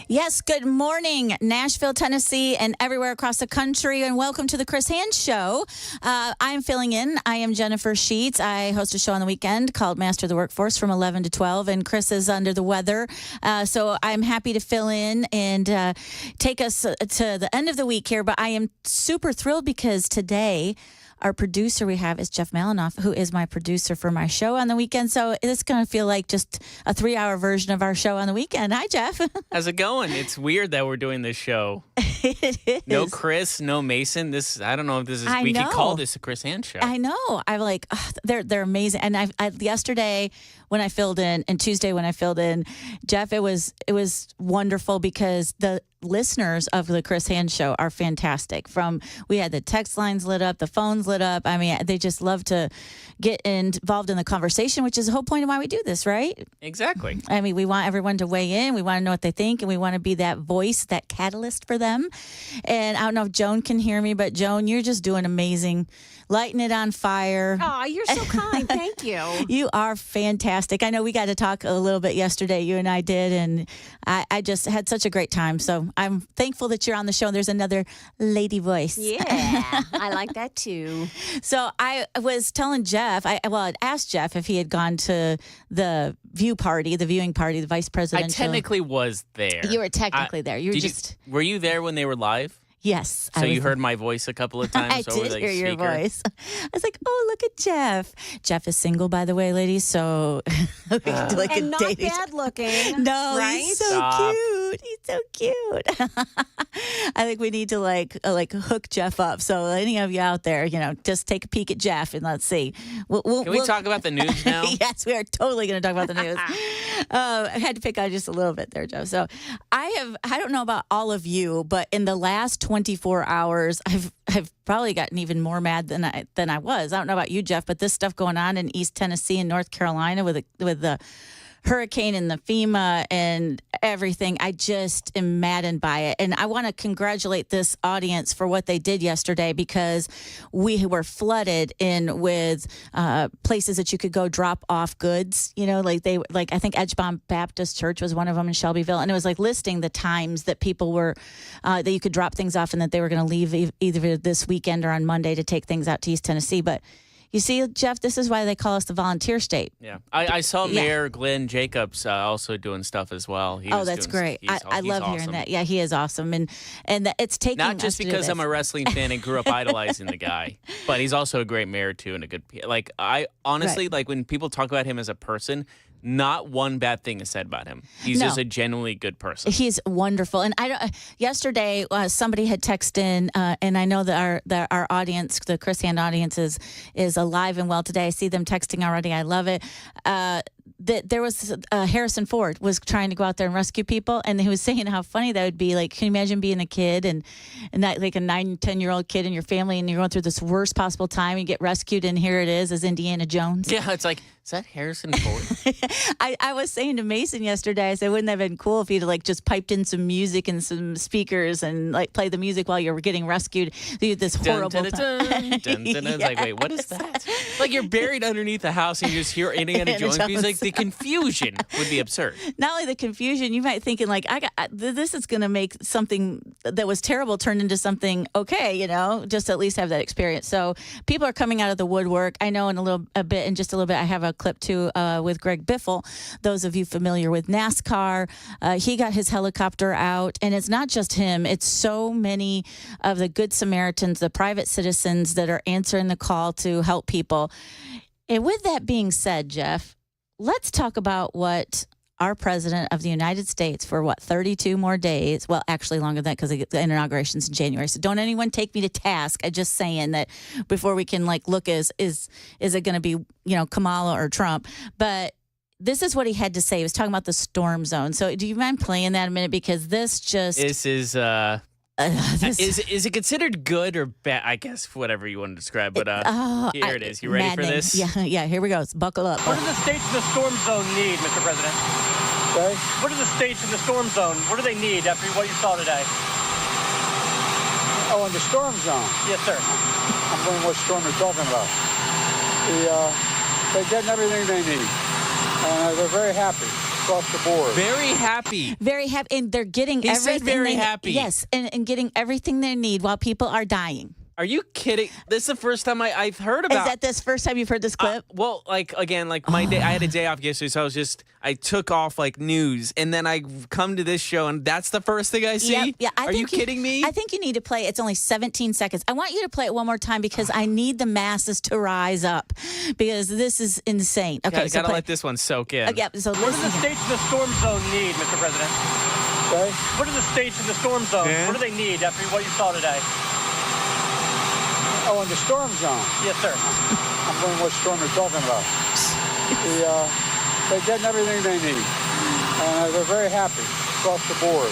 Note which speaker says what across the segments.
Speaker 1: Yes, good morning, Nashville, Tennessee, and everywhere across the country, and welcome to the Chris Hands Show. I'm filling in. I am Jennifer Sheets. I host a show on the weekend called Master the Workforce from 11 to 12, and Chris is under the weather, so I'm happy to fill in and take us to the end of the week here, but I am super thrilled because today our producer we have is Jeff Malinoff, who is my producer for my show on the weekend. So it's going to feel like just a 3-hour version of our show on the weekend. Hi, Jeff.
Speaker 2: How's it going? It's weird that we're doing this show.
Speaker 1: It is.
Speaker 2: No Chris, no Mason. I don't know if this is. We could call this a Chris Hands show.
Speaker 1: I know. I'm like, they're amazing. And I yesterday when I filled in and Tuesday when I filled in, Jeff, it was wonderful because the listeners of the Chris Hands Show are fantastic. We had the text lines lit up, the phones lit up. I mean, they just love to get involved in the conversation, which is the whole point of why we do this, right?
Speaker 2: Exactly.
Speaker 1: I mean, we want everyone to weigh in. We want to know what they think, and we want to be that voice, that catalyst for them. And I don't know if Joan can hear me, but Joan, you're just doing amazing. Lighting it on fire.
Speaker 3: Oh, you're so kind. Thank you.
Speaker 1: You are fantastic. I know we got to talk a little bit yesterday, you and I did, and I just had such a great time. So I'm thankful that you're on the show, and there's another lady voice.
Speaker 3: Yeah, I like that too.
Speaker 1: So I was telling Jeff, I'd asked Jeff if he had gone to the viewing party, the vice presidential.
Speaker 2: I technically was there.
Speaker 1: You were technically there.
Speaker 2: Were you there when they were live?
Speaker 1: Yes.
Speaker 2: So you heard my voice a couple of times
Speaker 1: I
Speaker 2: over
Speaker 1: did
Speaker 2: the
Speaker 1: hear your
Speaker 2: speaker?
Speaker 1: voice. I was like, oh, look at Jeff. Jeff is single, by the way, ladies. So we can do like
Speaker 3: And
Speaker 1: a
Speaker 3: not
Speaker 1: dating.
Speaker 3: bad looking.
Speaker 1: No,
Speaker 3: right?
Speaker 1: he's so
Speaker 2: Stop.
Speaker 1: cute. He's so cute. I think we need to like hook Jeff up. So any of you out there, just take a peek at Jeff and let's see.
Speaker 2: Can we talk about the news now?
Speaker 1: Yes, we are totally going to talk about the news. I had to pick on just a little bit there, Joe. So I don't know about all of you, but in the last 24 hours, I've probably gotten even more mad than I was. I don't know about you, Jeff, but this stuff going on in East Tennessee and North Carolina with the hurricane and the FEMA and everything, I just am maddened by it. And I want to congratulate this audience for what they did yesterday because we were flooded in with places that you could go drop off goods. I think Edgebomb Baptist Church was one of them in Shelbyville. And it was like listing the times that people were, that you could drop things off and that they were going to leave either this weekend or on Monday to take things out to East Tennessee. But you see, Jeff, this is why they call us the volunteer state.
Speaker 2: Yeah. I saw Mayor Glenn Jacobs also doing stuff as well.
Speaker 1: That's great. I love
Speaker 2: awesome.
Speaker 1: hearing that. Yeah, he is awesome. And it's taking
Speaker 2: Not just
Speaker 1: us to
Speaker 2: because
Speaker 1: do
Speaker 2: I'm a wrestling fan and grew up idolizing the guy, but he's also a great mayor, too, and a good... I honestly, when people talk about him as a person... Not one bad thing is said about him. He's just a genuinely good person.
Speaker 1: He's wonderful. And yesterday somebody had texted in, and I know that our audience, the Chris Hand audience, is alive and well today. I see them texting already. I love it. That there was Harrison Ford was trying to go out there and rescue people, and he was saying how funny that would be. Like, can you imagine being a kid and that, like a 9-10-year-old kid in your family, and you're going through this worst possible time, you get rescued, and here it is as Indiana Jones.
Speaker 2: Yeah, it's like, is that Harrison Ford?
Speaker 1: I was saying to Mason yesterday, I said, wouldn't that have been cool if he'd just piped in some music and some speakers and play the music while you were getting rescued through this horrible time.
Speaker 2: It's like, wait, what is that? Like you're buried underneath the house and you just hear Indiana Jones music. The confusion would be absurd.
Speaker 1: Not only the confusion, you might thinking this is going to make something that was terrible turn into something okay, just at least have that experience. So people are coming out of the woodwork. I know in a bit, I have a clip too with Greg Biffle. Those of you familiar with NASCAR, he got his helicopter out, and it's not just him. It's so many of the good Samaritans, the private citizens that are answering the call to help people. And with that being said, Jeff, let's talk about what our president of the United States for 32 more days. Well, actually longer than that because the inauguration's in January. So don't anyone take me to task. I'm just saying that before we can look is it going to be, Kamala or Trump? But this is what he had to say. He was talking about the storm zone. So do you mind playing that a minute? Because this
Speaker 2: is is it considered good or bad? I guess whatever you want to describe. But here it is. You ready for this?
Speaker 1: Yeah. Here we go. Let's buckle up.
Speaker 4: What do the states in the storm zone need, Mr. President?
Speaker 5: Okay.
Speaker 4: What do the states in the storm zone? What do they need after what you saw today?
Speaker 5: Oh, in the storm zone.
Speaker 4: Yes, sir.
Speaker 5: I'm wondering what storm they're talking about. They're getting everything they need, and they're very happy. across the board.
Speaker 2: Very happy.
Speaker 1: Very happy, and they're getting
Speaker 2: He said
Speaker 1: everything.
Speaker 2: very happy.
Speaker 1: Yes, and getting everything they need while people are dying.
Speaker 2: Are you kidding? This is the first time I've heard about.
Speaker 1: Is that this first time you've heard this clip?
Speaker 2: Well, my day, I had a day off yesterday, so I took off news, and then I come to this show, and that's the first thing I see.
Speaker 1: Yep, yeah.
Speaker 2: Are you kidding me?
Speaker 1: I think you need to play it. It's only 17 seconds. I want you to play it one more time because I need the masses to rise up because this is insane. Okay,
Speaker 2: gotta let this one soak in.
Speaker 1: Yeah, so
Speaker 4: What do the states in the storm zone need, Mr. President?
Speaker 5: Okay?
Speaker 4: What do the states in the storm zone,
Speaker 2: Yeah.
Speaker 4: what do they need after what you saw today?
Speaker 5: Oh, in the storm zone.
Speaker 4: Yes, sir.
Speaker 5: I'm wondering what storm you're talking about. They're getting everything they need. And they're very happy across the board.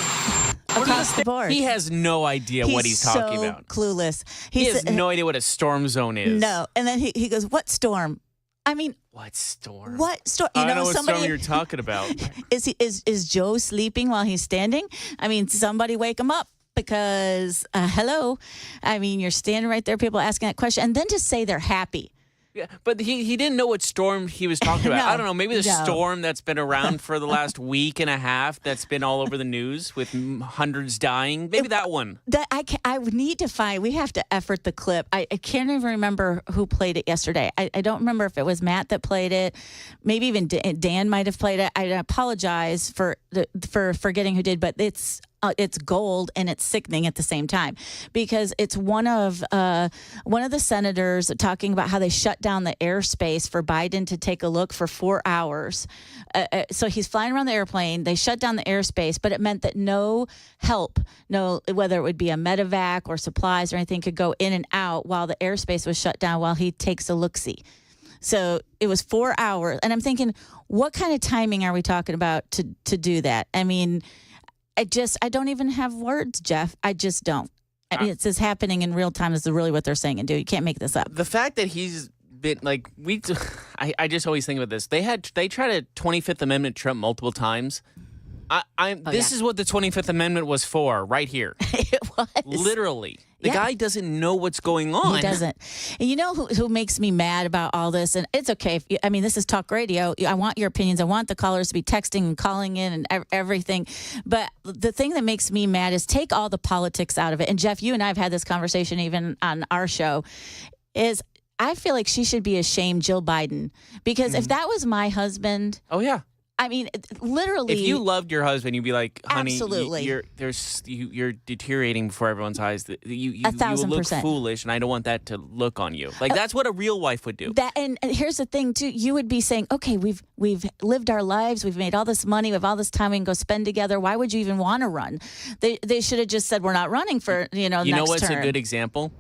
Speaker 1: across the board.
Speaker 2: He has no idea what he's talking
Speaker 1: so
Speaker 2: about.
Speaker 1: Clueless.
Speaker 2: He has no idea what a storm zone is.
Speaker 1: No, and then he goes, "What storm?" I mean,
Speaker 2: What storm?
Speaker 1: what storm?
Speaker 2: I don't know what storm you're talking about.
Speaker 1: Is Joe sleeping while he's standing? I mean, somebody wake him up. Because, hello, I mean, you're standing right there, people asking that question, and then to say they're happy.
Speaker 2: Yeah, but he didn't know what storm he was talking about.
Speaker 1: No,
Speaker 2: I don't know. Maybe the
Speaker 1: no.
Speaker 2: storm that's been around for the last week and a half that's been all over the news with hundreds dying. Maybe that one.
Speaker 1: That I would need to find. We have to effort the clip. I can't even remember who played it yesterday. I don't remember if it was Matt that played it. Maybe even Dan might have played it. I apologize for forgetting who did, but it's gold and it's sickening at the same time because it's one of the senators talking about how they shut down the airspace for Biden to take a look for 4 hours. So he's flying around the airplane. They shut down the airspace, but it meant that no help, whether it would be a medevac or supplies or anything, could go in and out while the airspace was shut down while he takes a look-see. So it was 4 hours. And I'm thinking, what kind of timing are we talking about to do that? I mean, I don't even have words, Jeff. I just don't. I mean, it's just happening in real time is really what they're saying. And dude, you can't make this up.
Speaker 2: The fact that he's been I just always think about this. They tried a 25th Amendment Trump multiple times. This is what the 25th Amendment was for, right here.
Speaker 1: It was.
Speaker 2: Literally. The
Speaker 1: Yeah.
Speaker 2: guy doesn't know what's going on.
Speaker 1: He doesn't. And you know who makes me mad about all this? And it's okay. This is talk radio. I want your opinions. I want the callers to be texting and calling in and everything. But the thing that makes me mad is take all the politics out of it. And Jeff, you and I have had this conversation even on our show, is I feel like she should be ashamed, Jill Biden. Because if that was my husband...
Speaker 2: Oh, yeah.
Speaker 1: I mean, literally.
Speaker 2: If you loved your husband, you'd be like, honey,
Speaker 1: Absolutely.
Speaker 2: you're deteriorating before everyone's eyes. You will look
Speaker 1: 1,000%.
Speaker 2: foolish, and I don't want that to look on you. That's what a real wife would do.
Speaker 1: And here's the thing too. You would be saying, okay, we've lived our lives, we've made all this money, we have all this time we can go spend together. Why would you even want to run? They should have just said we're not running for
Speaker 2: You
Speaker 1: next
Speaker 2: know what's
Speaker 1: term.
Speaker 2: a good example?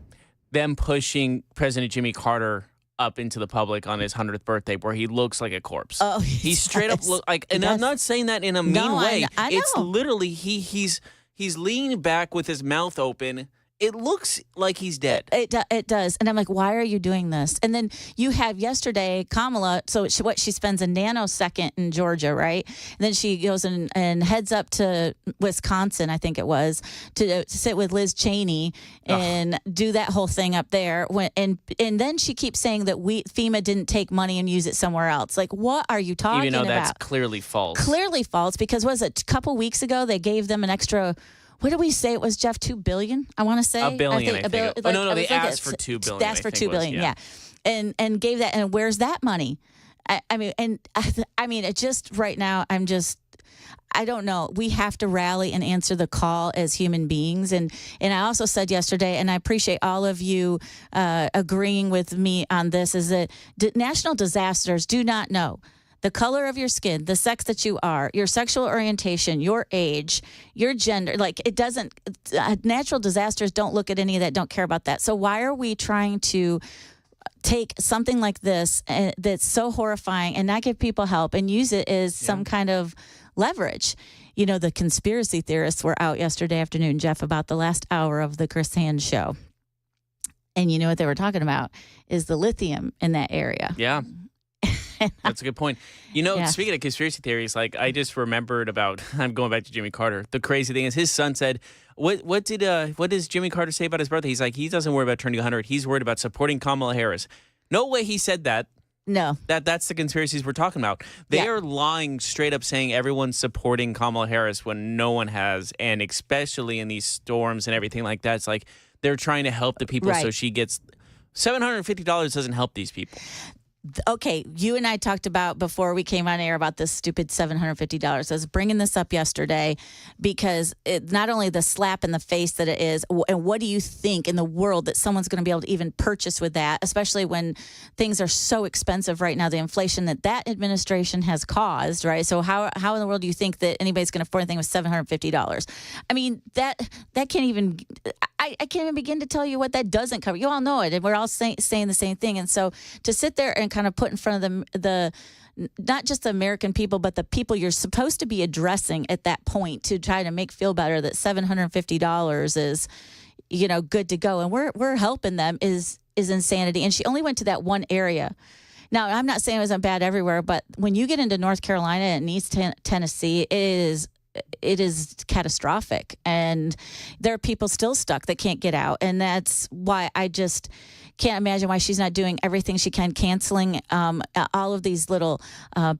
Speaker 2: Them pushing President Jimmy Carter up into the public on his 100th birthday where he looks like a corpse.
Speaker 1: Oh,
Speaker 2: he straight up look like, and I'm not saying that in a mean way.
Speaker 1: I know.
Speaker 2: It's literally he's leaning back with his mouth open. It looks like he's dead.
Speaker 1: It does. And I'm like, why are you doing this? And then you have yesterday, Kamala, so she spends a nanosecond in Georgia, right? And then she goes and heads up to Wisconsin, I think it was, to sit with Liz Cheney and do that whole thing up there. And then she keeps saying that FEMA didn't take money and use it somewhere else. Like, what are you talking about?
Speaker 2: Even though that's clearly false.
Speaker 1: Clearly false, because was it a couple weeks ago they gave them an extra... What did we say it was, Jeff? $2 billion, I want to say.
Speaker 2: $1 billion, I think. No, they asked for $2 billion.
Speaker 1: They asked for $2 billion, yeah. And gave that. And where's that money? I mean, it just right now. I don't know. We have to rally and answer the call as human beings. And I also said yesterday, and I appreciate all of you agreeing with me on this, is that national disasters do not know the color of your skin, the sex that you are, your sexual orientation, your age, your gender. Like, it doesn't, natural disasters don't look at any of that, don't care about that. So why are we trying to take something like this that's so horrifying and not give people help and use it as some kind of leverage? You know, the conspiracy theorists were out yesterday afternoon, Jeff, about the last hour of the Chris Hand show. And you know what they were talking about is the lithium in that area.
Speaker 2: Yeah. That's a good point. You know, Speaking of conspiracy theories, like I just remembered about, I'm going back to Jimmy Carter. The crazy thing is his son said, what does Jimmy Carter say about his birthday? He's like, he doesn't worry about turning 100. He's worried about supporting Kamala Harris. No way he said that.
Speaker 1: No.
Speaker 2: That's the conspiracies we're talking about. They
Speaker 1: Yeah.
Speaker 2: are lying straight up, saying everyone's supporting Kamala Harris when no one has, and especially in these storms and everything like that. It's like they're trying to help the people, so
Speaker 1: Right.
Speaker 2: she gets $750 doesn't help these people.
Speaker 1: Okay, you and I talked about before we came on air about this stupid $750. I was bringing this up yesterday because it not only the slap in the face that it is, and what do you think in the world that someone's going to be able to even purchase with that, especially when things are so expensive right now, the inflation that administration has caused, right? So how in the world do you think that anybody's going to afford anything with $750? I mean, that can't even, I can't even begin to tell you what that doesn't cover. You all know it, and we're all saying the same thing. And so to sit there and kind of put in front of the not just the American people, but the people you're supposed to be addressing at that point to try to make feel better that $750 is, good to go, and we're helping them is insanity. And she only went to that one area. Now, I'm not saying it wasn't bad everywhere, but when you get into North Carolina and East Tennessee, it is catastrophic, and there are people still stuck that can't get out, and that's why I just can't imagine why she's not doing everything she can, canceling all of these little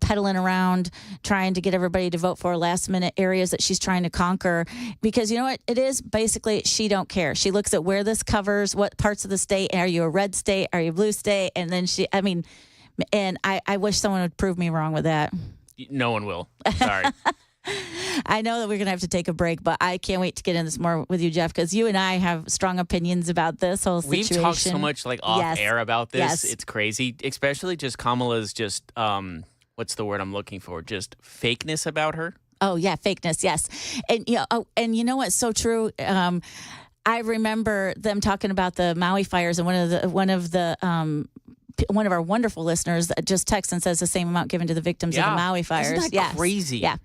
Speaker 1: peddling around, trying to get everybody to vote for last minute areas that she's trying to conquer. Because you know what it is? Basically, she don't care. She looks at where this covers, what parts of the state. Are you a red state? Are you a blue state? And then and I wish someone would prove me wrong with that.
Speaker 2: No one will. Sorry.
Speaker 1: I know that we're going to have to take a break, but I can't wait to get into this more with you, Jeff, because you and I have strong opinions about this whole situation.
Speaker 2: We've talked so much off
Speaker 1: Yes.
Speaker 2: air about this.
Speaker 1: Yes.
Speaker 2: It's crazy, especially just Kamala's just what's the word I'm looking for? Just fakeness about her.
Speaker 1: Oh yeah, fakeness. Yes, and and you know what's so true. I remember them talking about the Maui fires, and one of our wonderful listeners just texts and says the same amount given to the victims of the Maui fires.
Speaker 2: Isn't that
Speaker 1: Yes.
Speaker 2: crazy?
Speaker 1: Yeah.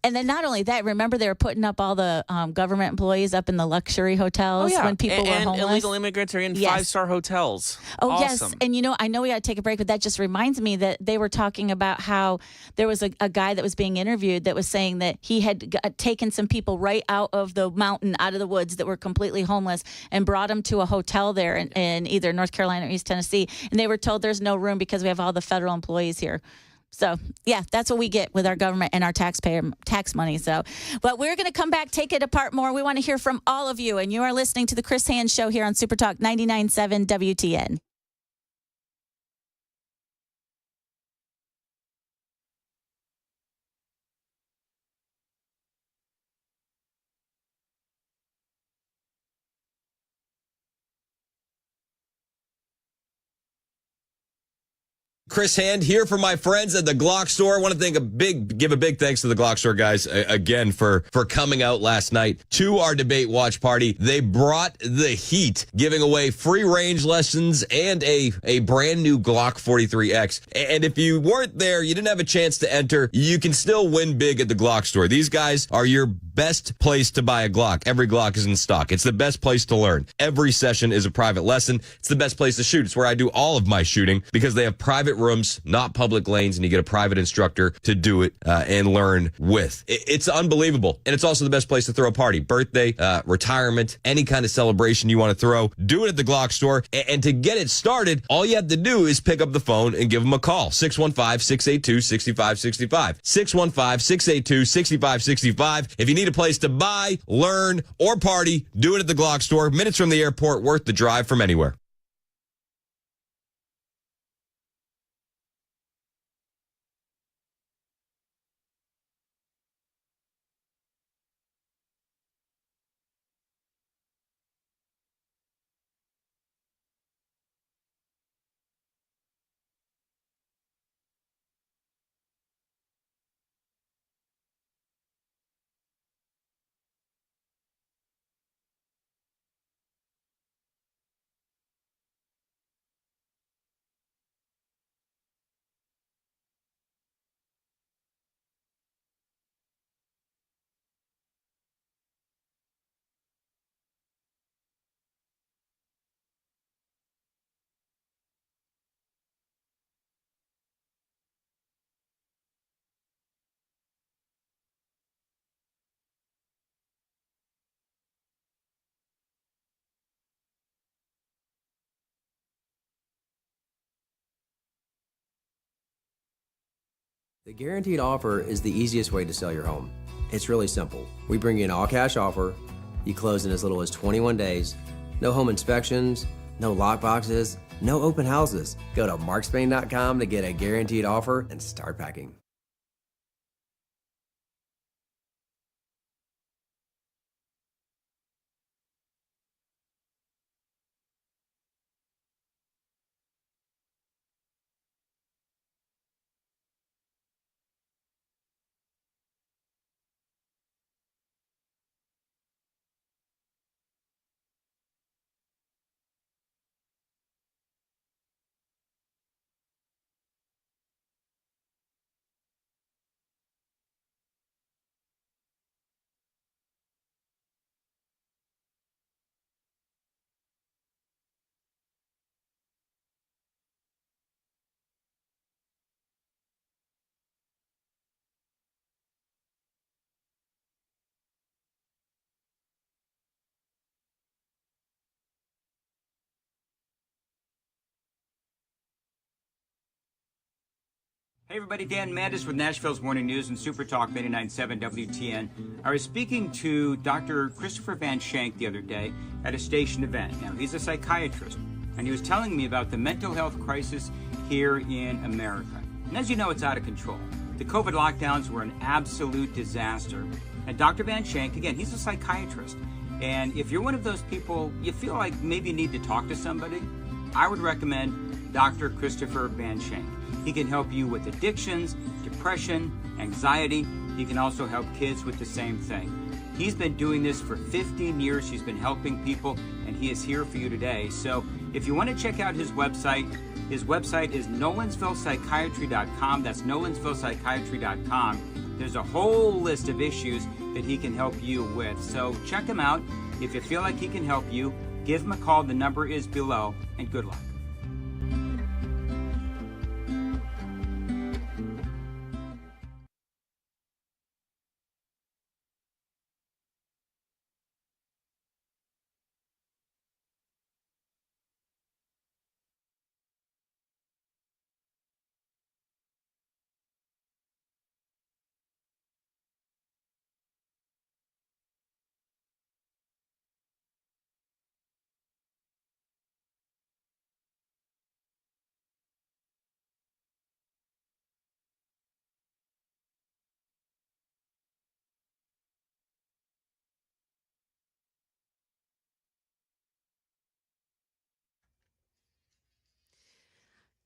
Speaker 1: And then not only that, remember they were putting up all the government employees up in the luxury hotels when people were homeless.
Speaker 2: And illegal immigrants are in
Speaker 1: Yes.
Speaker 2: 5-star hotels.
Speaker 1: Oh,
Speaker 2: Awesome.
Speaker 1: yes. And, I know we got to take a break, but that just reminds me that they were talking about how there was a guy that was being interviewed that was saying that he had taken some people right out of the mountain, out of the woods that were completely homeless and brought them to a hotel there in either North Carolina or East Tennessee. And they were told there's no room because we have all the federal employees here. So, yeah, that's what we get with our government and our tax money. So, but we're going to come back, take it apart more. We want to hear from all of you. And you are listening to the Chris Hand Show here on Super Talk 99.7 WTN.
Speaker 6: Chris Hand here for my friends at the Glock store. I want to give a big thanks to the Glock store guys again for coming out last night to our debate watch party. They brought the heat, giving away free range lessons and a brand new Glock 43X. And if you weren't there, you didn't have a chance to enter, you can still win big at the Glock store. These guys are your best place to buy a Glock. Every Glock is in stock. It's the best place to learn. Every session is a private lesson. It's the best place to shoot. It's where I do all of my shooting because they have private rooms, not public lanes, and you get a private instructor to do it and learn with. It's unbelievable. And it's also the best place to throw a party. Birthday, retirement, any kind of celebration you want to throw, do it at the Glock store. And to get it started, all you have to do is pick up the phone and give them a call. 615-682-6565. 615-682-6565. If you need a place to buy, learn, or party, do it at the Glock store. Minutes from the airport, worth the drive from anywhere.
Speaker 7: The guaranteed offer is the easiest way to sell your home. It's really simple. We bring you an all-cash offer. You close in as little as 21 days. No home inspections, no lockboxes, no open houses. Go to markspain.com to get a guaranteed offer and start packing.
Speaker 8: Hey everybody, Dan Mandis with Nashville's Morning News and Super Talk 89.7 WTN. I was speaking to Dr. Christopher Van Shank the other day at a station event. Now, he's a psychiatrist, and he was telling me about the mental health crisis here in America. And as you know, it's out of control. The COVID lockdowns were an absolute disaster. And Dr. Van Shank, again, he's a psychiatrist. And if you're one of those people, you feel like maybe you need to talk to somebody, I would recommend Dr. Christopher Van Shank. He can help you with addictions, depression, anxiety. He can also help kids with the same thing. He's been doing this for 15 years. He's been helping people, and he is here for you today. So if you want to check out his website is nolensvillepsychiatry.com. That's nolensvillepsychiatry.com. There's a whole list of issues that he can help you with. So check him out. If you feel like he can help you, give him a call. The number is below, and good luck.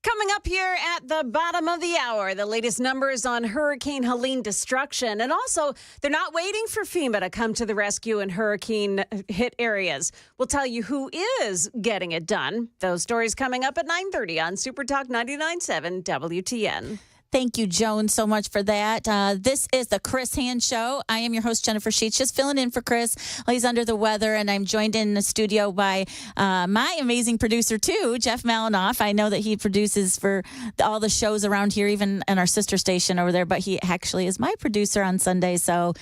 Speaker 3: Coming up here at the bottom of the hour, the latest numbers on Hurricane Helene destruction. And also, they're not waiting for FEMA to come to the rescue in hurricane hit areas. We'll tell you who is getting it done. Those stories coming up at 9:30 on Super Talk 99.7 WTN.
Speaker 1: Thank you, Joan, so much for that. This is the Chris Hand Show. I am your host, Jennifer Sheets, just filling in for Chris while he's under the weather, and I'm joined in the studio by my amazing producer, too, Jeff Malinoff. I know that he produces for all the shows around here, even in our sister station over there, but he actually is my producer on Sunday, so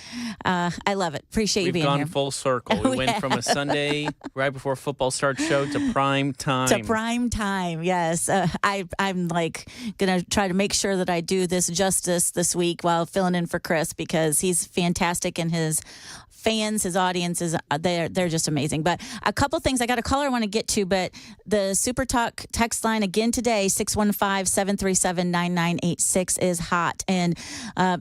Speaker 1: I love it. Appreciate you being here.
Speaker 2: We've gone full circle. We went from a Sunday right before football starts show to prime time.
Speaker 1: To prime time, yes. I'm like going to try to make sure that I do this justice this week while filling in for Chris, because he's fantastic, and his fans, his audiences, they're just amazing. But a couple things, I got a caller I want to get to, but the Super Talk text line again today, 615-737-9986 is hot. And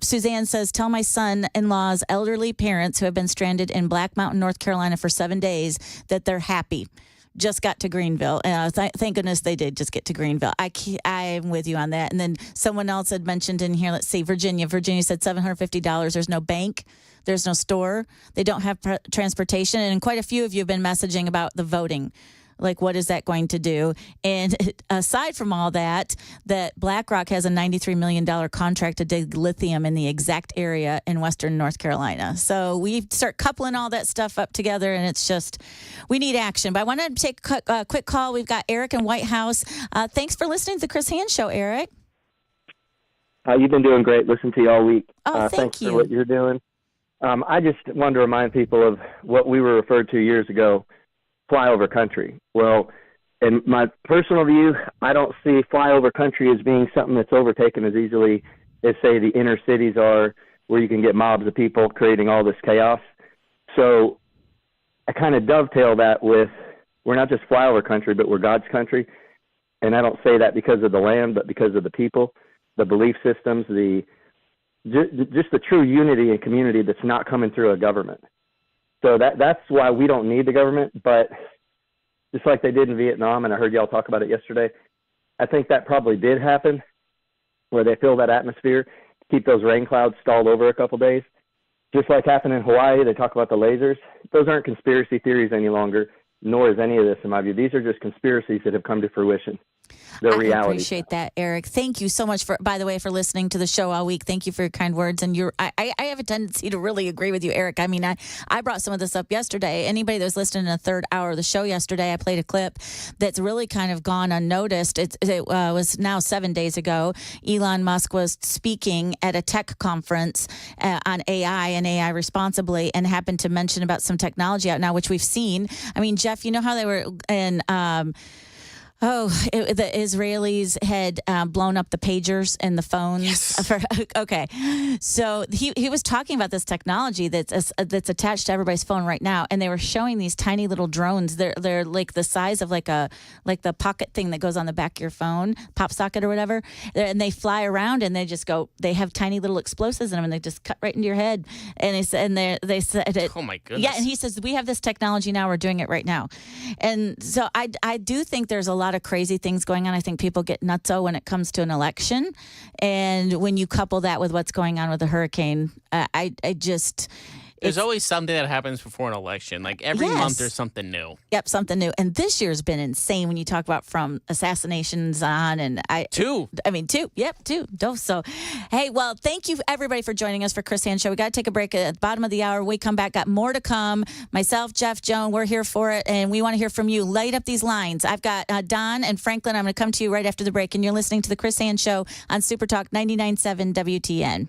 Speaker 1: Suzanne says, tell my son-in-law's elderly parents who have been stranded in Black Mountain, North Carolina for 7 days that they're happy. Just got to Greenville. Thank goodness they did just get to Greenville. I'm with you on that. And then someone else had mentioned in here, let's see, Virginia. Virginia said $750. There's no bank. There's no store. They don't have transportation. And quite a few of you have been messaging about the voting. Like, what is that going to do? And aside from all that, that BlackRock has a $93 million contract to dig lithium in the exact area in western North Carolina. So we start coupling all that stuff up together, and it's just, we need action. But I want to take a quick call. We've got Eric in White House. Thanks for listening to the Chris Hand Show, Eric.
Speaker 9: You've been doing great. Listen to you all week.
Speaker 1: Oh,
Speaker 9: thanks
Speaker 1: you.
Speaker 9: for what you're doing. I just wanted to remind people of what we were referred to years ago, flyover country. Well, in my personal view, I don't see flyover country as being something that's overtaken as easily as, say, the inner cities are, where you can get mobs of people creating all this chaos. So I kind of dovetail that with, we're not just flyover country, but we're God's country. And I don't say that because of the land, but because of the people, the belief systems, just the true unity and community that's not coming through a government. So that's why we don't need the government. But just like they did in Vietnam, and I heard y'all talk about it yesterday, I think that probably did happen, where they fill that atmosphere, keep those rain clouds stalled over a couple days. Just like happened in Hawaii, they talk about the lasers. Those aren't conspiracy theories any longer, nor is any of this, in my view. These are just conspiracies that have come to fruition. The reality.
Speaker 1: I appreciate that, Eric. Thank you so much by the way, for listening to the show all week. Thank you for your kind words. And I have a tendency to really agree with you, Eric. I mean, I brought some of this up yesterday. Anybody that was listening to the third hour of the show yesterday, I played a clip that's really kind of gone unnoticed. It was now 7 days ago. Elon Musk was speaking at a tech conference on AI and AI responsibly, and happened to mention about some technology out now, which we've seen. I mean, Jeff, you know how they were in the Israelis had blown up the pagers and the phones.
Speaker 2: Yes.
Speaker 1: Okay, so he was talking about this technology that's attached to everybody's phone right now, and they were showing these tiny little drones. They're like the size of like the pocket thing that goes on the back of your phone, pop socket or whatever. And they fly around, and they just go. They have tiny little explosives in them, and they just cut right into your head. And they said it.
Speaker 2: Oh my goodness.
Speaker 1: Yeah, and he says we have this technology now. We're doing it right now, and so I do think there's a lot of crazy things going on. I think people get nutso when it comes to an election, and when you couple that with what's going on with the hurricane, I just.
Speaker 2: There's always something that happens before an election. Like every month there's something new.
Speaker 1: Yep, something new. And this year's been insane when you talk about from assassinations on
Speaker 2: Two.
Speaker 1: Yep, two. So, hey, well, thank you everybody for joining us for Chris Hand Show. We got to take a break at the bottom of the hour. When we come back, got more to come. Myself, Jeff, Joan, we're here for it, and we want to hear from you. Light up these lines. I've got Don and Franklin. I'm going to come to you right after the break, and you're listening to the Chris Hand Show on Super Talk 99.7 WTN.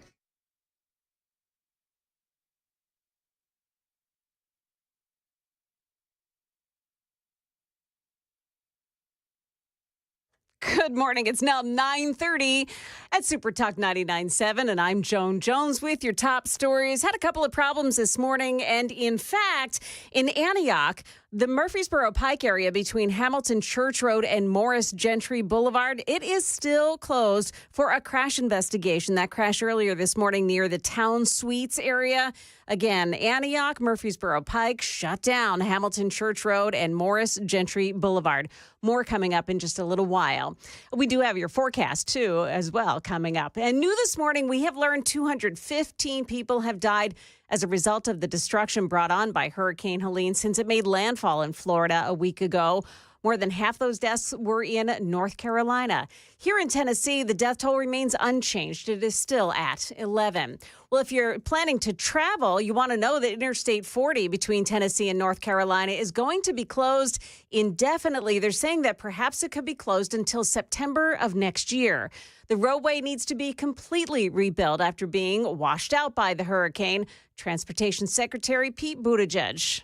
Speaker 3: Good morning. It's now 9:30 at Super Talk 99.7, and I'm Joan Jones with your top stories. Had a couple of problems this morning, and in fact, in Antioch, the Murfreesboro Pike area between Hamilton Church Road and Morris Gentry Boulevard, it is still closed for a crash investigation. That crash earlier this morning near the Town Suites area. Again, Antioch, Murfreesboro Pike shut down, Hamilton Church Road and Morris Gentry Boulevard. More coming up in just a little while. We do have your forecast, too, as well, coming up. And new this morning, we have learned 215 people have died as a result of the destruction brought on by Hurricane Helene since it made landfall in Florida a week ago. More than half those deaths were in North Carolina. Here in Tennessee, the death toll remains unchanged. It is still at 11. Well, if you're planning to travel, you want to know that Interstate 40 between Tennessee and North Carolina is going to be closed indefinitely. They're saying that perhaps it could be closed until September of next year. The roadway needs to be completely rebuilt after being washed out by the hurricane. Transportation Secretary Pete Buttigieg.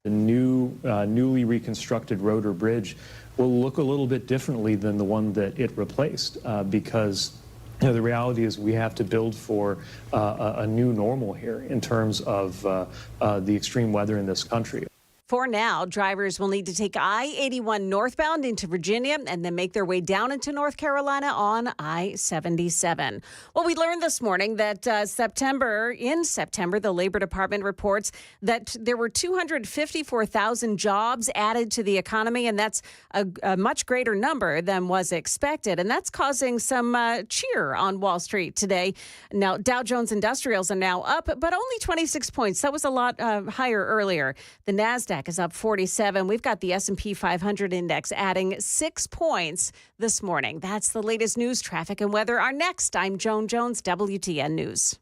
Speaker 10: The newly reconstructed road or bridge will look a little bit differently than the one that it replaced because the reality is we have to build for a new normal here in terms of the extreme weather in this country.
Speaker 3: For now, drivers will need to take I-81 northbound into Virginia and then make their way down into North Carolina on I-77. Well, we learned this morning that in September, the Labor Department reports that there were 254,000 jobs added to the economy, and that's a much greater number than was expected. And that's causing some cheer on Wall Street today. Now, Dow Jones Industrials are now up, but only 26 points. That was a lot higher earlier. The NASDAQ is up 47. We've got the S&P 500 index adding 6 points this morning. That's the latest news, traffic, and weather are next. I'm Joan Jones, WTN News.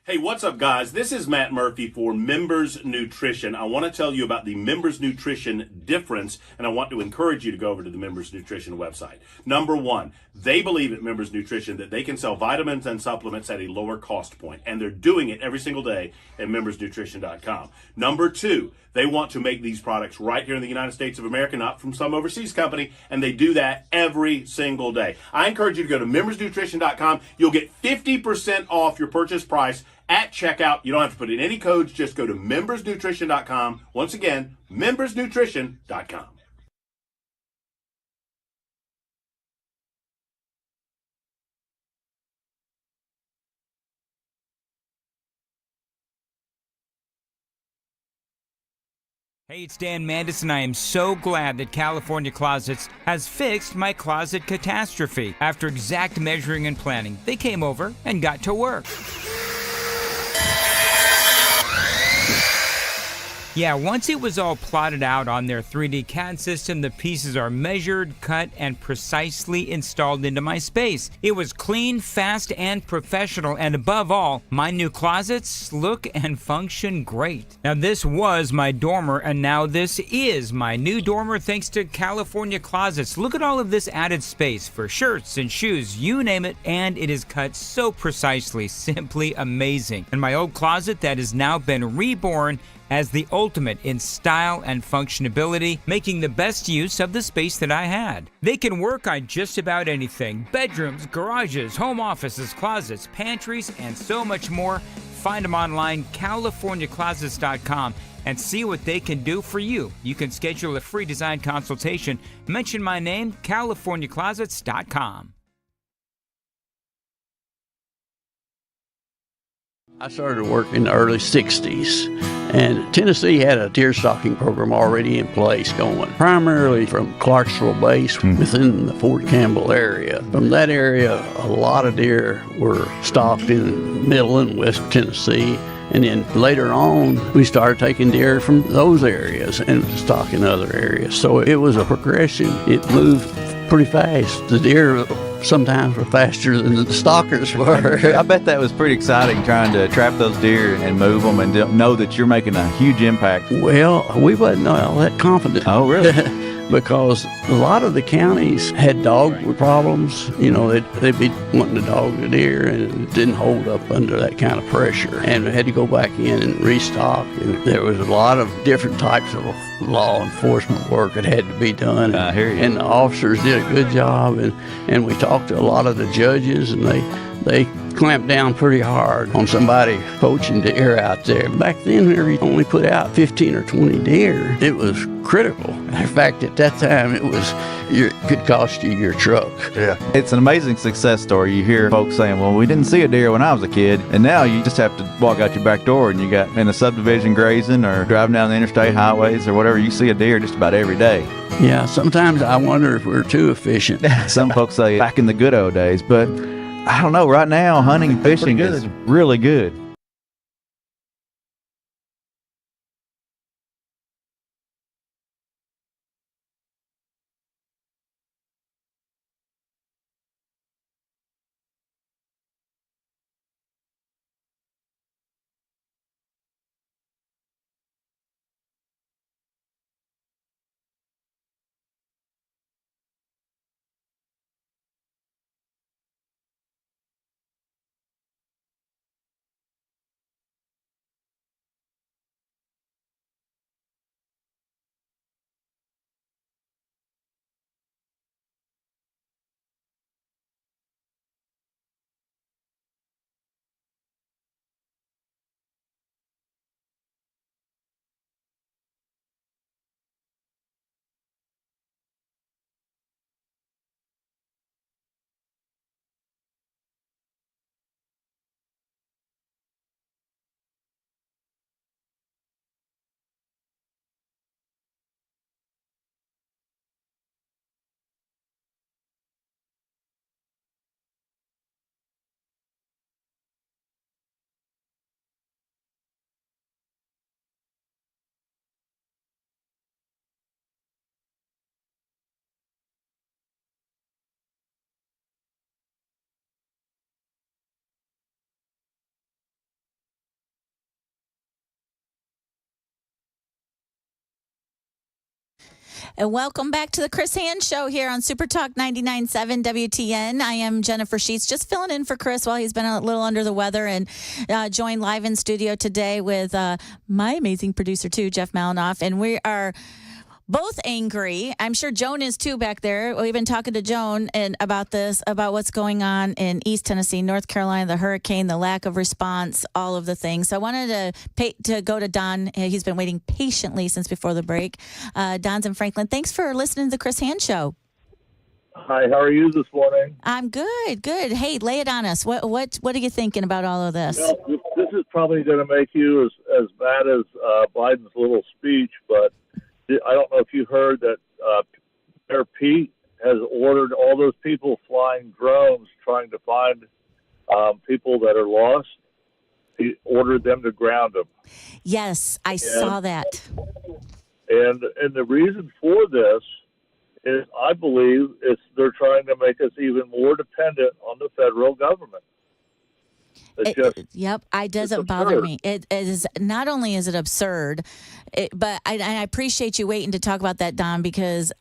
Speaker 11: Hey, what's up, guys? This is Matt Murphy for Members Nutrition. I want to tell you about the Members Nutrition difference, and I want to encourage you to go over to the Members Nutrition website. Number one, they believe at Members Nutrition that they can sell vitamins and supplements at a lower cost point, and they're doing it every single day at membersnutrition.com. Number two, they want to make these products right here in the United States of America, not from some overseas company, and they do that every single day. I encourage you to go to membersnutrition.com. You'll get 50% off your purchase price at checkout. You don't have to put in any codes. Just go to membersnutrition.com. Once again, membersnutrition.com.
Speaker 12: Hey, it's Dan Mandis, and I am so glad that California Closets has fixed my closet catastrophe. After exact measuring and planning, they came over and got to work. Yeah, once it was all plotted out on their 3D CAD system, the pieces are measured, cut, and precisely installed into my space. It was clean, fast, and professional, and above all, my new closets look and function great. Now, this was my dormer, and now this is my new dormer thanks to California Closets. Look at all of this added space for shirts and shoes, you name it, and it is cut so precisely, simply amazing. And my old closet that has now been reborn as the ultimate in style and functionality, making the best use of the space that I had. They can work on just about anything: bedrooms, garages, home offices, closets, pantries, and so much more. Find them online, CaliforniaClosets.com, and see what they can do for you. You can schedule a free design consultation. Mention my name, CaliforniaClosets.com.
Speaker 13: I started work in the early 60s, and Tennessee had a deer stalking program already in place going, primarily from Clarksville base within the Fort Campbell area. From that area, a lot of deer were stalked in Middle and West Tennessee, and then later on, we started taking deer from those areas and stalking other areas. So it was a progression. It moved pretty fast. The deer sometimes were faster than the stalkers were.
Speaker 14: I bet that was pretty exciting, trying to trap those deer and move them and know that you're making a huge impact.
Speaker 13: Well, we wasn't all that confident.
Speaker 14: Oh, really?
Speaker 13: Because a lot of the counties had dog problems. You know, they'd be wanting to dog the deer, and it didn't hold up under that kind of pressure. And we had to go back in and restock. And there was a lot of different types of law enforcement work that had to be done.
Speaker 14: I hear you.
Speaker 13: And the officers did a good job. And we talked to a lot of the judges, and they clamped down pretty hard on somebody poaching deer out there. Back then, we only put out 15 or 20 deer. It was critical. In fact, at that time, it could cost you your truck.
Speaker 14: Yeah. It's an amazing success story. You hear folks saying, well, we didn't see a deer when I was a kid, and now you just have to walk out your back door and you got in a subdivision grazing or driving down the interstate highways or whatever, you see a deer just about every day.
Speaker 13: Yeah, sometimes I wonder if we're too efficient.
Speaker 14: Some folks say back in the good old days, but I don't know. Right now, hunting and fishing is really good.
Speaker 1: And welcome back to the Chris Hand Show here on Super Talk 99.7 WTN. I am Jennifer Sheets, just filling in for Chris while he's been a little under the weather, and joined live in studio today with my amazing producer, too, Jeff Malinoff. And we are both angry. I'm sure Joan is, too, back there. We've been talking to Joan about what's going on in East Tennessee, North Carolina, the hurricane, the lack of response, all of the things. So I wanted to go to Don. He's been waiting patiently since before the break. Don's in Franklin. Thanks for listening to the Chris Hand Show.
Speaker 15: Hi, how are you this morning?
Speaker 1: I'm good. Hey, lay it on us. What are you thinking about all of this?
Speaker 15: Well, this is probably going to make you as mad as Biden's little speech, but I don't know if you heard that Mayor Pete has ordered all those people flying drones trying to find people that are lost. He ordered them to ground them.
Speaker 1: Yes, I saw that.
Speaker 15: And the reason for this is, I believe, they're trying to make us even more dependent on the federal government.
Speaker 1: It doesn't bother me. It is, not only is it absurd, but I appreciate you waiting to talk about that, Don, because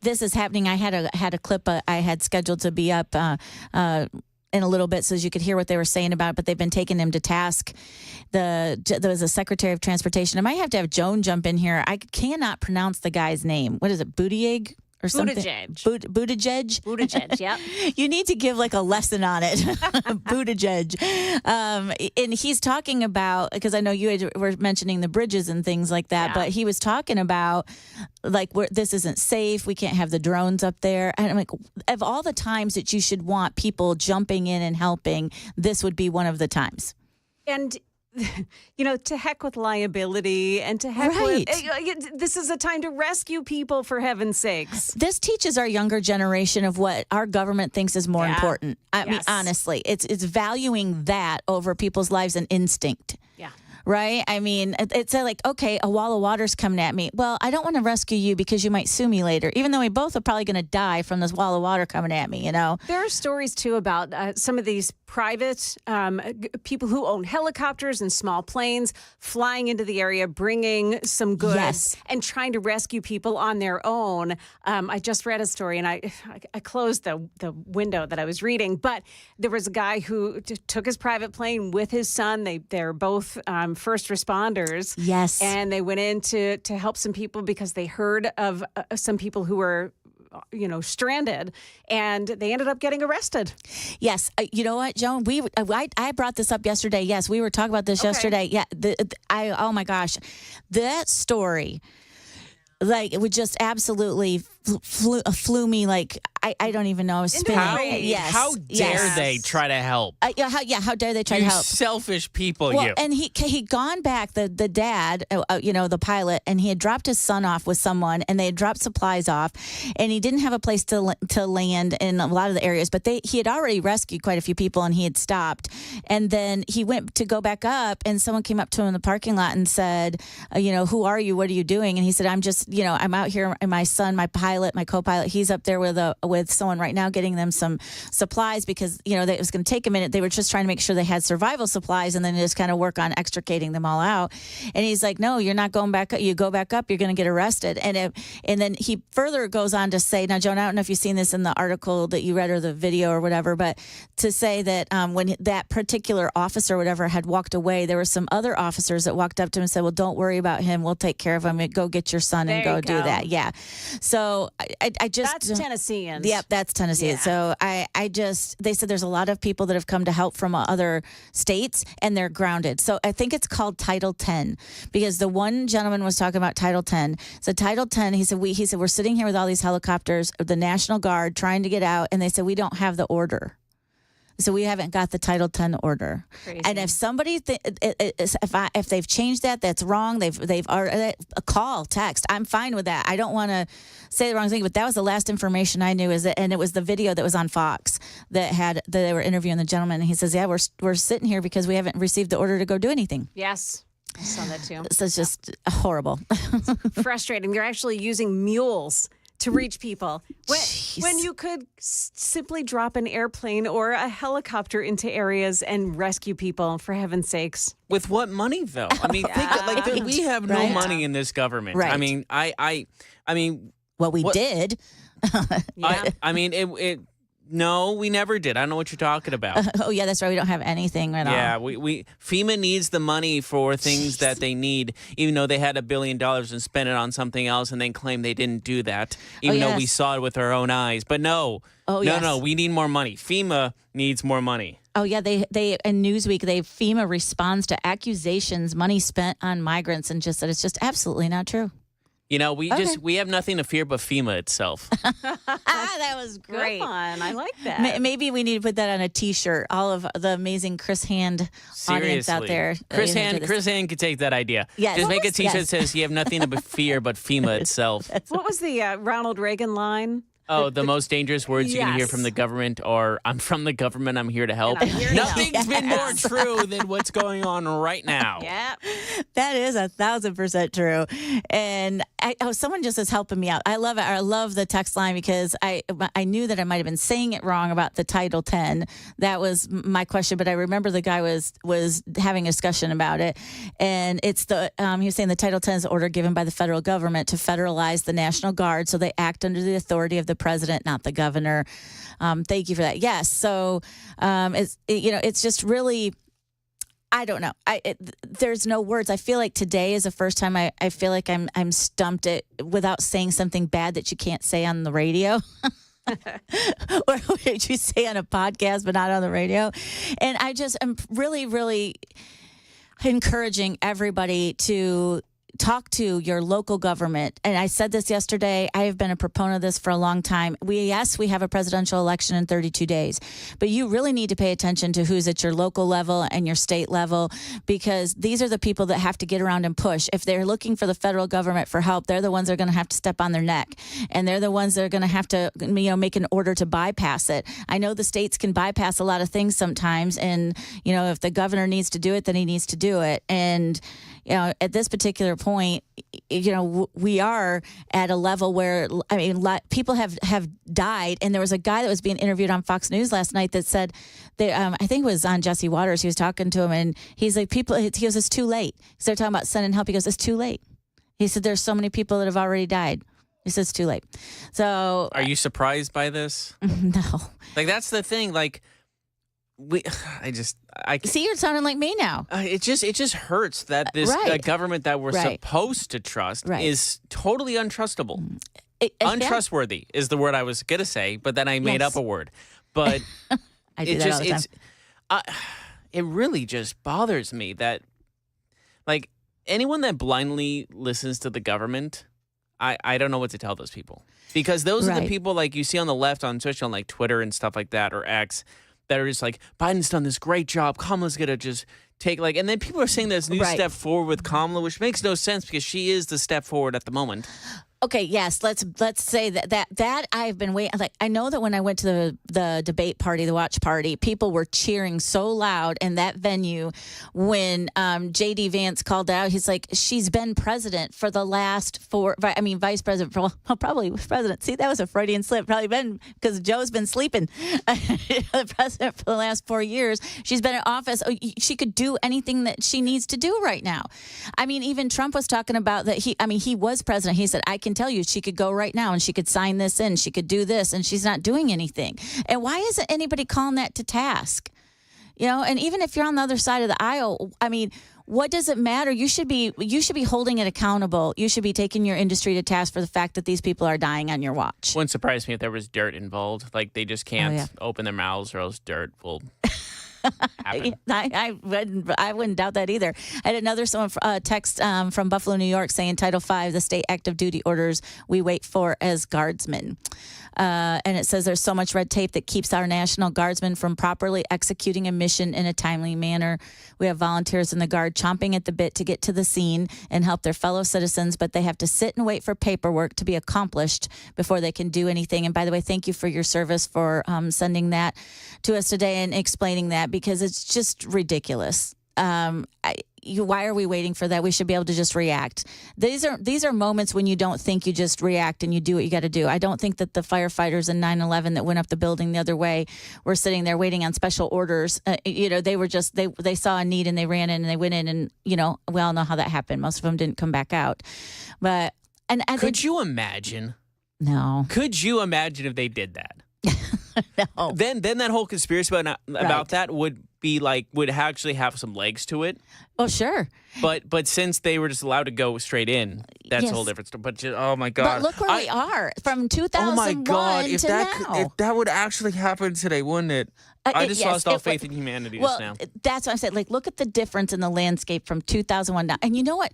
Speaker 1: this is happening. I had a clip I had scheduled to be up in a little bit so as you could hear what they were saying about it, but they've been taking him to task. There was a Secretary of Transportation. I might have to have Joan jump in here. I cannot pronounce the guy's name. What is it, Buttigieg? Or something.
Speaker 3: Buttigieg, yep.
Speaker 1: You need to give like a lesson on it. Buttigieg. And he's talking about, because I know you were mentioning the bridges and things like that, but he was talking about like, this isn't safe. We can't have the drones up there. And I'm like, of all the times that you should want people jumping in and helping, this would be one of the times.
Speaker 3: And to heck with liability, and to heck with, this is a time to rescue people, for heaven's sakes.
Speaker 1: This teaches our younger generation of what our government thinks is more important. I mean, honestly, it's valuing that over people's lives and instinct.
Speaker 3: Yeah.
Speaker 1: Right? I mean, it's like, okay, a wall of water's coming at me. Well, I don't want to rescue you because you might sue me later, even though we both are probably going to die from this wall of water coming at me, There
Speaker 3: are stories, too, about some of these private people who own helicopters and small planes flying into the area, bringing some goods and trying to rescue people on their own. I just read a story, and I closed the window that I was reading, but there was a guy who took his private plane with his son. They're both first responders.
Speaker 1: Yes.
Speaker 3: And they went in to help some people because they heard of some people who were stranded, and they ended up getting arrested.
Speaker 1: Yes. You know what, Joan? I brought this up yesterday. Yes, we were talking about this yesterday. Yeah. Oh my gosh. That story, like, it would just absolutely flew me, like, I don't even know. I was spinning.
Speaker 2: How dare they try to help?
Speaker 1: How dare they try to help?
Speaker 2: You selfish people,
Speaker 1: well,
Speaker 2: you.
Speaker 1: And he'd gone back, the dad, the pilot, and he had dropped his son off with someone, and they had dropped supplies off, and he didn't have a place to land in a lot of the areas, but he had already rescued quite a few people, and he had stopped. And then he went to go back up, and someone came up to him in the parking lot and said, who are you? What are you doing? And he said, I'm just, I'm out here, and my son, my pilot, my co-pilot, he's up there with someone right now getting them some supplies because, it was going to take a minute. They were just trying to make sure they had survival supplies and then just kind of work on extricating them all out. And he's like, no, you're not going back up. You go back up, you're going to get arrested. And then he further goes on to say, now, Joan, I don't know if you've seen this in the article that you read or the video or whatever, but to say that when that particular officer or whatever had walked away, there were some other officers that walked up to him and said, well, don't worry about him. We'll take care of him. Go get your son and go do that. Yeah. So I just...
Speaker 3: That's Tennesseans.
Speaker 1: Yep, that's Tennessee. Yeah. So they said there's a lot of people that have come to help from other states, and they're grounded. So I think it's called Title 10, because the one gentleman was talking about Title 10. So Title 10, he said, we're sitting here with all these helicopters, the National Guard trying to get out, and they said, we don't have the order. So we haven't got the Title 10 order. Crazy. And if somebody, if they've changed that, that's wrong. They've already, call, text. I'm fine with that. I don't want to say the wrong thing, but that was the last information I knew. And it was the video that was on Fox that they were interviewing the gentleman. And he says, yeah, we're sitting here because we haven't received the order to go do anything.
Speaker 3: Yes. I saw that too.
Speaker 1: So it's just horrible.
Speaker 3: It's frustrating. They're actually using mules to reach people when you could simply drop an airplane or a helicopter into areas and rescue people, for heaven's sakes.
Speaker 2: With what money, though? I mean, we have no money in this government.
Speaker 1: Right.
Speaker 2: I mean, I mean,
Speaker 1: well, we did.
Speaker 2: I mean, no, we never did. I don't know what you're talking about.
Speaker 1: Oh, yeah, that's right. We don't have anything right now.
Speaker 2: Yeah, we FEMA needs the money for things that they need, even though they had $1 billion and spent it on something else and then claim they didn't do that, even though we saw it with our own eyes. But no, we need more money. FEMA needs more money.
Speaker 1: Oh, yeah, they in Newsweek, FEMA responds to accusations, money spent on migrants, and just that it's just absolutely not true.
Speaker 2: You know, we have nothing to fear but FEMA itself.
Speaker 1: That was great.
Speaker 3: Good one. I like that.
Speaker 1: Maybe we need to put that on a T-shirt. All of the amazing Chris Hand audience out there.
Speaker 2: Chris Hand could take that idea.
Speaker 1: Yes.
Speaker 2: Just make a T-shirt that says you have nothing to fear but FEMA itself.
Speaker 3: What was the Ronald Reagan line?
Speaker 2: Oh, the most dangerous words you can hear from the government are, "I'm from the government, I'm here to help." Nothing's been more true than what's going on right now.
Speaker 3: Yeah.
Speaker 1: That is 1,000% true. And someone just is helping me out. I love it. I love the text line because I knew that I might have been saying it wrong about the Title 10. That was my question, but I remember the guy was having a discussion about it. And it's he was saying the Title 10 is the order given by the federal government to federalize the National Guard so they act under the authority of the president, not the governor. Thank you for that. Yes. So it's just really, I don't know. There's no words. I feel like today is the first time I feel like I'm stumped without saying something bad that you can't say on the radio. Or what did you say on a podcast but not on the radio? And I just am really, really encouraging everybody to talk to your local government. And I said this yesterday. I have been a proponent of this for a long time. We have a presidential election in 32 days, but you really need to pay attention to who's at your local level and your state level, because these are the people that have to get around and push. If they're looking for the federal government for help, they're the ones that are going to have to step on their neck, and they're the ones that are going to have to, make an order to bypass it. I know the states can bypass a lot of things sometimes, and if the governor needs to do it, then he needs to do it. And at this particular point, we are at a level where, people have died. And there was a guy that was being interviewed on Fox News last night that said, I think it was on Jesse Waters. He was talking to him, and he's like, he goes, it's too late. So they're talking about sending help. He goes, it's too late. He said, there's so many people that have already died. He says it's too late. So
Speaker 2: are you surprised by this?
Speaker 1: No.
Speaker 2: Like, that's the thing. Like, I
Speaker 1: see, you're sounding like me now.
Speaker 2: It just hurts that this government that we're supposed to trust is totally untrustable. Untrustworthy is the word I was gonna say, but then I made up a word. But
Speaker 1: I do that all the time.
Speaker 2: It really just bothers me that, like, anyone that blindly listens to the government, I don't know what to tell those people, because those are the people like you see on the left on Twitch, on like Twitter and stuff like that, or X, that are just like, Biden's done this great job, Kamala's gonna just take, like, and then people are saying this new step forward with Kamala, which makes no sense because she is the step forward at the moment.
Speaker 1: Okay, yes, let's say that I've been waiting. Like, I know that when I went to the debate party, the watch party, people were cheering so loud in that venue when J.D. Vance called out. He's like, she's been president for the last vice president for, well, probably president. See, that was a Freudian slip. Probably been because Joe's been sleeping. The president for the last 4 years. She's been in office. She could do anything that she needs to do right now. I mean, even Trump was talking about that. He was president. He said, I can tell you, she could go right now and she could sign this in, she could do this, and she's not doing anything. And why isn't anybody calling that to task? And even if you're on the other side of the aisle, what does it matter? You should be holding it accountable. You should be taking your industry to task for the fact that these people are dying on your watch.
Speaker 2: Wouldn't surprise me if there was dirt involved. Like, they just can't open their mouths or else dirt will
Speaker 1: I wouldn't doubt that either. I had another text from Buffalo, New York, saying Title V, the state active duty orders we wait for as guardsmen. And it says there's so much red tape that keeps our National Guardsmen from properly executing a mission in a timely manner. We have volunteers in the Guard chomping at the bit to get to the scene and help their fellow citizens, but they have to sit and wait for paperwork to be accomplished before they can do anything. And by the way, thank you for your service for sending that to us today and explaining that, because it's just ridiculous. why are we waiting for that? We should be able to just react. These are moments when you don't think, you just react and you do what you got to do. I don't think that the firefighters in 9/11 that went up the building the other way were sitting there waiting on special orders. They were just they saw a need and they ran in and they went in, and we all know how that happened. Most of them didn't come back out. But and
Speaker 2: could you imagine?
Speaker 1: No.
Speaker 2: Could you imagine if they did that?
Speaker 1: No.
Speaker 2: Then that whole conspiracy about that would actually have some legs to it.
Speaker 1: Oh, sure.
Speaker 2: But since they were just allowed to go straight in, that's a whole different story. But oh my God.
Speaker 1: But look where we are from 2001
Speaker 2: oh my God. If
Speaker 1: to now.
Speaker 2: if that would actually happen today, wouldn't it? I just lost all faith in humanity just now.
Speaker 1: That's what I'm saying. Like, look at the difference in the landscape from 2001 now. And you know what?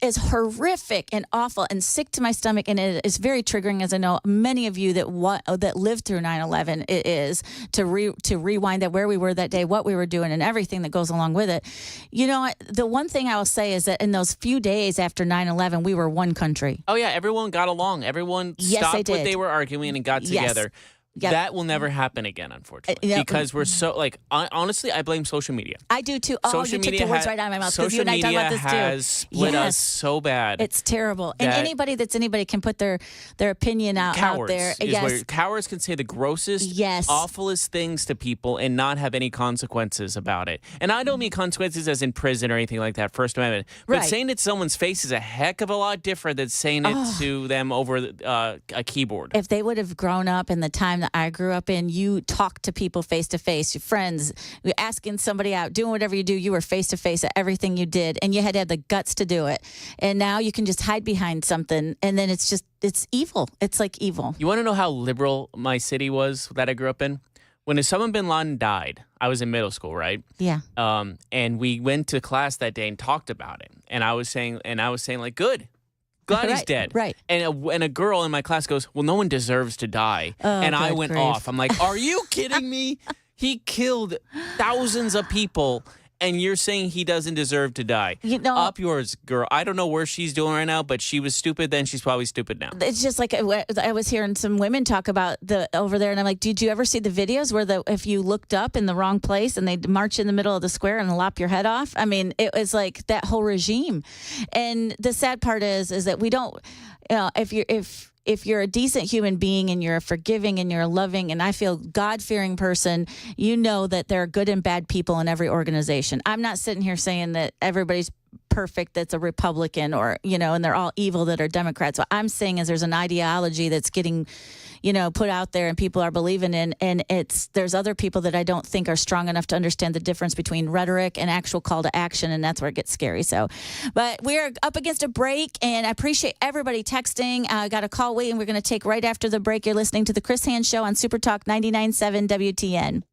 Speaker 1: Is horrific and awful and sick to my stomach, and it is very triggering, as I know many of you that lived through 9/11. It is to rewind that, where we were that day, what we were doing, and everything that goes along with it. The one thing I will say is that in those few days after 9/11, we were one country.
Speaker 2: Oh yeah, everyone got along. Everyone stopped what they were arguing and got together. Yep. That will never happen again, unfortunately, because we're so honestly, I blame social media.
Speaker 1: I do too. Oh, you took the words right out of my mouth, because you and I talk about this too.
Speaker 2: Social media has split us so bad.
Speaker 1: It's terrible. And anybody can put their opinion out there. Yes.
Speaker 2: Cowards can say the grossest, awfulest things to people and not have any consequences about it. And I don't mean consequences as in prison or anything like that, First Amendment. But saying it to someone's face is a heck of a lot different than saying it to them over a keyboard.
Speaker 1: If they would have grown up in the time that I grew up in, you talked to people face to face, your friends, you're asking somebody out, doing whatever you do, you were face to face at everything you did, and you had to have the guts to do it. And now you can just hide behind something, and then it's evil. It's like evil.
Speaker 2: You want to know how liberal my city was that I grew up in? When Osama bin Laden died, I was in middle school, right?
Speaker 1: Yeah.
Speaker 2: And we went to class that day and talked about it. And I was saying like, good. Glad he's dead.
Speaker 1: Right.
Speaker 2: And a girl in my class goes, well, no one deserves to die. And I went off. I'm like, are you kidding me? He killed thousands of people, and you're saying he doesn't deserve to die. Up yours, girl. I don't know where she's doing right now, but she was stupid then. She's probably stupid now.
Speaker 1: It's just like I was hearing some women talk about over there, and I'm like, did you ever see the videos where if you looked up in the wrong place and they'd march in the middle of the square and lop your head off? I mean, it was like that whole regime. And the sad part is that we don't, if you're a decent human being and you're a forgiving and you're a loving and I feel God-fearing person, you know that there are good and bad people in every organization. I'm not sitting here saying that everybody's perfect that's a Republican or, and they're all evil that are Democrats. What I'm saying is there's an ideology that's getting, put out there and people are believing in, and there's other people that I don't think are strong enough to understand the difference between rhetoric and actual call to action, and that's where it gets scary. But we're up against a break, and I appreciate everybody texting. I got a call waiting. We're going to take right after the break. You're listening to the Chris Hand Show on Super Talk 99.7 WTN.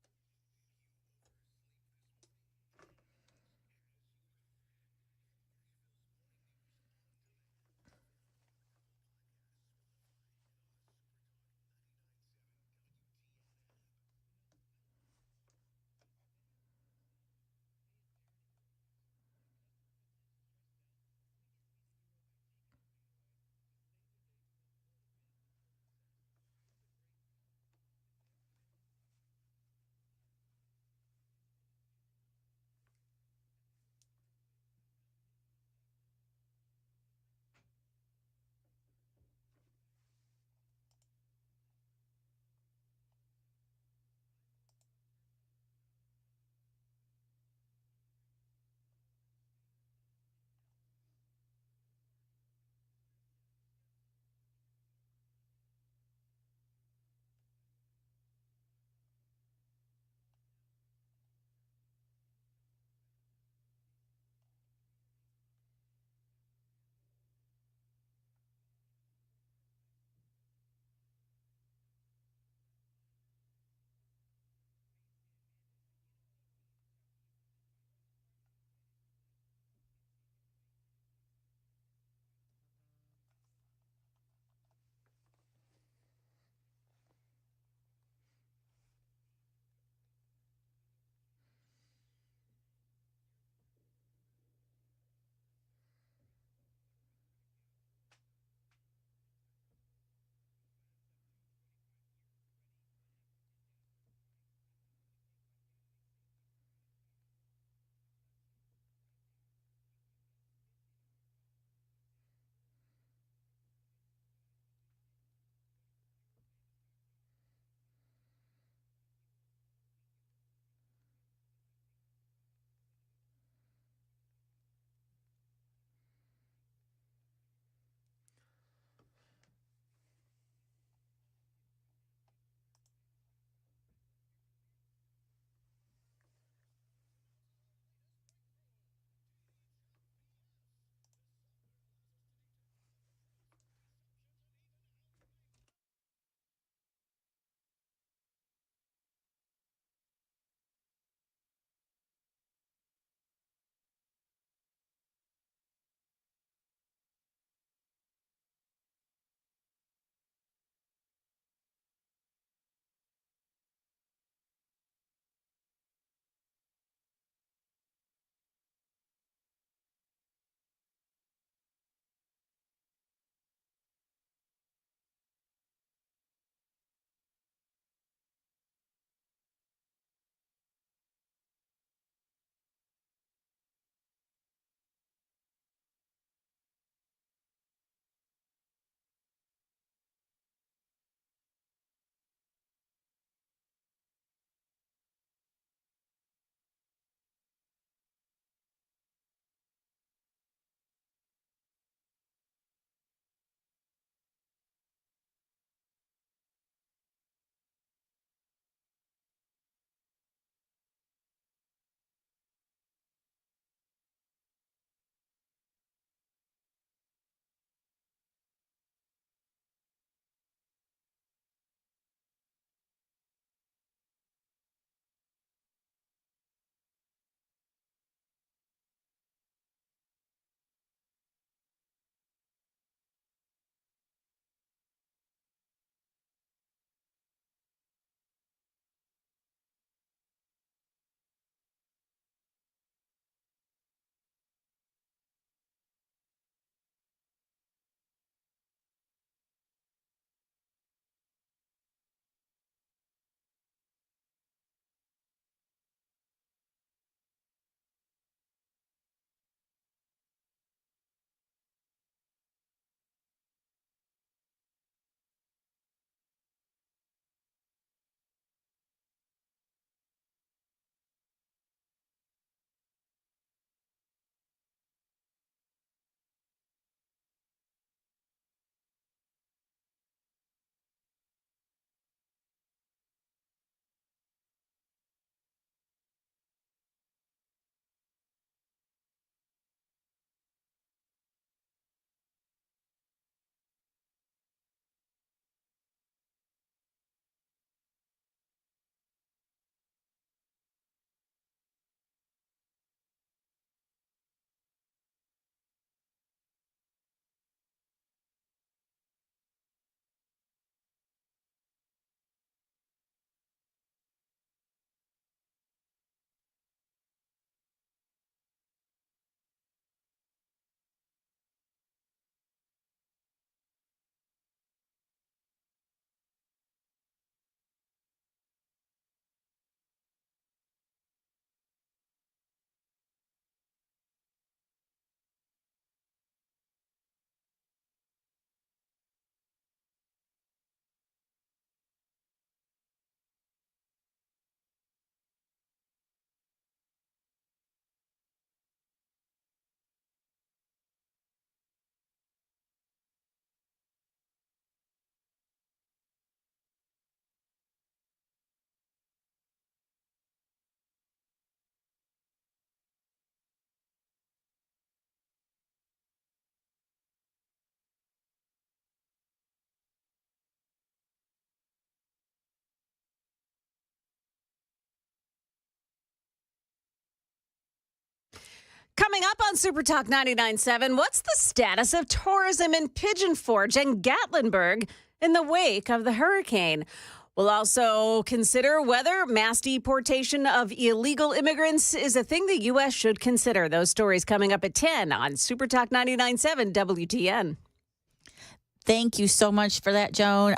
Speaker 3: Coming up on Super Talk 99.7, what's the status of tourism in Pigeon Forge and Gatlinburg in the wake of the hurricane? We'll also consider whether mass deportation of illegal immigrants is a thing the U.S. should consider. Those stories coming up at 10 on Super Talk 99.7 WTN.
Speaker 1: Thank you so much for that, Joan.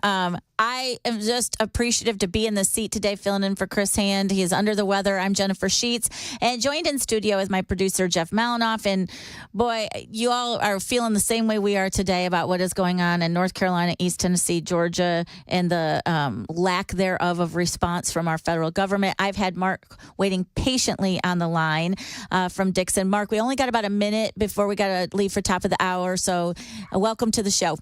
Speaker 1: I am just appreciative to be in the seat today, filling in for Chris Hand. He is under the weather. I'm Jennifer Sheets, and joined in studio is my producer, Jeff Malinoff. And boy, you all are feeling the same way we are today about what is going on in North Carolina, East Tennessee, Georgia, and the lack thereof of response from our federal government. I've had Mark waiting patiently on the line from Dixon. Mark, we only got about a minute before we got to leave for top of the hour, so welcome to the show.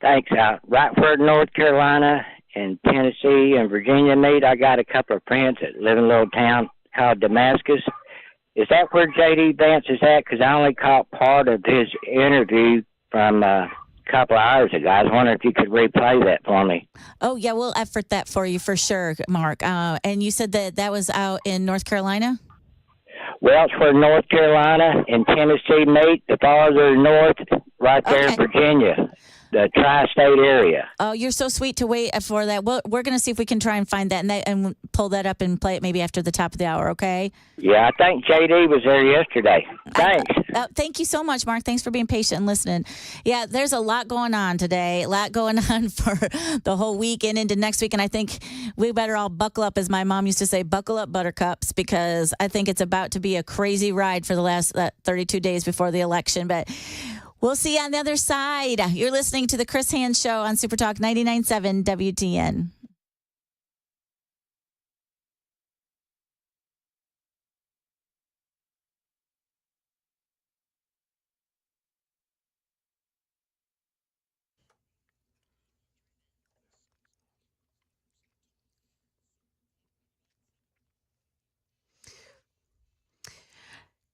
Speaker 16: Thanks. Right where North Carolina and Tennessee and Virginia meet, I got a couple of friends that live in a little town called Damascus. Is that where J.D. Vance is at? Because I only caught part of his interview from a couple of hours ago. I was wondering if you could replay that for me.
Speaker 1: Oh, yeah, we'll effort that for you for sure, Mark. And you said that was out in North Carolina?
Speaker 16: Well, it's where North Carolina and Tennessee meet, the farther north, right there in Virginia. The tri-state area.
Speaker 1: Oh, you're so sweet to wait for that. We're going to see if we can try and find that and pull that up and play it maybe after the top of the hour, okay?
Speaker 16: Yeah, I think JD was there yesterday. Thanks.
Speaker 1: Thank you so much, Mark. Thanks for being patient and listening. Yeah, there's a lot going on today, a lot going on for the whole week and into next week. And I think we better all buckle up, as my mom used to say, buckle up, buttercups, because I think it's about to be a crazy ride for the last 32 days before the election. But we'll see you on the other side. You're listening to the Chris Hand Show on Super Talk 99.7 WTN.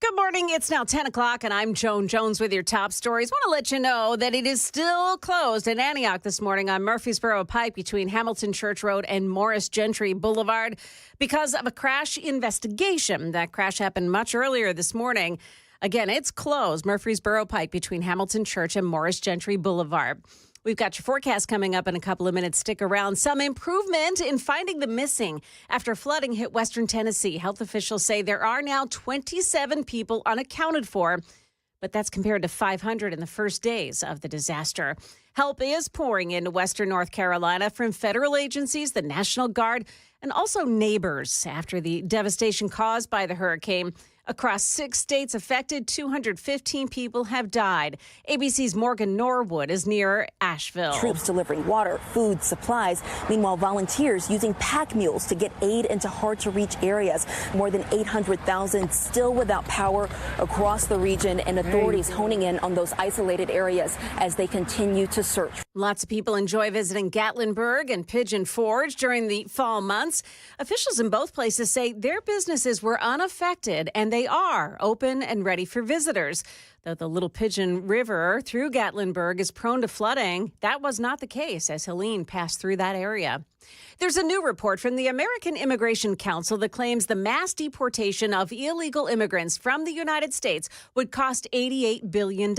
Speaker 3: Good morning. It's now 10 o'clock, and I'm Joan Jones with your top stories. Want to let you know that it is still closed in Antioch this morning on Murfreesboro Pike between Hamilton Church Road and Morris Gentry Boulevard because of a crash investigation. That crash happened much earlier this morning. Again, it's closed, Murfreesboro Pike between Hamilton Church and Morris Gentry Boulevard. We've got your forecast coming up in a couple of minutes. Stick around. Some improvement in finding the missing after flooding hit western Tennessee. Health officials say there are now 27 people unaccounted for, but that's compared to 500 in the first days of the disaster. Help is pouring into western North Carolina from federal agencies, the National Guard, and also neighbors after the devastation caused by the hurricane. Across 6 states affected, 215 people have died. ABC's Morgan Norwood is near Asheville.
Speaker 17: Troops delivering water, food, supplies. Meanwhile, volunteers using pack mules to get aid into hard-to-reach areas. More than 800,000 still without power across the region, and authorities honing in on those isolated areas as they continue to search.
Speaker 3: Lots of people enjoy visiting Gatlinburg and Pigeon Forge during the fall months. Officials in both places say their businesses were unaffected, and they are open and ready for visitors. Though the Little Pigeon River through Gatlinburg is prone to flooding, that was not the case as Helene passed through that area. There's a new report from the American Immigration Council that claims the mass deportation of illegal immigrants from the United States would cost $88 billion.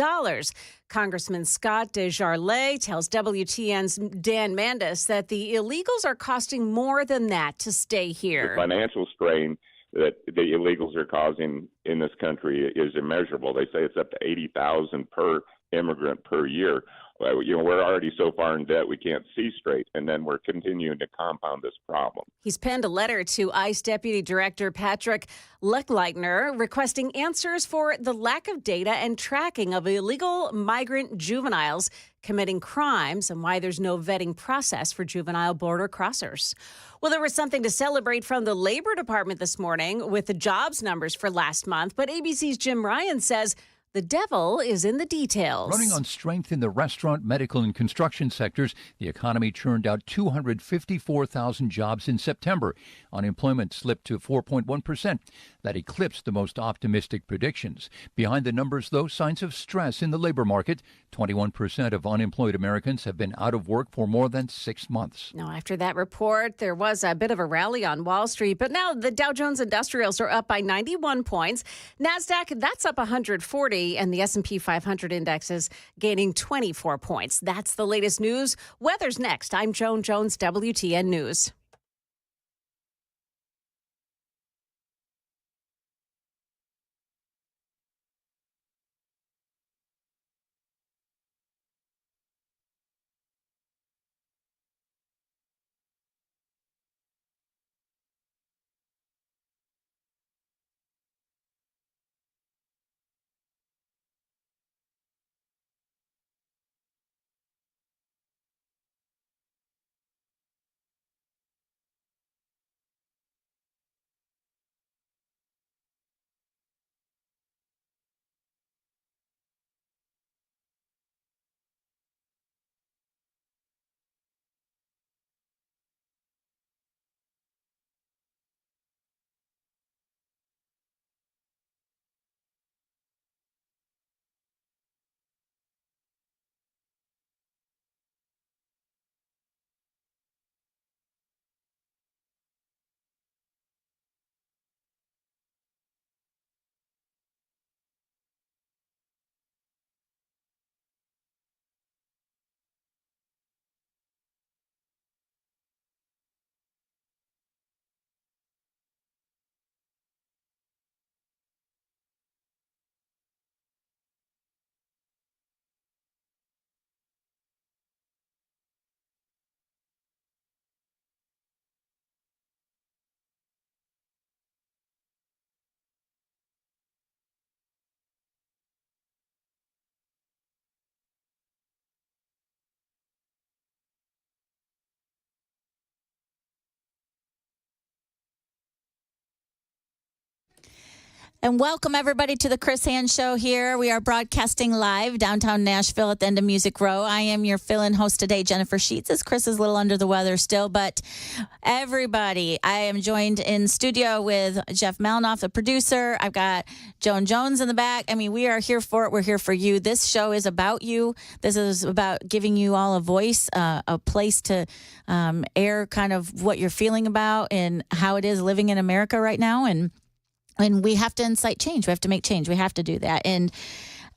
Speaker 3: Congressman Scott DesJarlais tells WTN's Dan Mandis that the illegals are costing more than that to stay here.
Speaker 18: The financial strain that the illegals are causing in this country is immeasurable. They say it's up to $80,000 per immigrant per year. We're already so far in debt we can't see straight, and then we're continuing to compound this problem.
Speaker 3: He's penned a letter to ICE Deputy Director Patrick Lechleitner requesting answers for the lack of data and tracking of illegal migrant juveniles committing crimes and why there's no vetting process for juvenile border crossers. Well, there was something to celebrate from the Labor Department this morning with the jobs numbers for last month, but ABC's Jim Ryan says The devil is in the details.
Speaker 19: Running on strength in the restaurant, medical, and construction sectors, the economy churned out 254,000 jobs in September. Unemployment slipped to 4.1%. That eclipsed the most optimistic predictions. Behind the numbers, though, signs of stress in the labor market. 21% of unemployed Americans have been out of work for more than 6 months.
Speaker 3: Now, after that report, there was a bit of a rally on Wall Street, but now the Dow Jones Industrials are up by 91 points. NASDAQ, that's up 140, and the S&P 500 index is gaining 24 points. That's the latest news. Weather's next. I'm Joan Jones, WTN News.
Speaker 1: And welcome, everybody, to the Chris Hand Show here. We are broadcasting live downtown Nashville at the end of Music Row. I am your fill-in host today, Jennifer Sheets, as Chris is a little under the weather still. But everybody, I am joined in studio with Jeff Malinoff, the producer. I've got Joan Jones in the back. I mean, we are here for it. We're here for you. This show is about you. This is about giving you all a voice, a place to air kind of what you're feeling about and how it is living in America right now. And we have to incite change. We have to make change. We have to do that. And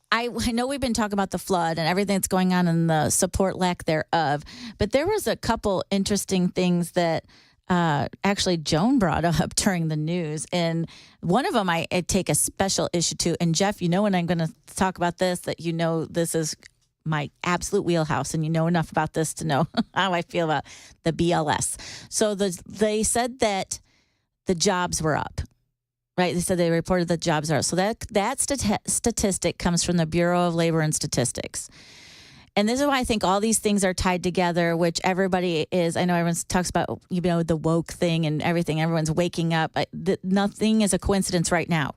Speaker 1: I know we've been talking about the flood and everything that's going on and the support lack thereof. But there was a couple interesting things that actually Joan brought up during the news. And one of them I take a special issue to. And Jeff, you know when I'm going to talk about this, that you know this is my absolute wheelhouse, and you know enough about this to know how I feel about the BLS. So they said that the jobs were up. Right, they said they reported that jobs are up. So that statistic comes from the Bureau of Labor and Statistics. And this is why I think all these things are tied together, which everybody is. I know everyone talks about, you know, the woke thing and everything. Everyone's waking up. Nothing is a coincidence right now.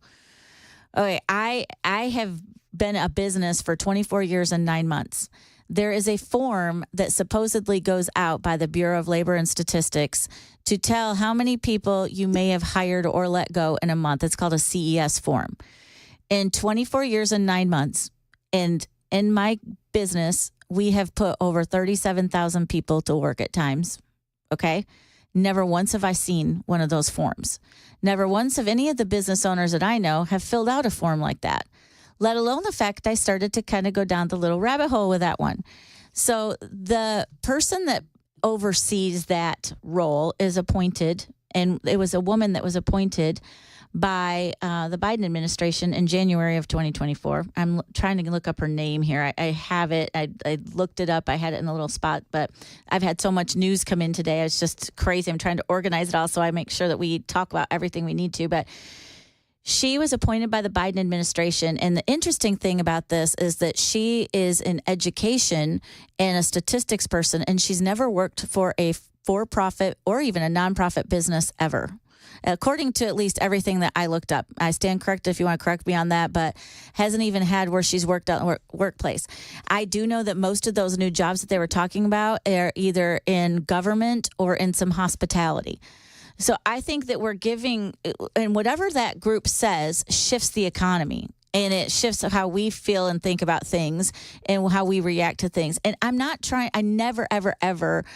Speaker 1: Okay, I have been a business for 24 years and 9 months. There is a form that supposedly goes out by the Bureau of Labor and Statistics to tell how many people you may have hired or let go in a month. It's called a CES form. In 24 years and 9 months, and in my business, we have put over 37,000 people to work at times, okay? Never once have I seen one of those forms. Never once have any of the business owners that I know have filled out a form like that, let alone the fact I started to kind of go down the little rabbit hole with that one. So the person that oversees that role is appointed, and it was a woman that was appointed by the Biden administration in January of 2024. I'm trying to look up her name here. I have it. I looked it up. I had it in a little spot, but I've had so much news come in today. It's just crazy. I'm trying to organize it all so I make sure that we talk about everything we need to. But she was appointed by the Biden administration. And the interesting thing about this is that she is in education and a statistics person, and she's never worked for a for-profit or even a nonprofit business ever. according to at least everything that I looked up. I stand corrected if you want to correct me on that, but hasn't even had where she's worked at workplace. I do know that most of those new jobs that they were talking about are either in government or in some hospitality. So I think that we're giving, and whatever that group says shifts the economy. And it shifts how we feel and think about things and how we react to things. And I'm not trying, I never, ever, ever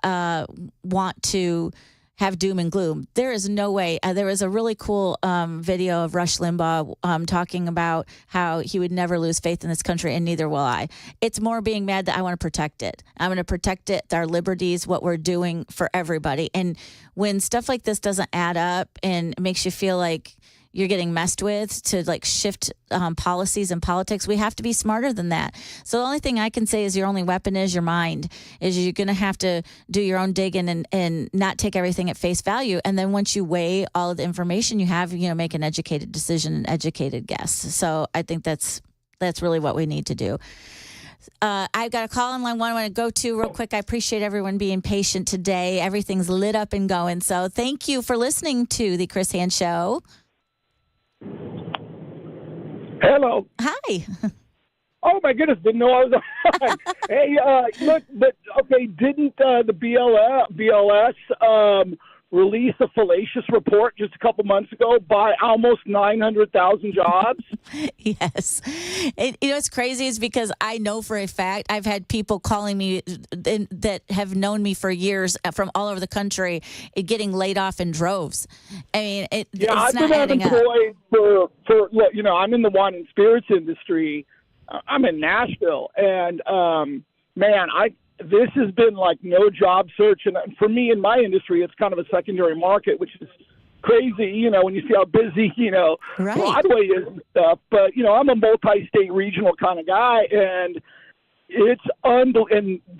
Speaker 1: want to have doom and gloom. There is no way. There was a really cool video of Rush Limbaugh talking about how he would never lose faith in this country, and neither will I. It's more being mad that I want to protect it. I'm going to protect it, our liberties, what we're doing for everybody. And when stuff like this doesn't add up and makes you feel like you're getting messed with to like shift policies and politics, we have to be smarter than that. So the only thing I can say is your only weapon is your mind, is you're going to have to do your own digging and not take everything at face value. And then once you weigh all of the information you have, make an educated decision, an educated guess. So I think that's really what we need to do. I've got a call on line one I want to go to real quick. I appreciate everyone being patient today. Everything's lit up and going. So thank you for listening to the Chris Hand Show.
Speaker 20: Hello.
Speaker 1: Hi.
Speaker 20: Oh my goodness! Didn't know I was on. Hey, look, but okay, didn't the BLS release a fallacious report just a couple months ago by almost 900,000 jobs?
Speaker 1: Yes. What's crazy is because I know for a fact I've had people calling me that have known me for years from all over the country getting laid off in droves. I mean, it's
Speaker 20: I've
Speaker 1: not
Speaker 20: been
Speaker 1: adding up.
Speaker 20: unemployed for look, I'm in the wine and spirits industry. I'm in Nashville, and this has been like no job search. And for me in my industry, it's kind of a secondary market, which is crazy, when you see how busy,
Speaker 1: right.
Speaker 20: Broadway is and stuff. But, I'm a multi-state regional kind of guy, and it's and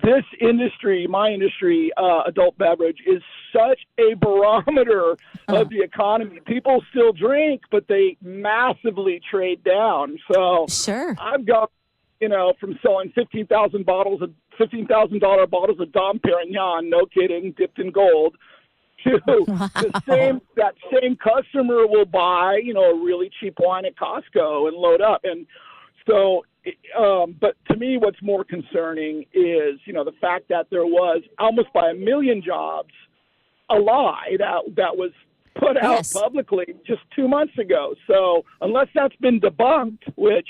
Speaker 20: this industry, my industry, adult beverage, is such a barometer of the economy. People still drink, but they massively trade down. So
Speaker 1: sure.
Speaker 20: I've got, from selling $15,000 bottles of Dom Perignon, no kidding, dipped in gold, to that same customer will buy, a really cheap wine at Costco and load up. And so, but to me, what's more concerning is, the fact that there was almost by 1 million jobs a lie that was put out publicly just 2 months ago. So unless that's been debunked, which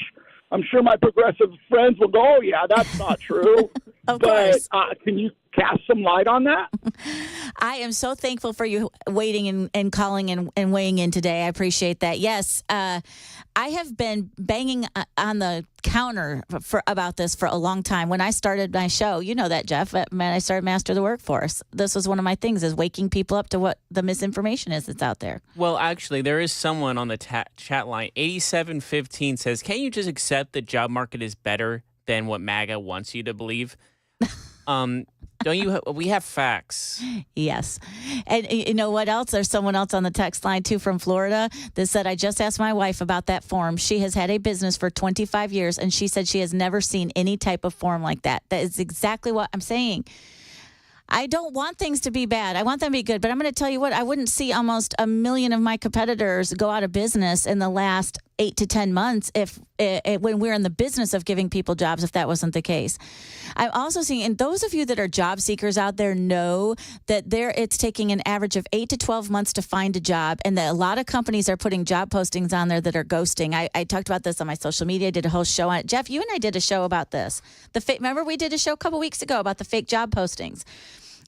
Speaker 20: I'm sure my progressive friends will go, oh, yeah, that's not true.
Speaker 1: Of course.
Speaker 20: But can you cast some light on that?
Speaker 1: I am so thankful for you waiting and calling and weighing in today. I appreciate that. Yes, I have been banging on the counter about this for a long time. When I started my show, you know that, Jeff, when I started Master the Workforce, this was one of my things, is waking people up to what the misinformation is that's out there. Well,
Speaker 2: actually, there is someone on the chat line. 8715 says, can't you just accept the job market is better than what MAGA wants you to believe? We have facts.
Speaker 1: Yes. And you know what else? There's someone else on the text line, too, from Florida that said, I just asked my wife about that form. She has had a business for 25 years, and she said she has never seen any type of form like that. That is exactly what I'm saying. I don't want things to be bad. I want them to be good. But I'm going to tell you what, I wouldn't see almost 1 million of my competitors go out of business in the last 8 to 10 months if when we're in the business of giving people jobs, if that wasn't the case. I'm also seeing, and those of you that are job seekers out there know that it's taking an average of 8 to 12 months to find a job, and that a lot of companies are putting job postings on there that are ghosting. I talked about this on my social media. I did a whole show on it. Jeff, you and I did a show about this. Remember we did a show a couple weeks ago about the fake job postings.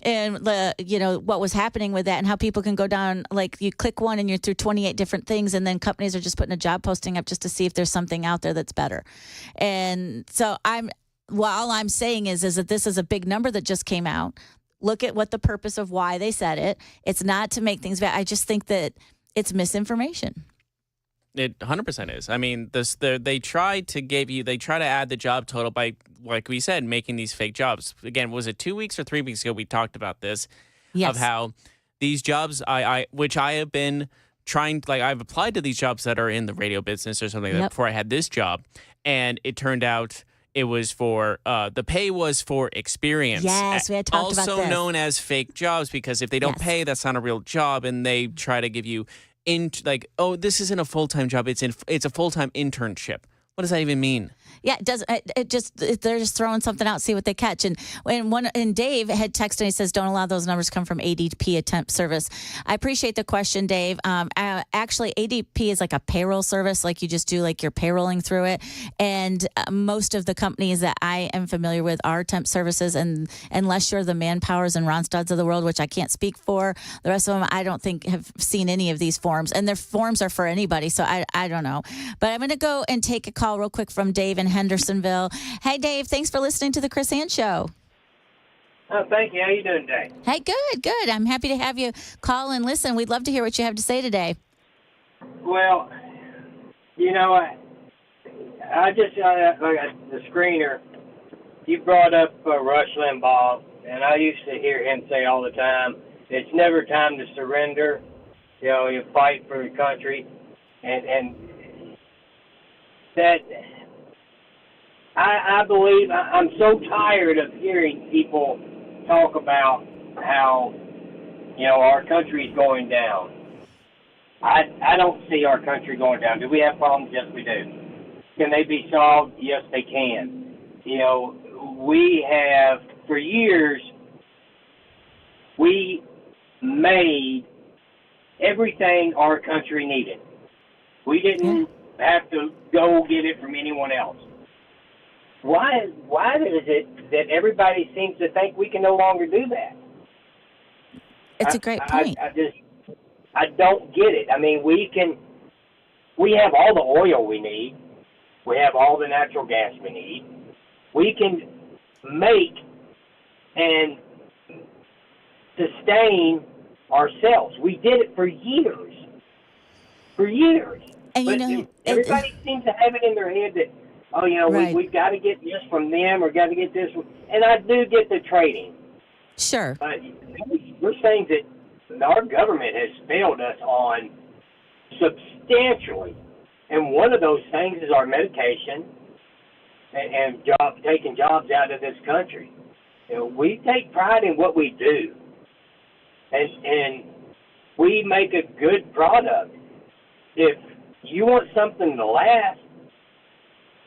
Speaker 1: And what was happening with that, and how people can go down, like you click one and you're through 28 different things, and then companies are just putting a job posting up just to see if there's something out there that's better. And so all I'm saying is that this is a big number that just came out. Look at what the purpose of why they said it. It's not to make things bad. I just think that it's misinformation.
Speaker 2: It 100% is. I mean, they try to add the job total by, like we said, making these fake jobs. Again, was it 2 weeks or 3 weeks ago we talked about this?
Speaker 1: Yes.
Speaker 2: Of how these jobs, which I have been trying, like I've applied to these jobs that are in the radio business or something like that before I had this job, and it turned out It was for the pay was for experience.
Speaker 1: Yes, we had talked about
Speaker 2: also
Speaker 1: this.
Speaker 2: known as fake jobs, because if they don't pay, that's not a real job, and they try to give you oh, this isn't a full-time job. It's a full-time internship. What does that even mean?
Speaker 1: Yeah, it does. They're just throwing something out, see what they catch. And Dave had texted and he says, "Don't allow those numbers to come from ADP, a temp service." I appreciate the question, Dave. Actually, ADP is like a payroll service, like you just do like your payrolling through it. And most of the companies that I am familiar with are temp services, and unless you're the Manpowers and Ronstads of the world, which I can't speak for, the rest of them I don't think have seen any of these forms, and their forms are for anybody. So I don't know, but I'm going to go and take a call real quick from Dave in Hendersonville. Hey, Dave, thanks for listening to the Chris Hand Show.
Speaker 21: Oh, thank you. How you doing today?
Speaker 1: Hey, good. I'm happy to have you call and listen. We'd love to hear what you have to say today.
Speaker 21: Well, I just the screener. You brought up Rush Limbaugh, and I used to hear him say all the time, "It's never time to surrender. You fight for your country," and that. I believe I'm so tired of hearing people talk about how, our country's going down. I don't see our country going down. Do we have problems? Yes, we do. Can they be solved? Yes, they can. We have, for years, we made everything our country needed. We didn't have to go get it from anyone else. Why is it that everybody seems to think we can no longer do that?
Speaker 1: It's a great point.
Speaker 21: I don't get it. I mean, we have all the oil we need. We have all the natural gas we need. We can make and sustain ourselves. We did it for years.
Speaker 1: And
Speaker 21: but everybody seems to have it in their head that,
Speaker 1: right.
Speaker 21: we've got to get this from them or got to get this. And I do get the trading.
Speaker 1: Sure.
Speaker 21: But we're saying that our government has failed us on substantially. And one of those things is our medication and taking jobs out of this country. We take pride in what we do. And we make a good product. If you want something to last,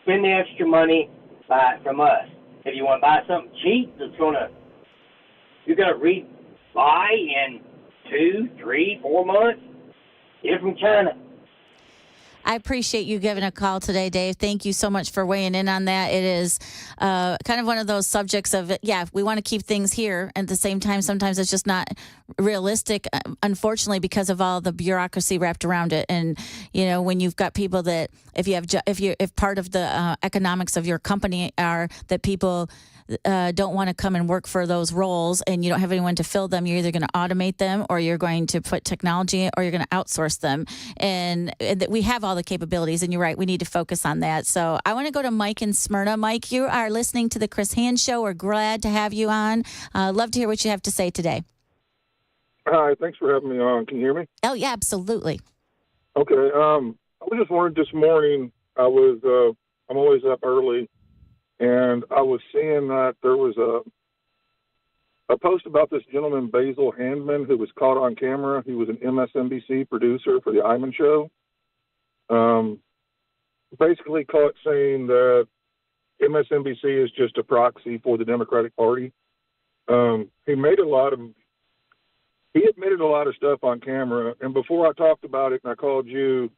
Speaker 21: spend the extra money, buy it from us. If you want to buy something cheap you're gonna buy in 2, 3, 4 months, get it from China.
Speaker 1: I appreciate you giving a call today, Dave. Thank you so much for weighing in on that. It is kind of one of those subjects of, we want to keep things here. At the same time, sometimes it's just not realistic, unfortunately, because of all the bureaucracy wrapped around it. And, when you've got people that if part of the economics of your company are that people don't want to come and work for those roles and you don't have anyone to fill them, you're either going to automate them or you're going to put technology or you're going to outsource them. And we have all the capabilities, and you're right, we need to focus on that. So I want to go to Mike in Smyrna. Mike, you are listening to the Chris Hand Show. We're glad to have you on. Love to hear what you have to say today.
Speaker 22: Hi, thanks for having me on. Can you hear me?
Speaker 1: Oh, yeah, absolutely.
Speaker 22: Okay. I was just wondering this morning, I'm always up early, and I was seeing that there was a post about this gentleman, Basil Handman, who was caught on camera. He was an MSNBC producer for the Iman Show. Basically caught saying that MSNBC is just a proxy for the Democratic Party. He admitted a lot of stuff on camera, and before I talked about it and I called you,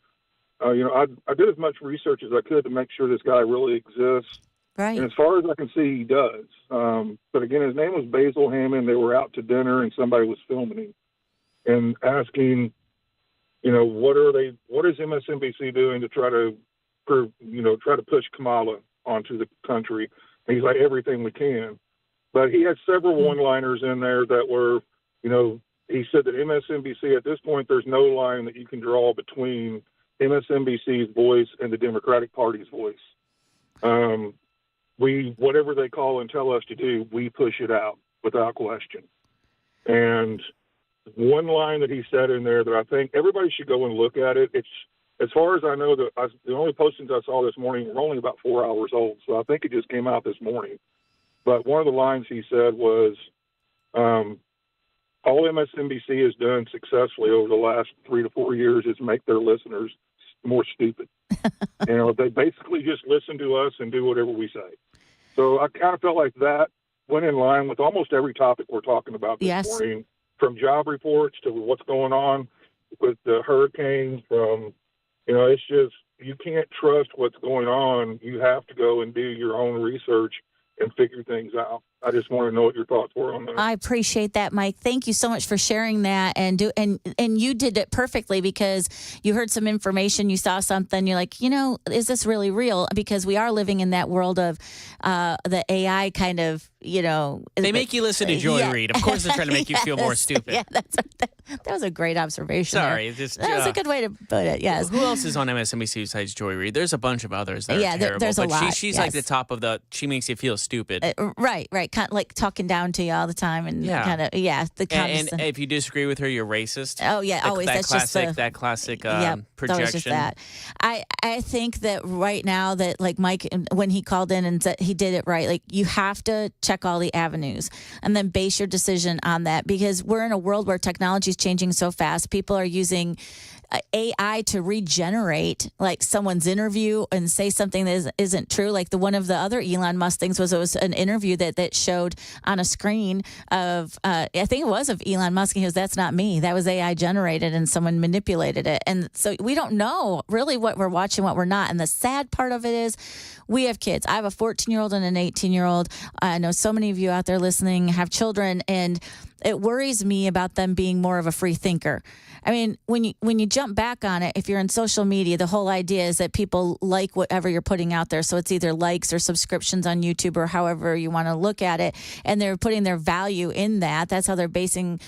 Speaker 22: I did as much research as I could to make sure this guy really exists.
Speaker 1: Right.
Speaker 22: And as far as I can see, he does. But again, his name was Basil Hammond. They were out to dinner, and somebody was filming him and asking, what is MSNBC doing to try to push Kamala onto the country? And he's like, everything we can. But he had several one-liners in there that were, he said that MSNBC, at this point, there's no line that you can draw between MSNBC's voice and the Democratic Party's voice. Whatever they call and tell us to do, we push it out without question. And one line that he said in there that I think everybody should go and look at it. as far as I know, the only postings I saw this morning were only about 4 hours old, so I think it just came out this morning. But one of the lines he said was, all MSNBC has done successfully over the last 3 to 4 years is make their listeners more stupid. They basically just listen to us and do whatever we say. So I kind of felt like that went in line with almost every topic we're talking about this morning, from job reports to what's going on with the hurricanes, from, it's just, you can't trust what's going on. You have to go and do your own research and figure things out. I just want to know what your thoughts were on that.
Speaker 1: I appreciate that, Mike. Thank you so much for sharing that, and you did it perfectly, because you heard some information, you saw something, you're like, is this really real? Because we are living in that world of the AI kind of,
Speaker 2: They make you listen to Joy Reid. Of course, they're trying to make you feel more stupid.
Speaker 1: Yeah, that was a great observation.
Speaker 2: Sorry,
Speaker 1: that was a good way to put it. Yes.
Speaker 2: Who else is on MSNBC besides Joy Reid? There's a bunch of others that are terrible.
Speaker 1: There's a lot.
Speaker 2: She's like the top of the. She makes you feel stupid.
Speaker 1: Right. Kind of like talking down to you all the time, and
Speaker 2: and if you disagree with her, you're racist.
Speaker 1: Oh yeah, always. That's
Speaker 2: that classic projection.
Speaker 1: Just that. I think that right now that, like, Mike, when he called in and said he did it right, like, you have to check all the avenues and then base your decision on that, because we're in a world where technology is changing so fast. People are using AI to regenerate like someone's interview and say something that isn't true. Like one of the other Elon Musk things was, it was an interview that showed on a screen of, I think it was of Elon Musk. And he goes, "That's not me. That was AI generated and someone manipulated it." And so we don't know really what we're watching, what we're not. And the sad part of it is we have kids. I have a 14-year-old and an 18-year-old. I know so many of you out there listening have children, and it worries me about them being more of a free thinker. I mean, when you jump back on it, if you're in social media, the whole idea is that people like whatever you're putting out there. So it's either likes or subscriptions on YouTube or however you want to look at it. And they're putting their value in that. That's how they're basing,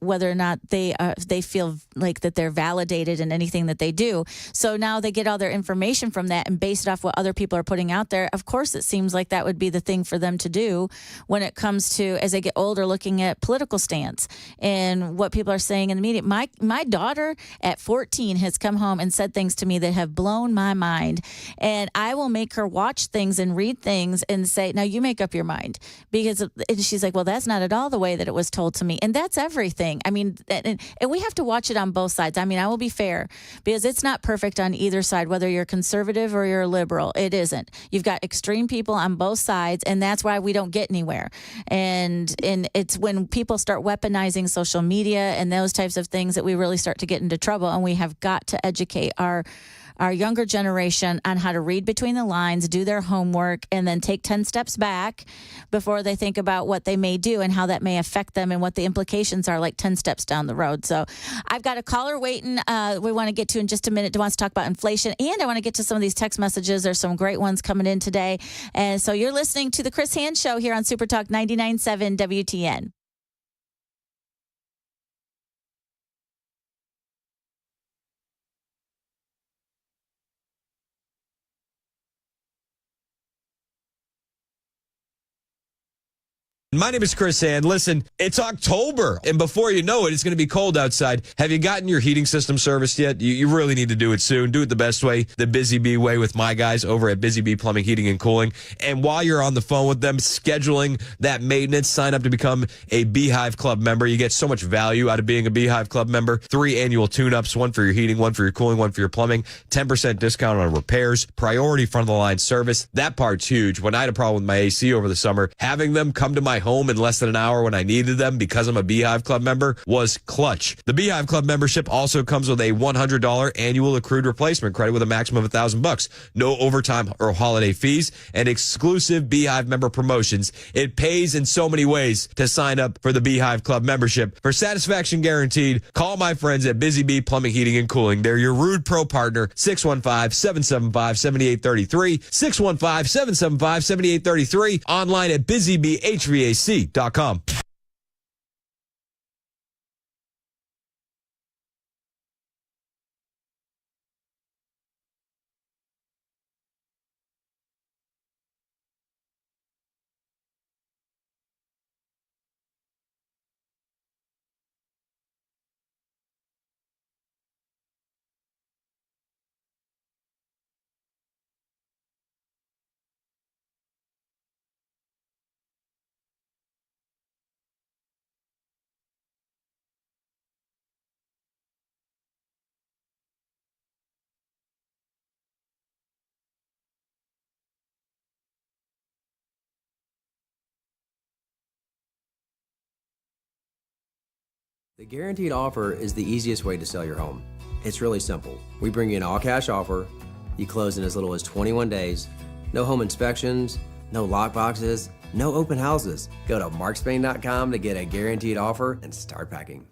Speaker 1: whether or not they feel like that they're validated in anything that they do. So now they get all their information from that and base it off what other people are putting out there. Of course, it seems like that would be the thing for them to do when it comes to, as they get older, looking at political stance and what people are saying in the media. My daughter at 14 has come home and said things to me that have blown my mind. And I will make her watch things and read things and say, "Now you make up your mind." Because she's like, "Well, that's not at all the way that it was told to me." And that's everything. I mean, and we have to watch it on both sides. I mean, I will be fair, because it's not perfect on either side, whether you're conservative or you're liberal. It isn't. You've got extreme people on both sides, and that's why we don't get anywhere. And it's when people start weaponizing social media and those types of things that we really start to get into trouble. And we have got to educate our younger generation on how to read between the lines, do their homework, and then take 10 steps back before they think about what they may do and how that may affect them and what the implications are, like 10 steps down the road. So I've got a caller waiting we want to get to in just a minute, who wants to talk about inflation. And I want to get to some of these text messages. There's some great ones coming in today. And so you're listening to the Chris Hand Show here on Super Talk 99.7 WTN.
Speaker 6: My name is Chris Hand. Listen, it's October, and before you know it, it's going to be cold outside. Have you gotten your heating system serviced yet? You really need to do it soon. Do it the best way, the Busy Bee way, with my guys over at Busy Bee Plumbing, Heating, and Cooling. And while you're on the phone with them, scheduling that maintenance, sign up to become a Beehive Club member. You get so much value out of being a Beehive Club member. 3 annual tune-ups, 1 for your heating, 1 for your cooling, 1 for your plumbing, 10% discount on repairs, priority front-of-the-line service. That part's huge. When I had a problem with my AC over the summer, having them come to my home in less than an hour when I needed them because I'm a Beehive Club member was clutch. The Beehive Club membership also comes with a $100 annual accrued replacement credit with a maximum of $1,000. No overtime or holiday fees, and exclusive Beehive member promotions. It pays in so many ways to sign up for the Beehive Club membership. For satisfaction guaranteed, call my friends at Busy Bee Plumbing, Heating, and Cooling. They're your Rude Pro partner, 615-775-7833, 615-775-7833, online at busybeehvac.com.
Speaker 7: The guaranteed offer is the easiest way to sell your home. It's really simple. We bring you an all-cash offer. You close in as little as 21 days. No home inspections, no lock boxes, no open houses. Go to markspain.com to get a guaranteed offer and start packing.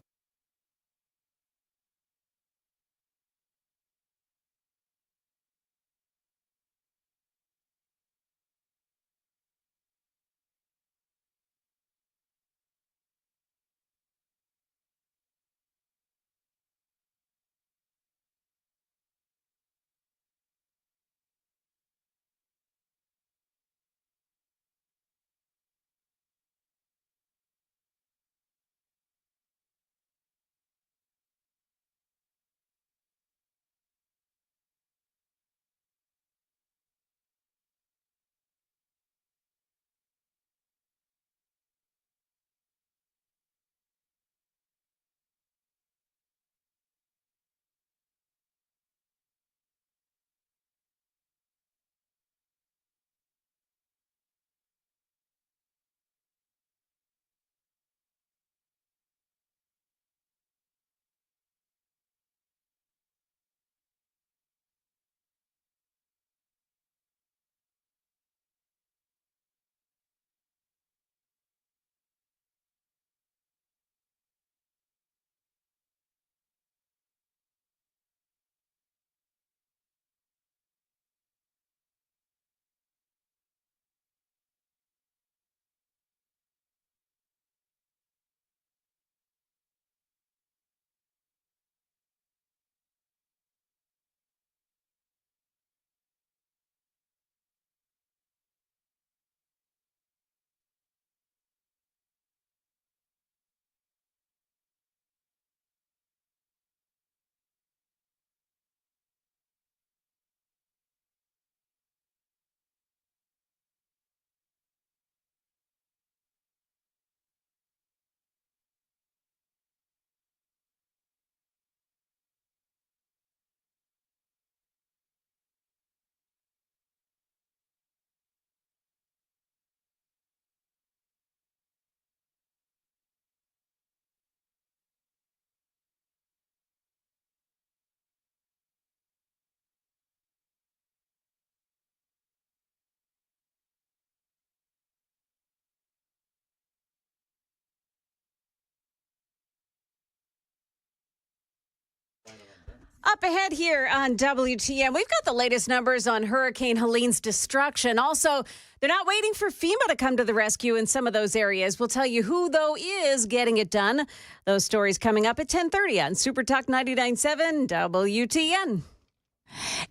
Speaker 3: Up ahead here on WTN, we've got the latest numbers on Hurricane Helene's destruction. Also, they're not waiting for FEMA to come to the rescue in some of those areas. We'll tell you who, though, is getting it done. Those stories coming up at 10:30 on Super Talk 99.7 WTN.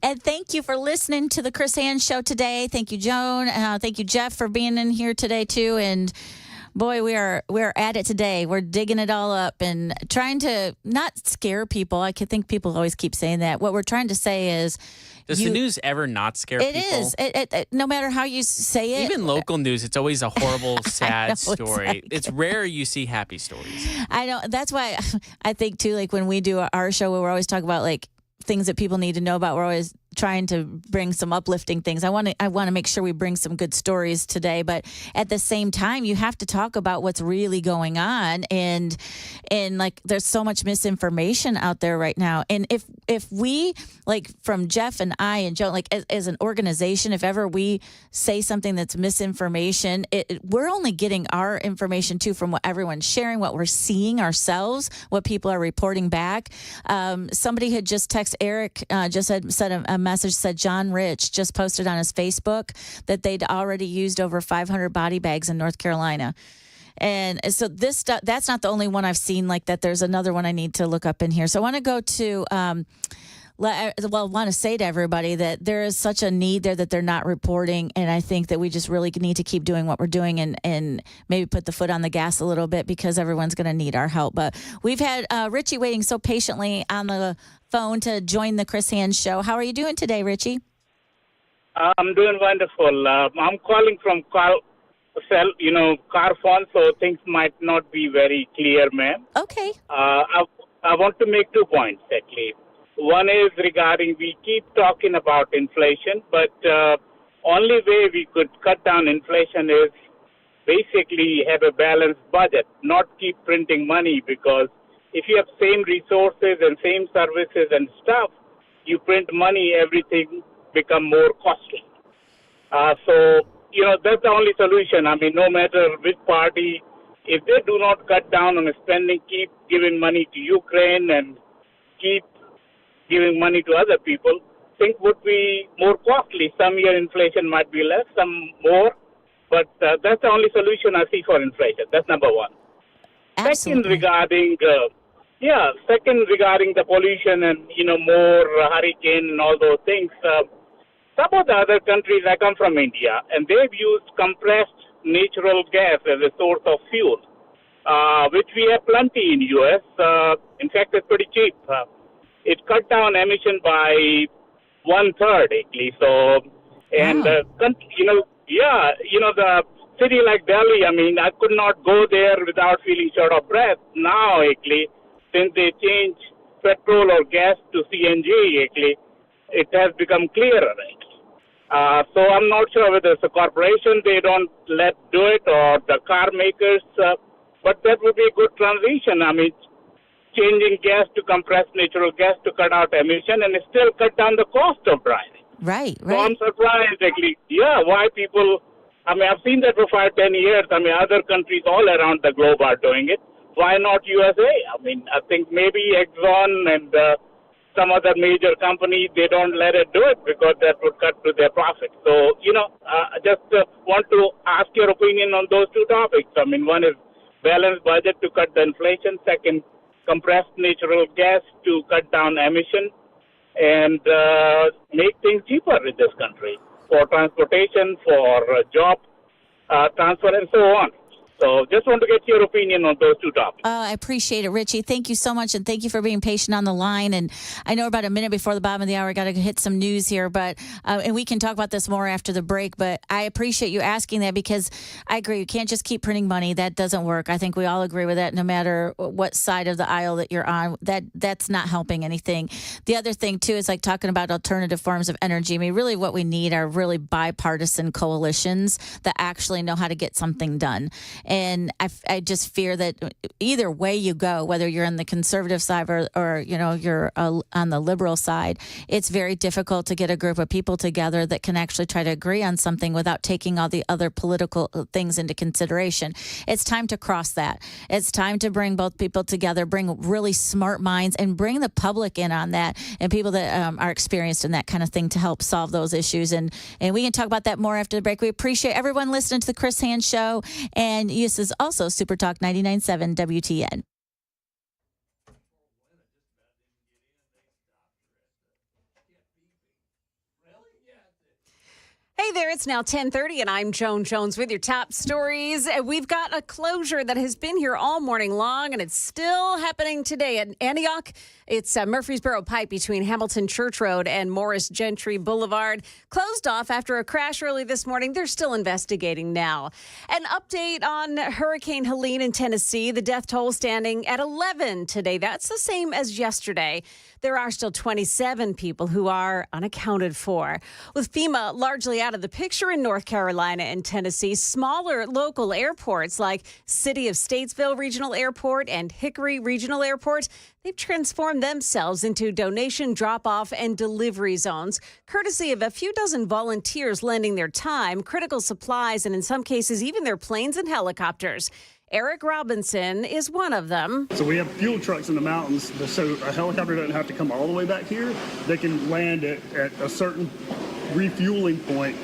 Speaker 1: And thank you for listening to the Chris Hand Show today. Thank you, Joan. Thank you, Jeff, for being in here today, too. And boy, we're at it today. We're digging it all up and trying to not scare people. I think people always keep saying that. What we're trying to say is,
Speaker 2: does the news ever not scare people?
Speaker 1: It is. It, no matter how you say it.
Speaker 2: Even local news, it's always a horrible, sad story.
Speaker 1: Exactly.
Speaker 2: It's rare you see happy stories.
Speaker 1: I know. That's why I think, too, like when we do our show, we're always talking about like things that people need to know about. We're always trying to bring some uplifting things. I want to make sure we bring some good stories today, but at the same time, you have to talk about what's really going on, and like there's so much misinformation out there right now. And if we, like from Jeff and I and Joe, like as an organization, if ever we say something that's misinformation, we're only getting our information too from what everyone's sharing, what we're seeing ourselves, what people are reporting back. Somebody had just texted Eric, just said a message, said John Rich just posted on his Facebook that they'd already used over 500 body bags in North Carolina. And so this stuff, that's not the only one I've seen like that. There's another one I need to look up in here. So I want to go to, want to say to everybody that there is such a need there that they're not reporting. And I think that we just really need to keep doing what we're doing and maybe put the foot on the gas a little bit because everyone's going to need our help. But we've had Richie waiting so patiently on the phone to join the Chris Hand Show. How are you doing today, Richie?
Speaker 4: I'm doing wonderful. I'm calling from car phone, so things might not be very clear, ma'am.
Speaker 1: Okay.
Speaker 4: I want to make 2 points, actually. One is regarding, we keep talking about inflation, but only way we could cut down inflation is basically have a balanced budget, not keep printing money, because if you have same resources and same services and stuff, you print money, everything become more costly. So, that's the only solution. I mean, no matter which party, if they do not cut down on spending, keep giving money to Ukraine and keep giving money to other people, things would be more costly. Some year inflation might be less, some more, but that's the only solution I see for inflation. That's number one.
Speaker 1: Absolutely.
Speaker 4: Second regarding the pollution and, more hurricane and all those things, some of the other countries, I come from India, and they've used compressed natural gas as a source of fuel, which we have plenty in U.S. In fact, it's pretty cheap. It cut down emission by 1/3, actually. So, and, the city like Delhi, I mean, I could not go there without feeling short of breath. Now, actually, since they changed petrol or gas to CNG, actually, it has become clearer, so I'm not sure whether it's a corporation they don't let do it or the car makers, but that would be a good transition. I mean, changing gas to compressed natural gas to cut out emission and still cut down the cost of driving.
Speaker 1: Right.
Speaker 4: So I'm surprised, actually, why people, I mean, I've seen that for 5-10 years. I mean, other countries all around the globe are doing it. Why not USA? I mean, I think maybe Exxon and some other major companies, they don't let it do it because that would cut to their profit. So, I just want to ask your opinion on those two topics. I mean, one is balanced budget to cut the inflation. Second, compressed natural gas to cut down emission and make things cheaper in this country for transportation, for job transfer, and so on. So just want to get your opinion on those two topics.
Speaker 1: I appreciate it, Richie. Thank you so much, and thank you for being patient on the line. And I know about a minute before the bottom of the hour, I got to hit some news here, but and we can talk about this more after the break. But I appreciate you asking that because I agree. You can't just keep printing money. That doesn't work. I think we all agree with that. No matter what side of the aisle that you're on, that's not helping anything. The other thing too is like talking about alternative forms of energy. I mean, really, what we need are really bipartisan coalitions that actually know how to get something done. And I just fear that either way you go, whether you're on the conservative side or you're on the liberal side, it's very difficult to get a group of people together that can actually try to agree on something without taking all the other political things into consideration. It's time to cross that. It's time to bring both people together, bring really smart minds, and bring the public in on that and people that are experienced in that kind of thing to help solve those issues. And we can talk about that more after the break. We appreciate everyone listening to the Chris Hand Show. And this is also Super Talk 99.7 WTN.
Speaker 3: Hey there, it's now 10:30 and I'm Joan Jones with your top stories. We've got a closure that has been here all morning long and it's still happening today at Antioch. It's Murfreesboro Pike between Hamilton Church Road and Morris Gentry Boulevard. Closed off after a crash early this morning. They're still investigating now. An update on Hurricane Helene in Tennessee. The death toll standing at 11 today. That's the same as yesterday. There are still 27 people who are unaccounted for. With FEMA largely out of the picture in North Carolina and Tennessee, smaller local airports like City of Statesville Regional Airport and Hickory Regional Airport, they've transformed themselves into donation drop-off and delivery zones, courtesy of a few dozen volunteers lending their time, critical supplies, and in some cases, even their planes and helicopters. Eric Robinson is one of them.
Speaker 5: So we have fuel trucks in the mountains, so a helicopter doesn't have to come all the way back here. They can land at a certain refueling point,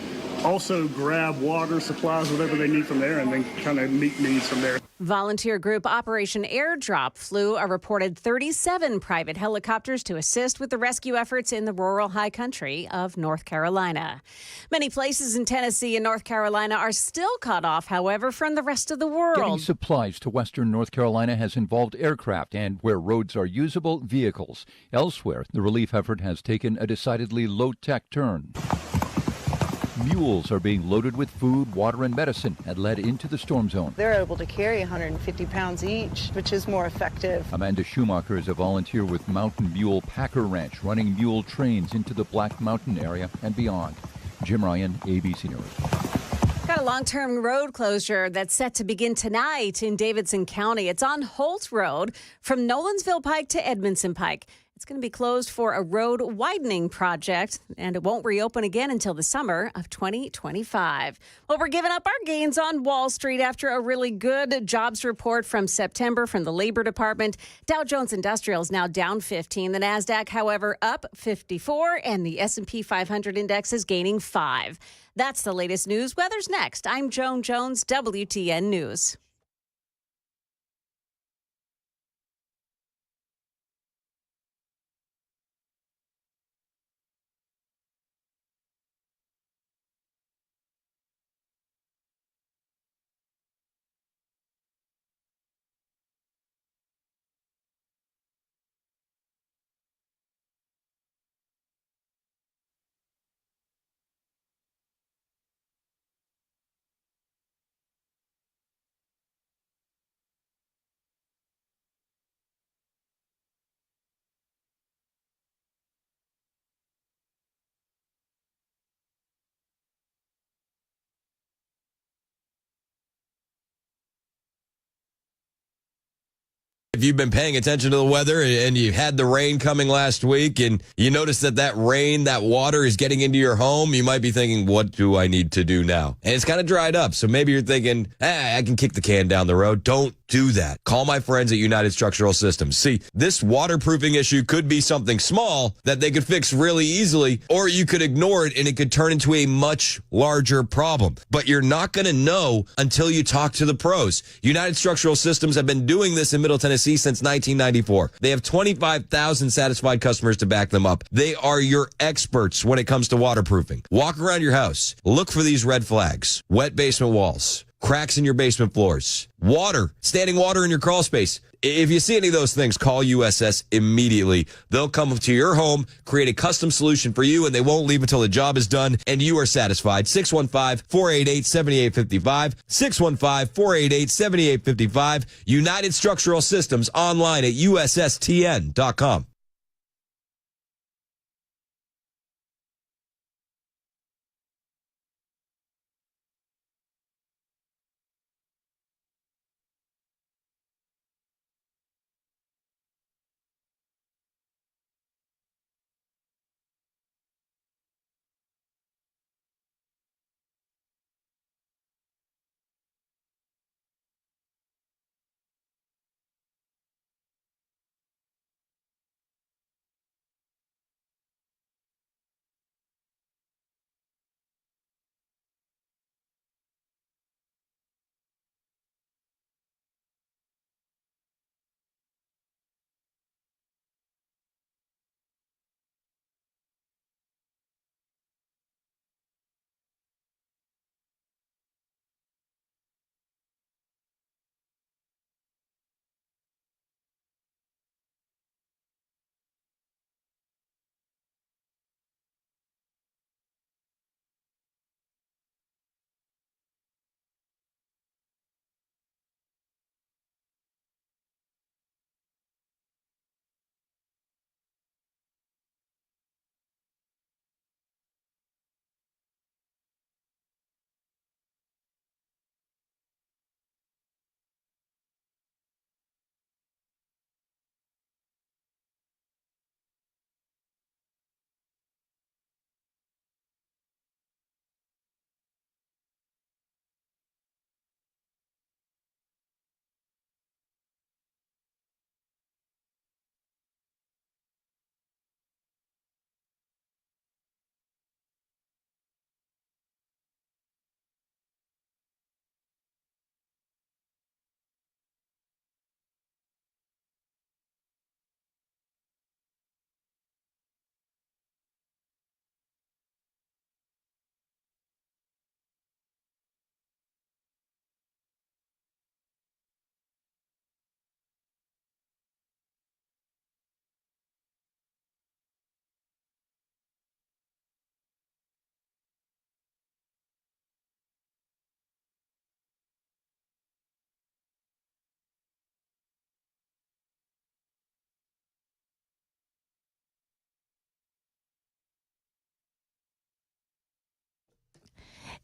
Speaker 5: also grab water, supplies, whatever they need from there, and then kind of meet needs from there.
Speaker 3: Volunteer group Operation Airdrop flew a reported 37 private helicopters to assist with the rescue efforts in the rural high country of North Carolina. Many places in Tennessee and North Carolina are still cut off, however, from the rest of the world.
Speaker 19: Getting supplies to western North Carolina has involved aircraft and, where roads are usable, vehicles. Elsewhere, the relief effort has taken a decidedly low-tech turn. Mules are being loaded with food, water, and medicine and led into the storm zone.
Speaker 8: They're able to carry 150 pounds each, which is more effective.
Speaker 19: Amanda Schumacher is a volunteer with Mountain Mule Packer Ranch, running mule trains into the Black Mountain area and beyond. Jim Ryan, ABC News.
Speaker 3: Got got a long-term road closure that's set to begin tonight in Davidson County. It's on Holt Road from Nolensville Pike to Edmondson Pike. It's going to be closed for a road widening project, and it won't reopen again until the summer of 2025. Well, we're giving up our gains on Wall Street after a really good jobs report from September from the Labor Department. Dow Jones Industrial is now down 15. The NASDAQ, however, up 54, and the S&P 500 index is gaining 5. That's the latest news. Weather's next. I'm Joan Jones, WTN News.
Speaker 6: If you've been paying attention to the weather and you had the rain coming last week and you notice that rain, that water is getting into your home, you might be thinking, what do I need to do now? And it's kind of dried up. So maybe you're thinking, I can kick the can down the road. Don't do that. Call my friends at United Structural Systems. See, this waterproofing issue could be something small that they could fix really easily, or you could ignore it and it could turn into a much larger problem. But you're not going to know until you talk to the pros. United Structural Systems have been doing this in Middle Tennessee since 1994. They have 25,000 satisfied customers to back them up. They are your experts when it comes to waterproofing. Walk around your house. Look for these red flags. Wet basement walls. Cracks in your basement floors. Water. Standing water in your crawl space. If you see any of those things, call USS immediately. They'll come to your home, create a custom solution for you, and they won't leave until the job is done and you are satisfied. 615-488-7855. 615-488-7855. United Structural Systems online at USSTN.com.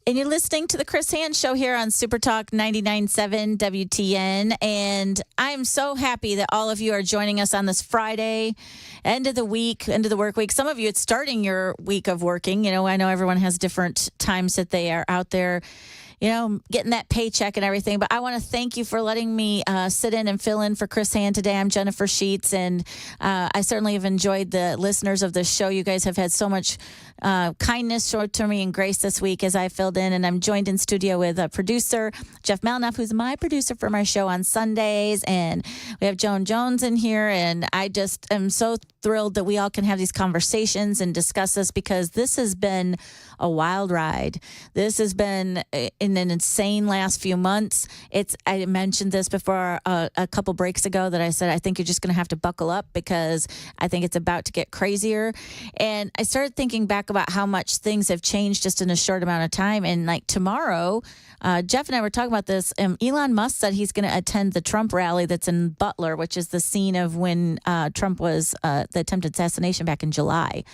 Speaker 1: And you're listening to the Chris Hand Show here on Super Talk 99.7 WTN. And I'm so happy that all of you are joining us on this Friday, end of the week, end of the work week. Some of you, it's starting your week of working. I know everyone has different times that they are out there, getting that paycheck and everything. But I want to thank you for letting me sit in and fill in for Chris Hand today. I'm Jennifer Sheets, and I certainly have enjoyed the listeners of this show. You guys have had so much kindness showed to me and grace this week as I filled in. And I'm joined in studio with a producer, Jeff Malinoff, who's my producer for my show on Sundays. And we have Joan Jones in here. And I just am so thrilled that we all can have these conversations and discuss this, because this has been a wild ride. This has been in an insane last few months. I mentioned this before a couple breaks ago, that I said, I think you're just going to have to buckle up, because I think it's about to get crazier. And I started thinking back about how much things have changed just in a short amount of time. And like tomorrow, Jeff and I were talking about this. Elon Musk said he's going to attend the Trump rally that's in Butler, which is the scene of when Trump was the attempted assassination back in July.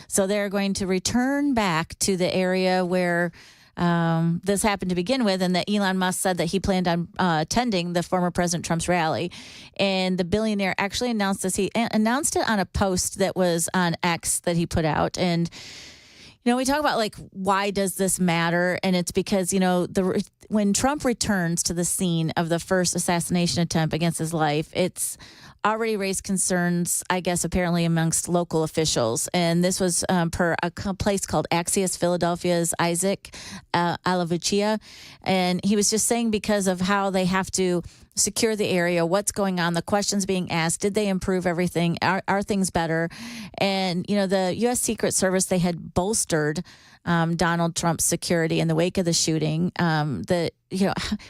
Speaker 1: So they're going to return back to the area where this happened to begin with, and that Elon Musk said that he planned on attending the former President Trump's rally. And the billionaire actually announced this. He announced it on a post that was on X that he put out. And we talk about why does this matter? And it's because, when Trump returns to the scene of the first assassination attempt against his life, it's already raised concerns, I guess, apparently amongst local officials. And this was per a place called Axios Philadelphia's Isaac Alavuchia. And he was just saying, because of how they have to secure the area, what's going on, the questions being asked, did they improve everything? Are things better? And, the U.S. Secret Service, they had bolstered Donald Trump's security in the wake of the shooting.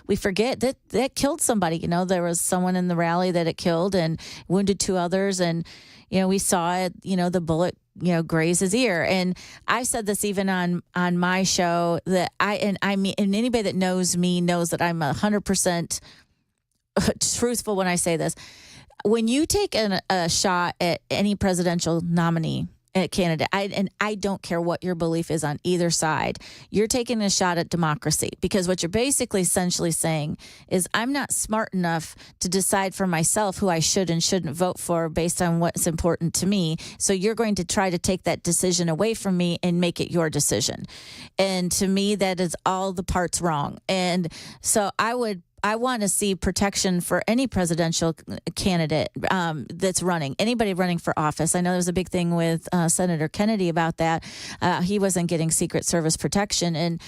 Speaker 1: We forget that killed somebody. There was someone in the rally that it killed and wounded two others. And, we saw it, the bullet, graze his ear. And I said this even on my show, that and anybody that knows me knows that I'm 100% truthful when I say this. When you take a shot at any presidential nominee, candidate, I don't care what your belief is on either side, you're taking a shot at democracy, because what you're basically essentially saying is, I'm not smart enough to decide for myself who I should and shouldn't vote for based on what's important to me. So you're going to try to take that decision away from me and make it your decision. And to me, that is all the parts wrong. And so I want to see protection for any presidential candidate that's running, anybody running for office. I know there was a big thing with Senator Kennedy about that. He wasn't getting Secret Service protection. And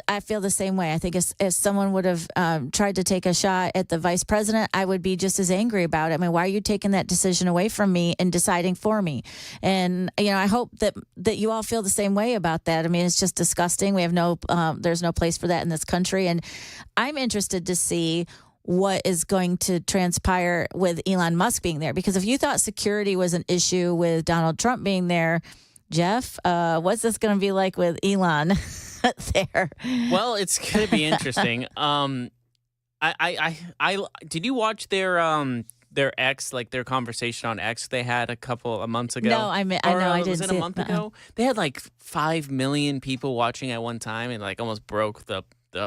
Speaker 1: I feel the same way. I think if someone would have tried to take a shot at the vice president, I would be just as angry about it. I mean, why are you taking that decision away from me and deciding for me? And, I hope that you all feel the same way about that. I mean, it's just disgusting. We have there's no place for that in this country. And I'm interested to see what is going to transpire with Elon Musk being there. Because if you thought security was an issue with Donald Trump being there, Jeff, what's this going to be like with Elon there?
Speaker 2: Well, it's going to be interesting. I did you watch their X, their conversation on X they had a couple of months ago?
Speaker 1: No, I didn't.
Speaker 2: Was it a month ago? They had 5 million people watching at one time, and almost broke the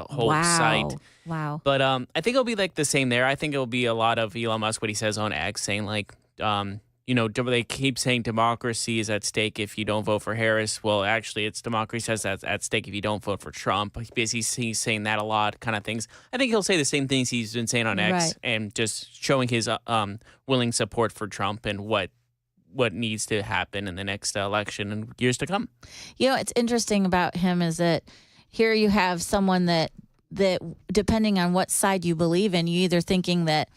Speaker 2: whole site.
Speaker 1: Wow.
Speaker 2: But I think it'll be the same there. I think it'll be a lot of Elon Musk, what he says on X, saying they keep saying democracy is at stake if you don't vote for Harris. Well, actually, it's democracy that's at stake if you don't vote for Trump. He's saying that a lot, kind of things. I think he'll say the same things he's been saying on X,
Speaker 1: right,
Speaker 2: and just showing his willing support for Trump and what needs to happen in the next election and years to come.
Speaker 1: It's interesting about him is that here you have someone that depending on what side you believe in, you either thinking that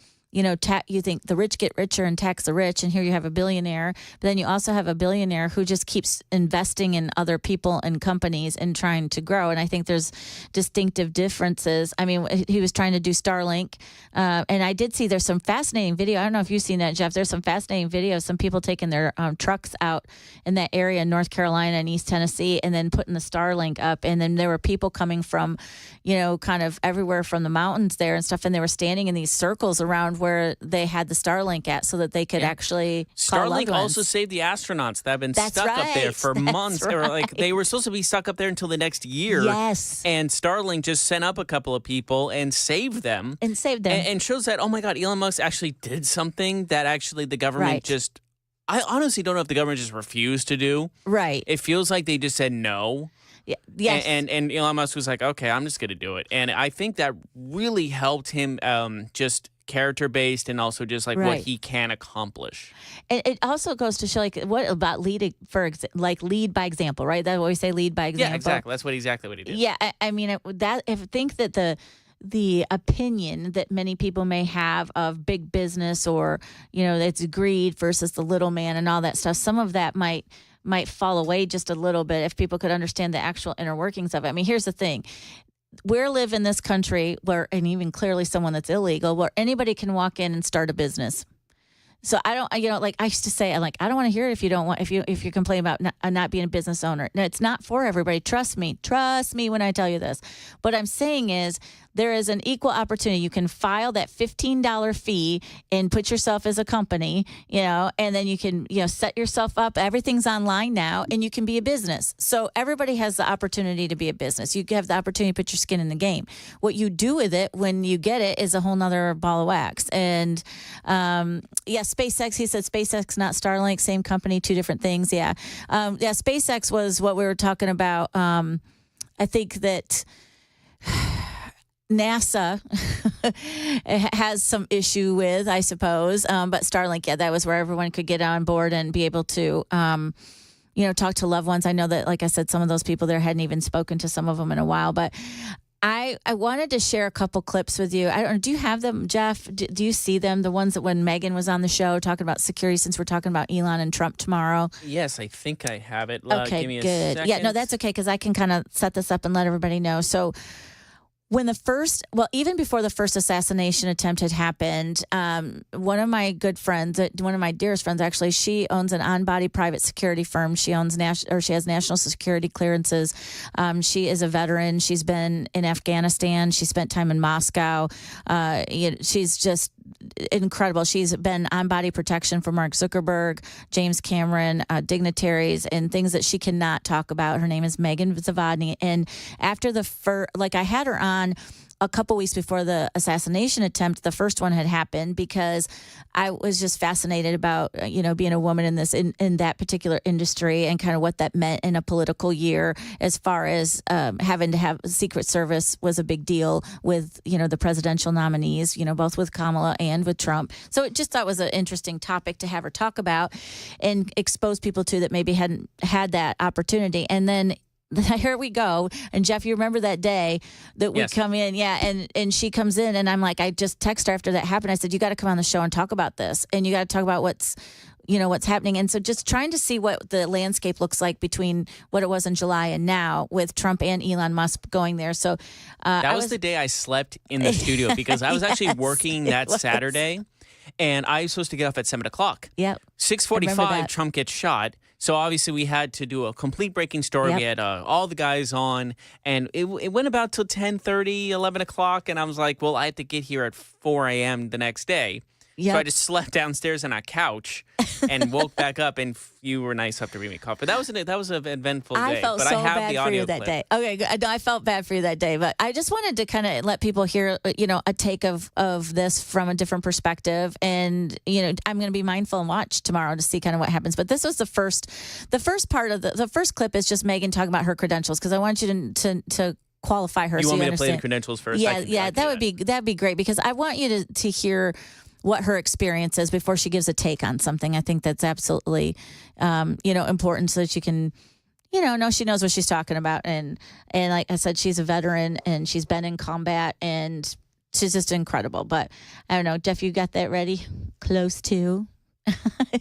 Speaker 1: you think the rich get richer and tax the rich, and here you have a billionaire. But then you also have a billionaire who just keeps investing in other people and companies and trying to grow. And I think there's distinctive differences. I mean, he was trying to do Starlink, and I did see there's some fascinating video. I don't know if you've seen that, Jeff. There's some fascinating videos. Some people taking their trucks out in that area in North Carolina and East Tennessee, and then putting the Starlink up. And then there were people coming from, kind of everywhere from the mountains there and stuff, and they were standing in these circles around where they had the Starlink at so that they could actually call loved
Speaker 2: Starlink also
Speaker 1: ones.
Speaker 2: saved the astronauts that have been
Speaker 1: That's
Speaker 2: stuck up there
Speaker 1: right.
Speaker 2: for
Speaker 1: That's
Speaker 2: months. Or like they were supposed to be stuck up there until the next year.
Speaker 1: Yes.
Speaker 2: And Starlink just sent up a couple of people and saved them. And shows that, oh my God, Elon Musk actually did something that actually the government just, I honestly don't know if the government just refused to do.
Speaker 1: Right.
Speaker 2: It feels like they just said no.
Speaker 1: Yeah. Yes.
Speaker 2: And Elon Musk was like, okay, I'm just going to do it. And I think that really helped him just character-based and also just like what he can accomplish.
Speaker 1: And it also goes to show, like, what about lead by example, right? That's what we say, lead by example.
Speaker 2: Yeah, exactly. That's exactly what he did.
Speaker 1: Yeah, I mean, I think that the opinion that many people may have of big business, or it's greed versus the little man and all that stuff, some of that might fall away just a little bit if people could understand the actual inner workings of it. I mean, here's the thing. We live in this country where, and even clearly someone that's illegal, where anybody can walk in and start a business. So I don't, like I used to say, I don't want to hear it if you complain about not being a business owner. No, it's not for everybody. Trust me when I tell you this. What I'm saying is there is an equal opportunity. You can file that $15 fee and put yourself as a company, and then you can, set yourself up. Everything's online now, and you can be a business. So everybody has the opportunity to be a business. You have the opportunity to put your skin in the game. What you do with it when you get it is a whole nother ball of wax. And SpaceX, he said SpaceX, not Starlink, same company, two different things. Yeah. SpaceX was what we were talking about. I think that NASA has some issue with, I suppose. But Starlink, that was where everyone could get on board and be able to, talk to loved ones. I know that, like I said, some of those people there hadn't even spoken to some of them in a while, but I wanted to share a couple clips with you. I don't know, do you have them, Jeff? Do you see them? The ones that when Megan was on the show talking about security, since we're talking about Elon and Trump tomorrow?
Speaker 2: Yes, I think I have it.
Speaker 1: Okay,
Speaker 2: give me
Speaker 1: good.
Speaker 2: a second.
Speaker 1: Yeah, no, that's okay, because I can kind of set this up and let everybody know. So when even before the first assassination attempt had happened, one of my good friends, one of my dearest friends, actually, she owns an on-body private security firm. She owns she has national security clearances. She is a veteran. She's been in Afghanistan. She spent time in Moscow. She's just incredible. She's been on body protection for Mark Zuckerberg, James Cameron, dignitaries, and things that she cannot talk about. Her name is Megan Zavadny. And after I had her on a couple weeks before the assassination attempt, the first one had happened, because I was just fascinated about, being a woman in that particular industry, and kind of what that meant in a political year, as far as having to have Secret Service was a big deal with, the presidential nominees, both with Kamala and with Trump. So it just thought was an interesting topic to have her talk about and expose people to that maybe hadn't had that opportunity. And then here we go. And Jeff, you remember that day that we come in? Yeah. And she comes in, and I'm like, I just texted her after that happened. I said, you got to come on the show and talk about this. And you got to talk about what's happening. And so just trying to see what the landscape looks like between what it was in July and now, with Trump and Elon Musk going there. So
Speaker 2: that was the day I slept in the studio, because I was actually working that Saturday, and I was supposed to get off at 7 o'clock.
Speaker 1: Yep.
Speaker 2: 6:45, Trump gets shot. So obviously we had to do a complete breaking story.
Speaker 1: Yep.
Speaker 2: We had all the guys on, and it went about till 10:30, 11 o'clock. And I was like, well, I have to get here at 4 a.m. the next day.
Speaker 1: Yep.
Speaker 2: So I just slept downstairs on a couch and woke back up, and you were nice enough to bring me coffee. That was an eventful day.
Speaker 1: I felt
Speaker 2: but
Speaker 1: so
Speaker 2: I have
Speaker 1: bad
Speaker 2: the
Speaker 1: for
Speaker 2: audio
Speaker 1: you that
Speaker 2: clip.
Speaker 1: day. Okay, good. I felt bad for you that day, but I just wanted to kind of let people hear, a take of this from a different perspective. And, I'm going to be mindful and watch tomorrow to see kind of what happens. But this was the first part of the first clip is just Megan talking about her credentials, because I want you to qualify her.
Speaker 2: You want me to
Speaker 1: understand.
Speaker 2: play the credentials first?
Speaker 1: That'd be great, because I want you to hear what her experience is before she gives a take on something. I think that's absolutely, important, so that you can, know she knows what she's talking about. And like I said, she's a veteran, and she's been in combat, and she's just incredible. But I don't know, Jeff, you got that ready? Close to?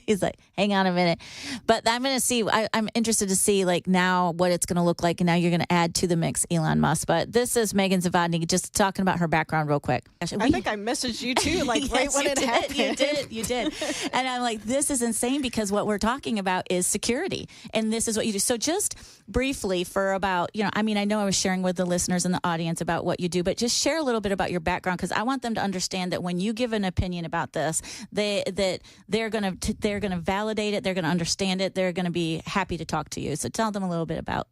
Speaker 1: He's like, hang on a minute. But I'm going to see, I'm interested to see like now what it's going to look like. And now you're going to add to the mix Elon Musk. But this is Megan Zavodny just talking about her background real quick.
Speaker 3: I think I messaged you too, like right
Speaker 1: Yes,
Speaker 3: when
Speaker 1: you
Speaker 3: it
Speaker 1: did.
Speaker 3: happened.
Speaker 1: You did. And I'm like, this is insane because what we're talking about is security. And this is what you do. So just briefly for about, I know I was sharing with the listeners and the audience about what you do, but just share a little bit about your background because I want them to understand that when you give an opinion about this, they're going to validate it, they're going to understand it, they're going to be happy to talk to you. So tell them a little bit about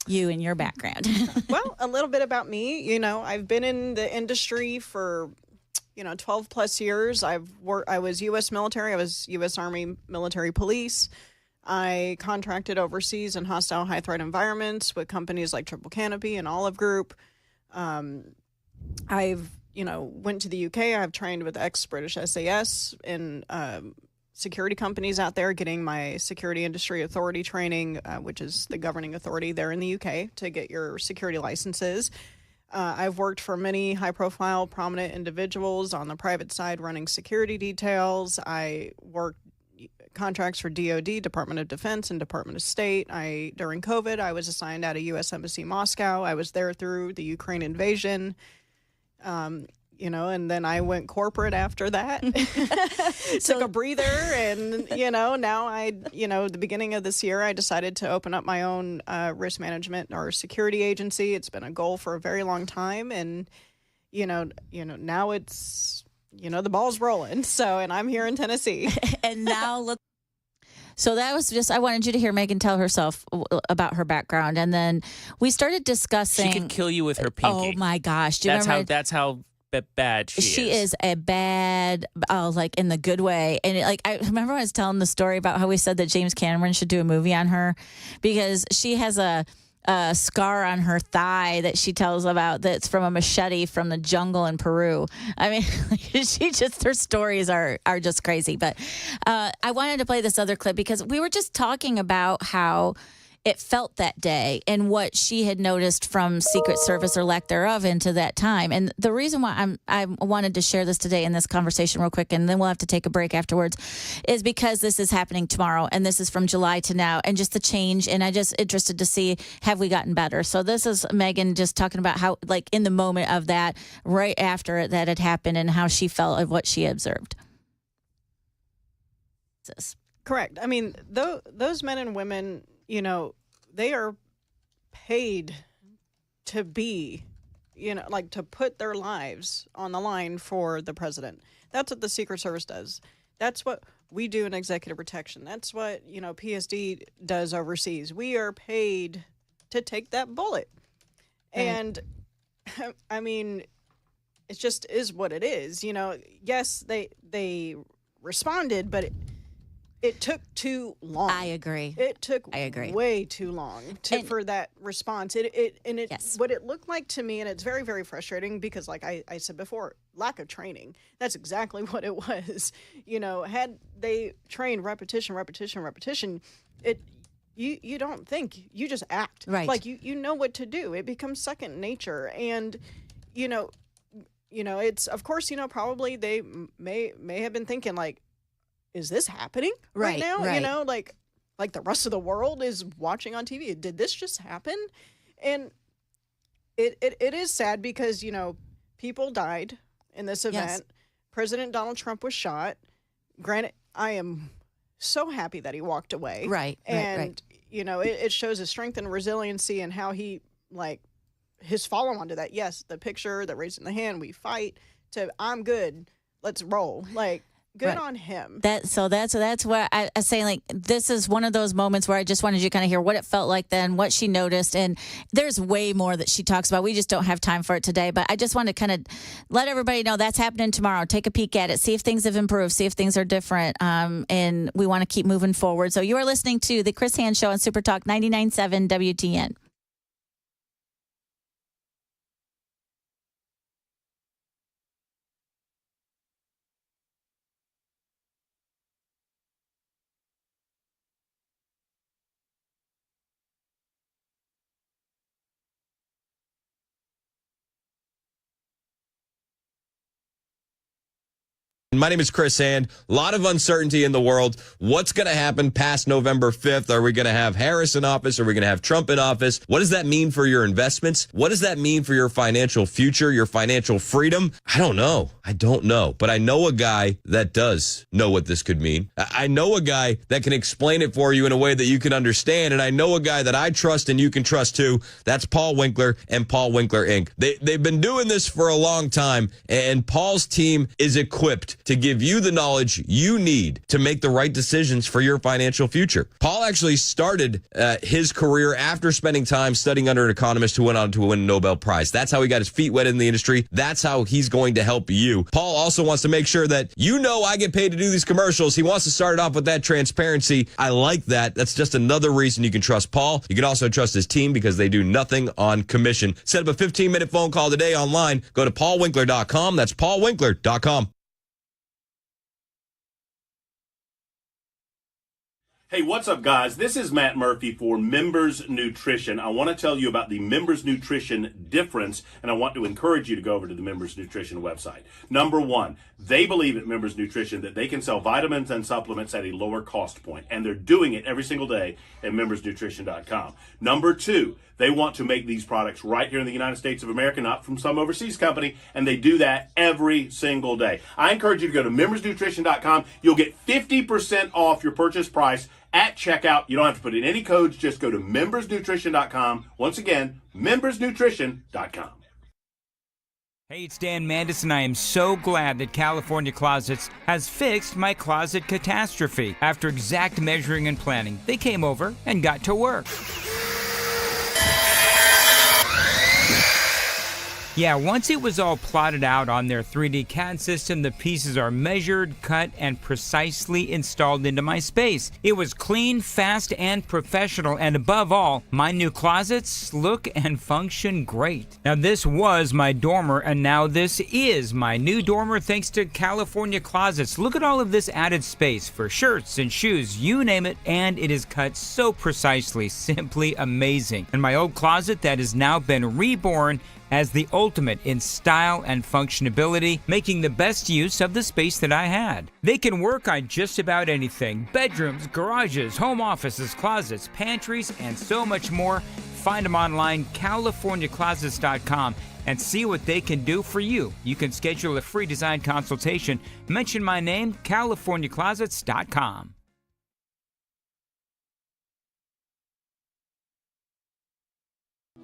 Speaker 1: you and your background.
Speaker 9: Well, a little bit about me. I've been in the industry for 12 plus years. I was U.S. military. I was U.S. Army military police. I contracted overseas in hostile high threat environments with companies like Triple Canopy and Olive Group. I've went to the UK. I've trained with ex-British SAS in security companies out there, getting my security industry authority training, which is the governing authority there in the UK to get your security licenses. I've worked for many high-profile, prominent individuals on the private side running security details. I worked contracts for DoD, Department of Defense, and Department of State. During COVID, I was assigned at a U.S. Embassy Moscow. I was there through the Ukraine invasion. And then I went corporate after that. Took a breather, and now the beginning of this year, I decided to open up my own risk management or security agency. It's been a goal for a very long time, and now it's the ball's rolling. So, and I'm here in Tennessee,
Speaker 1: and now look. So that was just, I wanted you to hear Megan tell herself about her background. And then we started discussing.
Speaker 2: She could kill you with her pinky.
Speaker 1: Oh my gosh.
Speaker 2: That's how bad she is.
Speaker 1: She is a bad, like in the good way. And I remember I was telling the story about how we said that James Cameron should do a movie on her because she has a scar on her thigh that she tells about that's from a machete from the jungle in Peru. I mean, her stories are just crazy. But I wanted to play this other clip because we were just talking about how it felt that day and what she had noticed from Secret Service or lack thereof into that time. And the reason why I wanted to share this today in this conversation real quick, and then we'll have to take a break afterwards, is because this is happening tomorrow and this is from July to now and just the change. And I'm just interested to see, have we gotten better? So this is Megan just talking about how, like in the moment of that, right after that had happened and how she felt of what she observed.
Speaker 9: Correct. I mean, those men and women, they are paid to be, to put their lives on the line for the president. That's what the Secret Service does. That's what we do in executive protection. That's what, PSD does overseas. We are paid to take that bullet. Right. And, I mean, it just is what it is. Yes, they responded, but it took too long.
Speaker 1: I agree.
Speaker 9: It took way too long for that response. Yes. What it looked like to me, and it's very, very frustrating because, like I said before, lack of training. That's exactly what it was. Had they trained repetition, you don't think, you just act.
Speaker 1: Right.
Speaker 9: Like you know what to do. It becomes second nature, and it's of course probably they may have been thinking like, is this happening right now?
Speaker 1: Right.
Speaker 9: Like the rest of the world is watching on TV. Did this just happen? And it is sad because, people died in this event. Yes. President Donald Trump was shot. Granted, I am so happy that he walked away.
Speaker 1: Right.
Speaker 9: And, it shows his strength and resiliency and how he, his follow on to that. Yes, the picture, the raising the hand, we fight, to I'm good, let's roll. Good on him.
Speaker 1: That's where I was saying, this is one of those moments where I just wanted you to kind of hear what it felt like then, what she noticed. And there's way more that she talks about. We just don't have time for it today. But I just want to kind of let everybody know that's happening tomorrow. Take a peek at it. See if things have improved. See if things are different. And we want to keep moving forward. So you are listening to The Chris Hand Show on Super Talk 99.7 WTN.
Speaker 6: My name is Chris Hand. A lot of uncertainty in the world. What's going to happen past November 5th? Are we going to have Harris in office? Are we going to have Trump in office? What does that mean for your investments? What does that mean for your financial future, your financial freedom? I don't know. But I know a guy that does know what this could mean. I know a guy that can explain it for you in a way that you can understand. And I know a guy that I trust and you can trust too. That's Paul Winkler and Paul Winkler Inc. They've been doing this for a long time, and Paul's team is equipped to give you the knowledge you need to make the right decisions for your financial future. Paul actually started his career after spending time studying under an economist who went on to win a Nobel Prize. That's how he got his feet wet in the industry. That's how he's going to help you. Paul also wants to make sure that you know I get paid to do these commercials. He wants to start it off with that transparency. I like that. That's just another reason you can trust Paul. You can also trust his team because they do nothing on commission. Set up a 15-minute phone call today online. Go to paulwinkler.com. That's paulwinkler.com.
Speaker 10: Hey, what's up, guys? This is Matt Murphy for Members Nutrition. I want to tell you about the Members Nutrition difference, and I want to encourage you to go over to the Members Nutrition website. Number one, they believe at Members Nutrition that they can sell vitamins and supplements at a lower cost point, and they're doing it every single day at membersnutrition.com. Number two, they want to make these products right here in the United States of America, not from some overseas company, and they do that every single day. I encourage you to go to membersnutrition.com. You'll get 50% off your purchase price at checkout. You don't have to put in any codes. Just go to membersnutrition.com. Once again, membersnutrition.com.
Speaker 12: Hey, it's Dan Mandis, and I am so glad that California Closets has fixed my closet catastrophe. After exact measuring and planning, they came over and got to work. Yeah, once it was all plotted out on their 3D CAD system, the pieces are measured, cut, and precisely installed into my space. It was clean, fast, and professional, and above all, my new closets look and function great. Now, this was my dormer, and now this is my new dormer thanks to California Closets. Look at all of this added space for shirts and shoes, you name it, and it is cut so precisely, simply amazing. And my old closet that has now been reborn as the ultimate in style and functionality, making the best use of the space that I had. They can work on just about anything: bedrooms, garages, home offices, closets, pantries, and so much more. Find them online, CaliforniaClosets.com, and see what they can do for you. You can schedule a free design consultation. Mention my name, CaliforniaClosets.com.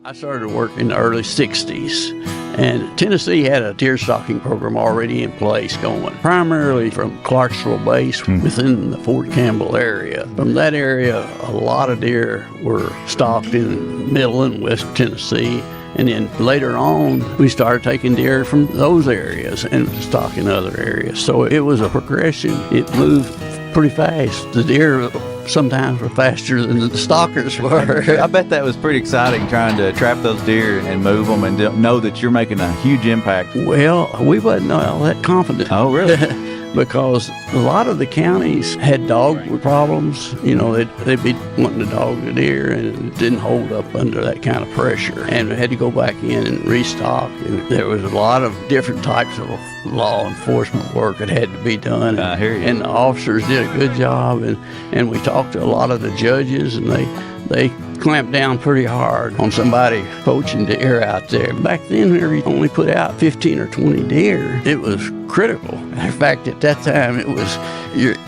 Speaker 13: I started work in the early 60s, and Tennessee had a deer stalking program already in place going, primarily from Clarksville base within the Fort Campbell area. From that area, a lot of deer were stalked in middle and west Tennessee. And then later on, we started taking deer from those areas and stalking other areas. So it was a progression. It moved pretty fast. The deer sometimes were faster than the stalkers were.
Speaker 14: I bet that was pretty exciting trying to trap those deer and move them and know that you're making a huge impact.
Speaker 13: Well, we wasn't all that confident.
Speaker 14: Oh, really?
Speaker 13: Because a lot of the counties had dog problems. You know, they'd be wanting to dog the deer, and it didn't hold up under that kind of pressure. And we had to go back in and restock. And there was a lot of different types of law enforcement work that had to be done.
Speaker 14: I hear you.
Speaker 13: And the officers did a good job. And we talked to a lot of the judges, and they clamped down pretty hard on somebody poaching deer out there. Back then, we only put out 15 or 20 deer. It was critical. In fact, at that time, it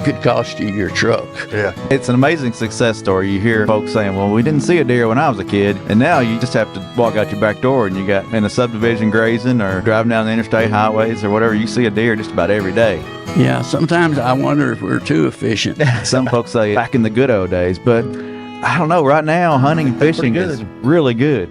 Speaker 13: could cost you your truck.
Speaker 14: Yeah. It's an amazing success story. You hear folks saying, well, we didn't see a deer when I was a kid, and now you just have to walk out your back door and you got in a subdivision grazing or driving down the interstate highways or whatever, you see a deer just about every day.
Speaker 13: Yeah, sometimes I wonder if we're too efficient.
Speaker 14: Some folks say back in the good old days, but I don't know. Right now, hunting and fishing is really good.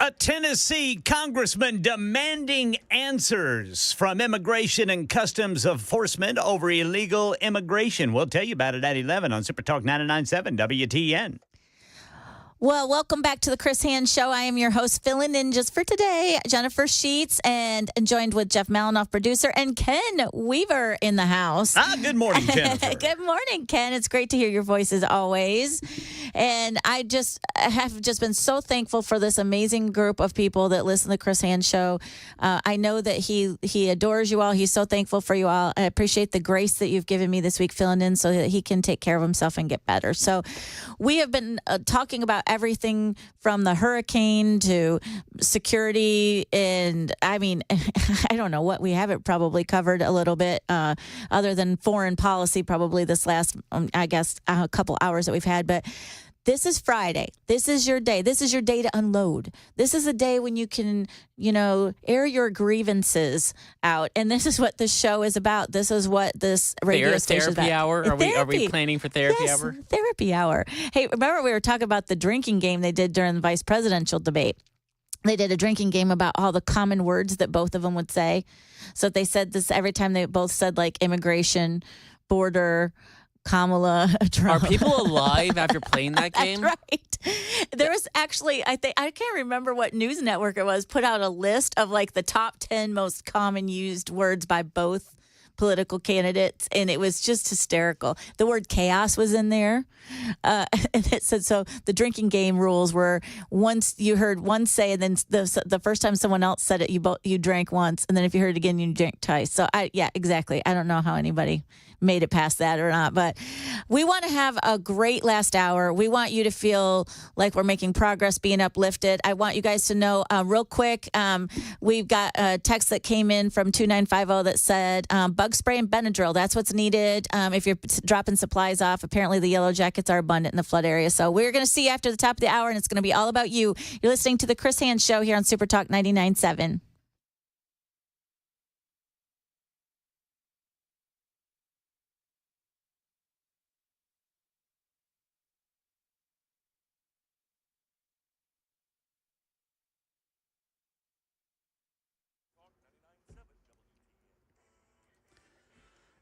Speaker 11: A Tennessee congressman demanding answers from Immigration and Customs Enforcement over illegal immigration. We'll tell you about it at 11 on Super Talk 99.7 WTN.
Speaker 1: Well, welcome back to the Chris Hand Show. I am your host, filling in just for today, Jennifer Sheets, and joined with Jeff Malinoff, producer, and Ken Weaver in the house.
Speaker 11: Good morning, Jennifer.
Speaker 1: Good morning, Ken. It's great to hear your voice as always. And I have been so thankful for this amazing group of people that listen to the Chris Hand Show. I know that he adores you all. He's so thankful for you all. I appreciate the grace that you've given me this week filling in so that he can take care of himself and get better. So we have been talking about everything from the hurricane to security. And I mean, I don't know what we haven't probably covered a little bit other than foreign policy, probably this last, I guess, a couple hours that we've had. But this is Friday. This is your day. This is your day to unload. This is a day when you can, air your grievances out. And this is what this show is about. This is what this radio station is about.
Speaker 2: Therapy hour? Are we planning for therapy hour?
Speaker 1: Therapy hour. Hey, remember we were talking about the drinking game they did during the vice presidential debate? They did a drinking game about all the common words that both of them would say. So they said this every time they both said like immigration, border, Kamala, Trump.
Speaker 2: Are people alive after playing that game?
Speaker 1: That's right. There was actually, I can't remember what news network it was, put out a list of like the top 10 most common used words by both political candidates, and it was just hysterical. The word chaos was in there, and it said, so the drinking game rules were once you heard one say, and then the first time someone else said it, you drank once, and then if you heard it again, you drank twice. So yeah, exactly. I don't know how anybody made it past that or not, but we want to have a great last hour. We want you to feel like we're making progress, being uplifted. I want you guys to know real quick, we've got a text that came in from 2950 that said bug spray and Benadryl. That's what's needed if you're dropping supplies off. Apparently the yellow jackets are abundant in the flood area. So we're going to see you after the top of the hour, and it's going to be all about you. You're listening to the Chris Hand Show here on Super Talk 99.7.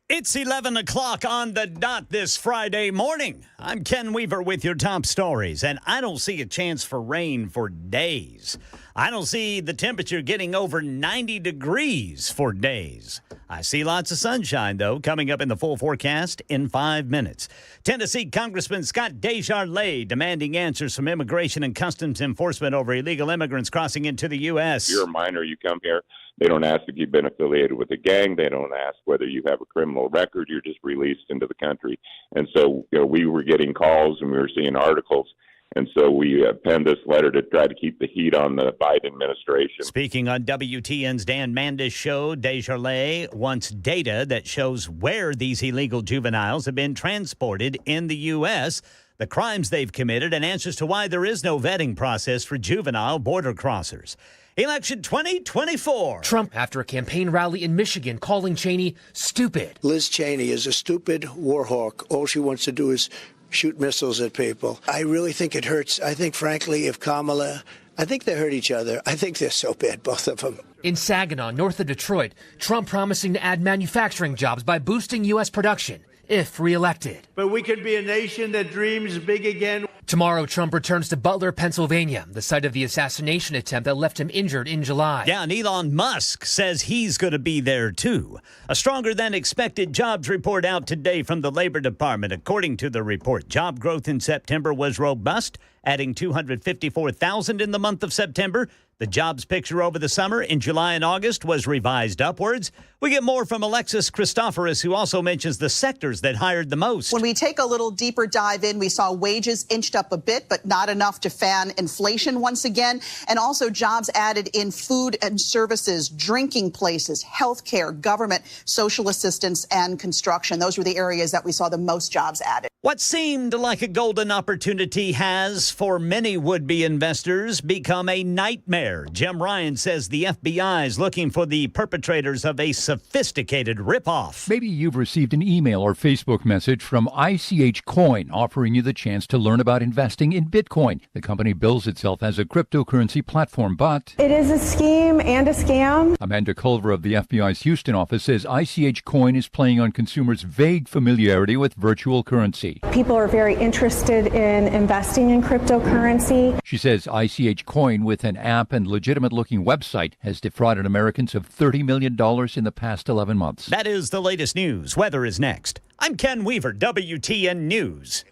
Speaker 11: It's 11 o'clock on the dot this Friday morning. I'm Ken Weaver with your top stories, and I don't see a chance for rain for days. I don't see the temperature getting over 90 degrees for days. I see lots of sunshine, though, coming up in the full forecast in 5 minutes. Tennessee Congressman Scott Desjardins demanding answers from Immigration and Customs Enforcement over illegal immigrants crossing into the U.S.
Speaker 18: If you're a minor, you come here. They don't ask if you've been affiliated with a gang. They don't ask whether you have a criminal record. You're just released into the country. And so we were getting calls and we were seeing articles. And so we penned this letter to try to keep the heat on the Biden administration.
Speaker 11: Speaking on WTN's Dan Mandis show, Desjardins wants data that shows where these illegal juveniles have been transported in the U.S., the crimes they've committed, and answers to why there is no vetting process for juvenile border crossers. Election 2024.
Speaker 15: Trump after a campaign rally in Michigan calling Cheney stupid.
Speaker 23: Liz Cheney is a stupid war hawk. All she wants to do is shoot missiles at people. I really think it hurts. I think, frankly, if Kamala, I think they hurt each other. I think they're so bad, both of them.
Speaker 15: In Saginaw, north of Detroit, Trump promising to add manufacturing jobs by boosting U.S. production if reelected.
Speaker 24: But we could be a nation that dreams big again.
Speaker 15: Tomorrow, Trump returns to Butler, Pennsylvania, the site of the assassination attempt that left him injured in July.
Speaker 11: Yeah, and Elon Musk says he's going to be there, too. A stronger than expected jobs report out today from the Labor Department. According to the report, job growth in September was robust, adding 254,000 in the month of September. The jobs picture over the summer in July and August was revised upwards. We get more from Alexis Christoforous, who also mentions the sectors that hired the most.
Speaker 25: When we take a little deeper dive in, we saw wages inched up a bit, but not enough to fan inflation once again. And also jobs added in food and services, drinking places, healthcare, government, social assistance, and construction. Those were the areas that we saw the most jobs added.
Speaker 11: What seemed like a golden opportunity has, for many would-be investors, become a nightmare. there. Jim Ryan says the FBI is looking for the perpetrators of a sophisticated ripoff.
Speaker 19: Maybe you've received an email or Facebook message from ICH Coin offering you the chance to learn about investing in Bitcoin. The company bills itself as a cryptocurrency platform, but
Speaker 16: it is a scheme and a scam.
Speaker 19: Amanda Culver of the FBI's Houston office says ICH Coin is playing on consumers' vague familiarity with virtual currency.
Speaker 16: People are very interested in investing in cryptocurrency.
Speaker 19: She says ICH Coin, with an app and legitimate-looking website, has defrauded Americans of $30 million in the past 11 months.
Speaker 11: That is the latest news. Weather is next. I'm Ken Weaver, WTN News.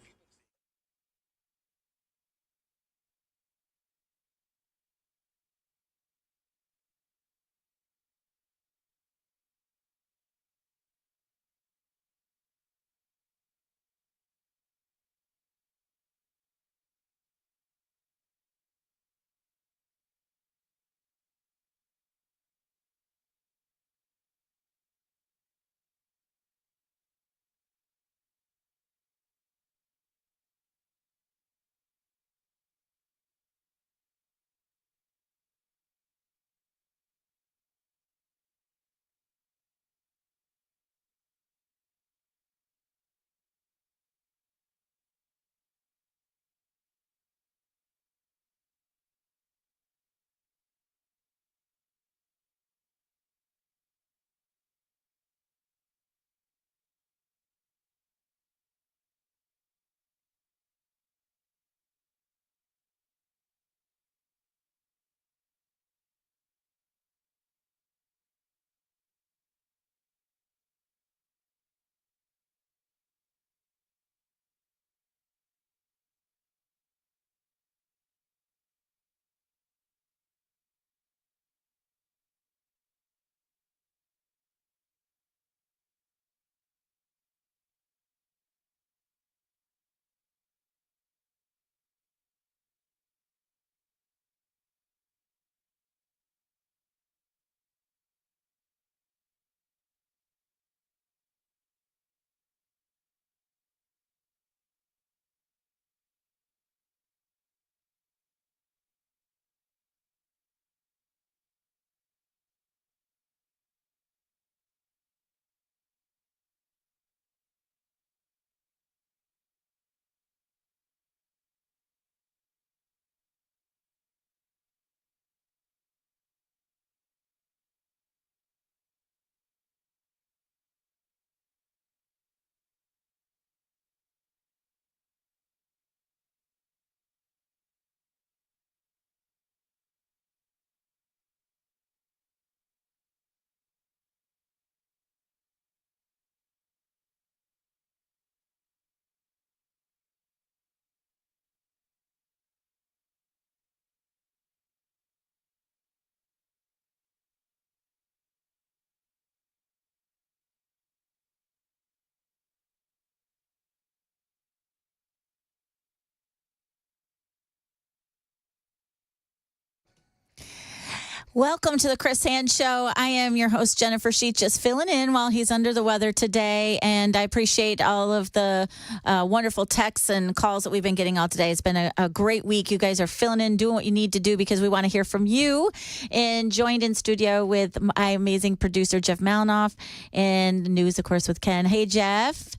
Speaker 1: Welcome to the Chris Hand Show. I am your host, Jennifer Sheet, just filling in while he's under the weather today. And I appreciate all of the wonderful texts and calls that we've been getting all today. It's been a great week. You guys are filling in, doing what you need to do because we want to hear from you. And joined in studio with my amazing producer, Jeff Malinoff, and news, of course, with Ken. Hey, Jeff.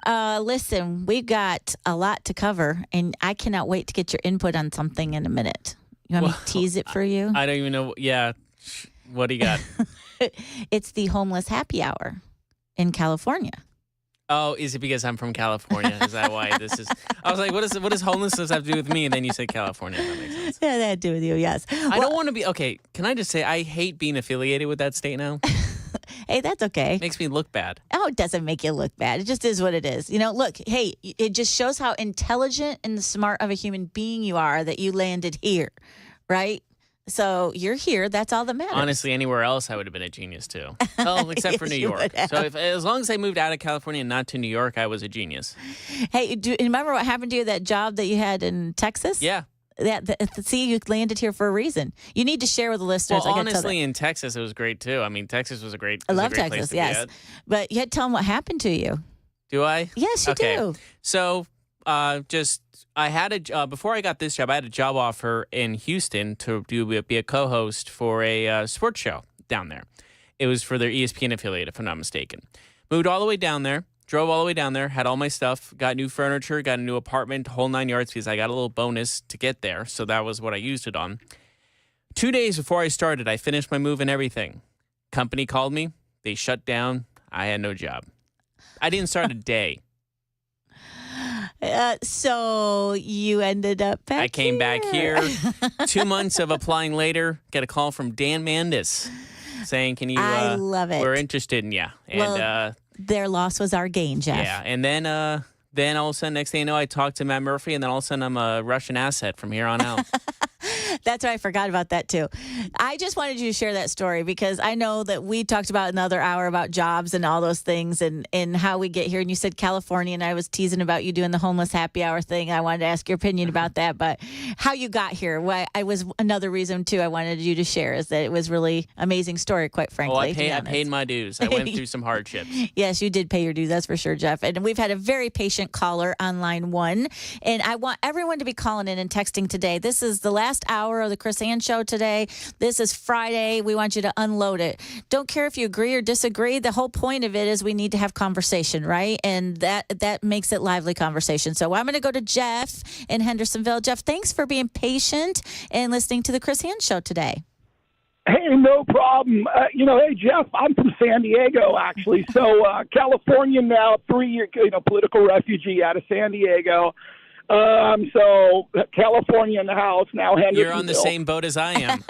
Speaker 1: Listen, we've got a lot to cover, and I cannot wait to get your input on something in a minute. You want me to tease it for you?
Speaker 2: I don't even know. Yeah. What do you got?
Speaker 1: It's the homeless happy hour in California.
Speaker 2: Oh, is it because I'm from California? Is that why this is? I was like, what does homelessness have to do with me? And then you said California. That makes sense.
Speaker 1: Yeah, that had to do with you, yes.
Speaker 2: I don't want to be, okay, can I just say, I hate being affiliated with that state now.
Speaker 1: Hey, that's okay.
Speaker 2: It makes me look bad.
Speaker 1: Oh, it doesn't make you look bad. It just is what it is. You know, look, hey, it just shows how intelligent and smart of a human being you are that you landed here, right? So you're here. That's all that matters.
Speaker 2: Honestly, anywhere else, I would have been a genius too. Well, except for New York. So as long as I moved out of California and not to New York, I was a genius.
Speaker 1: Hey, do you remember what happened to you, that job that you had in Texas?
Speaker 2: Yeah.
Speaker 1: See, you landed here for a reason. You need to share with the listeners.
Speaker 2: Well, honestly, in Texas, it was great too. I mean, Texas was a great.
Speaker 1: I love Texas, yes. But you had to tell them what happened to you.
Speaker 2: Do I?
Speaker 1: Yes, you do.
Speaker 2: So I had before I got this job, I had a job offer in Houston to be a co-host for a sports show down there. It was for their ESPN affiliate, if I'm not mistaken. Moved all the way down there, drove all the way down there, had all my stuff, got new furniture, got a new apartment, whole 9 yards, because I got a little bonus to get there. So that was what I used it on. 2 days before I started, I finished my move and everything. Company called me. They shut down. I had no job. I didn't start a day.
Speaker 1: So you ended up back
Speaker 2: I came back here. 2 months of applying later, get a call from Dan Mandis saying, "Can you?
Speaker 1: I love it.
Speaker 2: We're interested in you." And
Speaker 1: Well, their loss was our gain, Jeff.
Speaker 2: yeah, and then all of a sudden, next thing you know, I talked to Matt Murphy, and then all of a sudden, I'm a Russian asset from here on out.
Speaker 1: That's right. I forgot about that, too. I just wanted you to share that story because I know that we talked about another hour about jobs and all those things and how we get here. And you said California, and I was teasing about you doing the homeless happy hour thing. I wanted to ask your opinion about that. But how you got here, I was another reason, too, I wanted you to share is that it was really amazing story, quite frankly.
Speaker 2: Oh, I paid my dues. I went through some hardships.
Speaker 1: Yes, you did pay your dues. That's for sure, Jeff. And we've had a very patient caller on line 1. And I want everyone to be calling in and texting today. This is the last hour of the Chris Ann Show today. This is Friday. We want you to unload it. Don't care if you agree or disagree. The whole point of it is we need to have conversation, right? And that makes it lively conversation. So I'm going to go to Jeff in Hendersonville. Jeff, thanks for being patient and listening to the Chris Ann Show today.
Speaker 7: Hey, no problem. Hey, Jeff, I'm from San Diego, actually. So California now, 3-year political refugee out of San Diego. So California in the house now. Hendersonville.
Speaker 2: You're on the same boat as I am.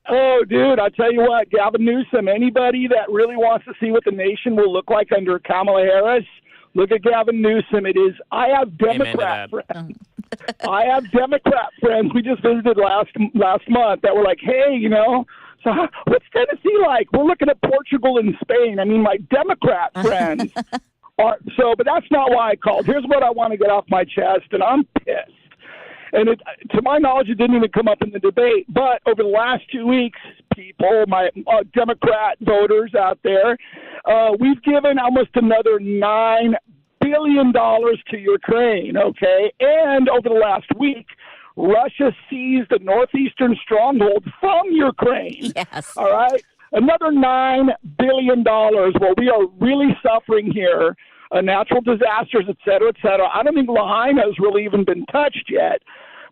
Speaker 7: Oh, dude, I tell you what, Gavin Newsom, anybody that really wants to see what the nation will look like under Kamala Harris, look at Gavin Newsom. I have Democrat friends. I have Democrat friends we just visited last month that were like, hey, so what's Tennessee like? We're looking at Portugal and Spain. I mean, my Democrat friends. But that's not why I called. Here's what I want to get off my chest, and I'm pissed. And to my knowledge, it didn't even come up in the debate. But over the last 2 weeks, people, my Democrat voters out there, we've given almost another $9 billion to Ukraine, okay? And over the last week, Russia seized a northeastern stronghold from Ukraine.
Speaker 1: Yes.
Speaker 7: All right? Another $9 billion. Well, we are really suffering here. Natural disasters, et cetera, et cetera. I don't think Lahaina has really even been touched yet.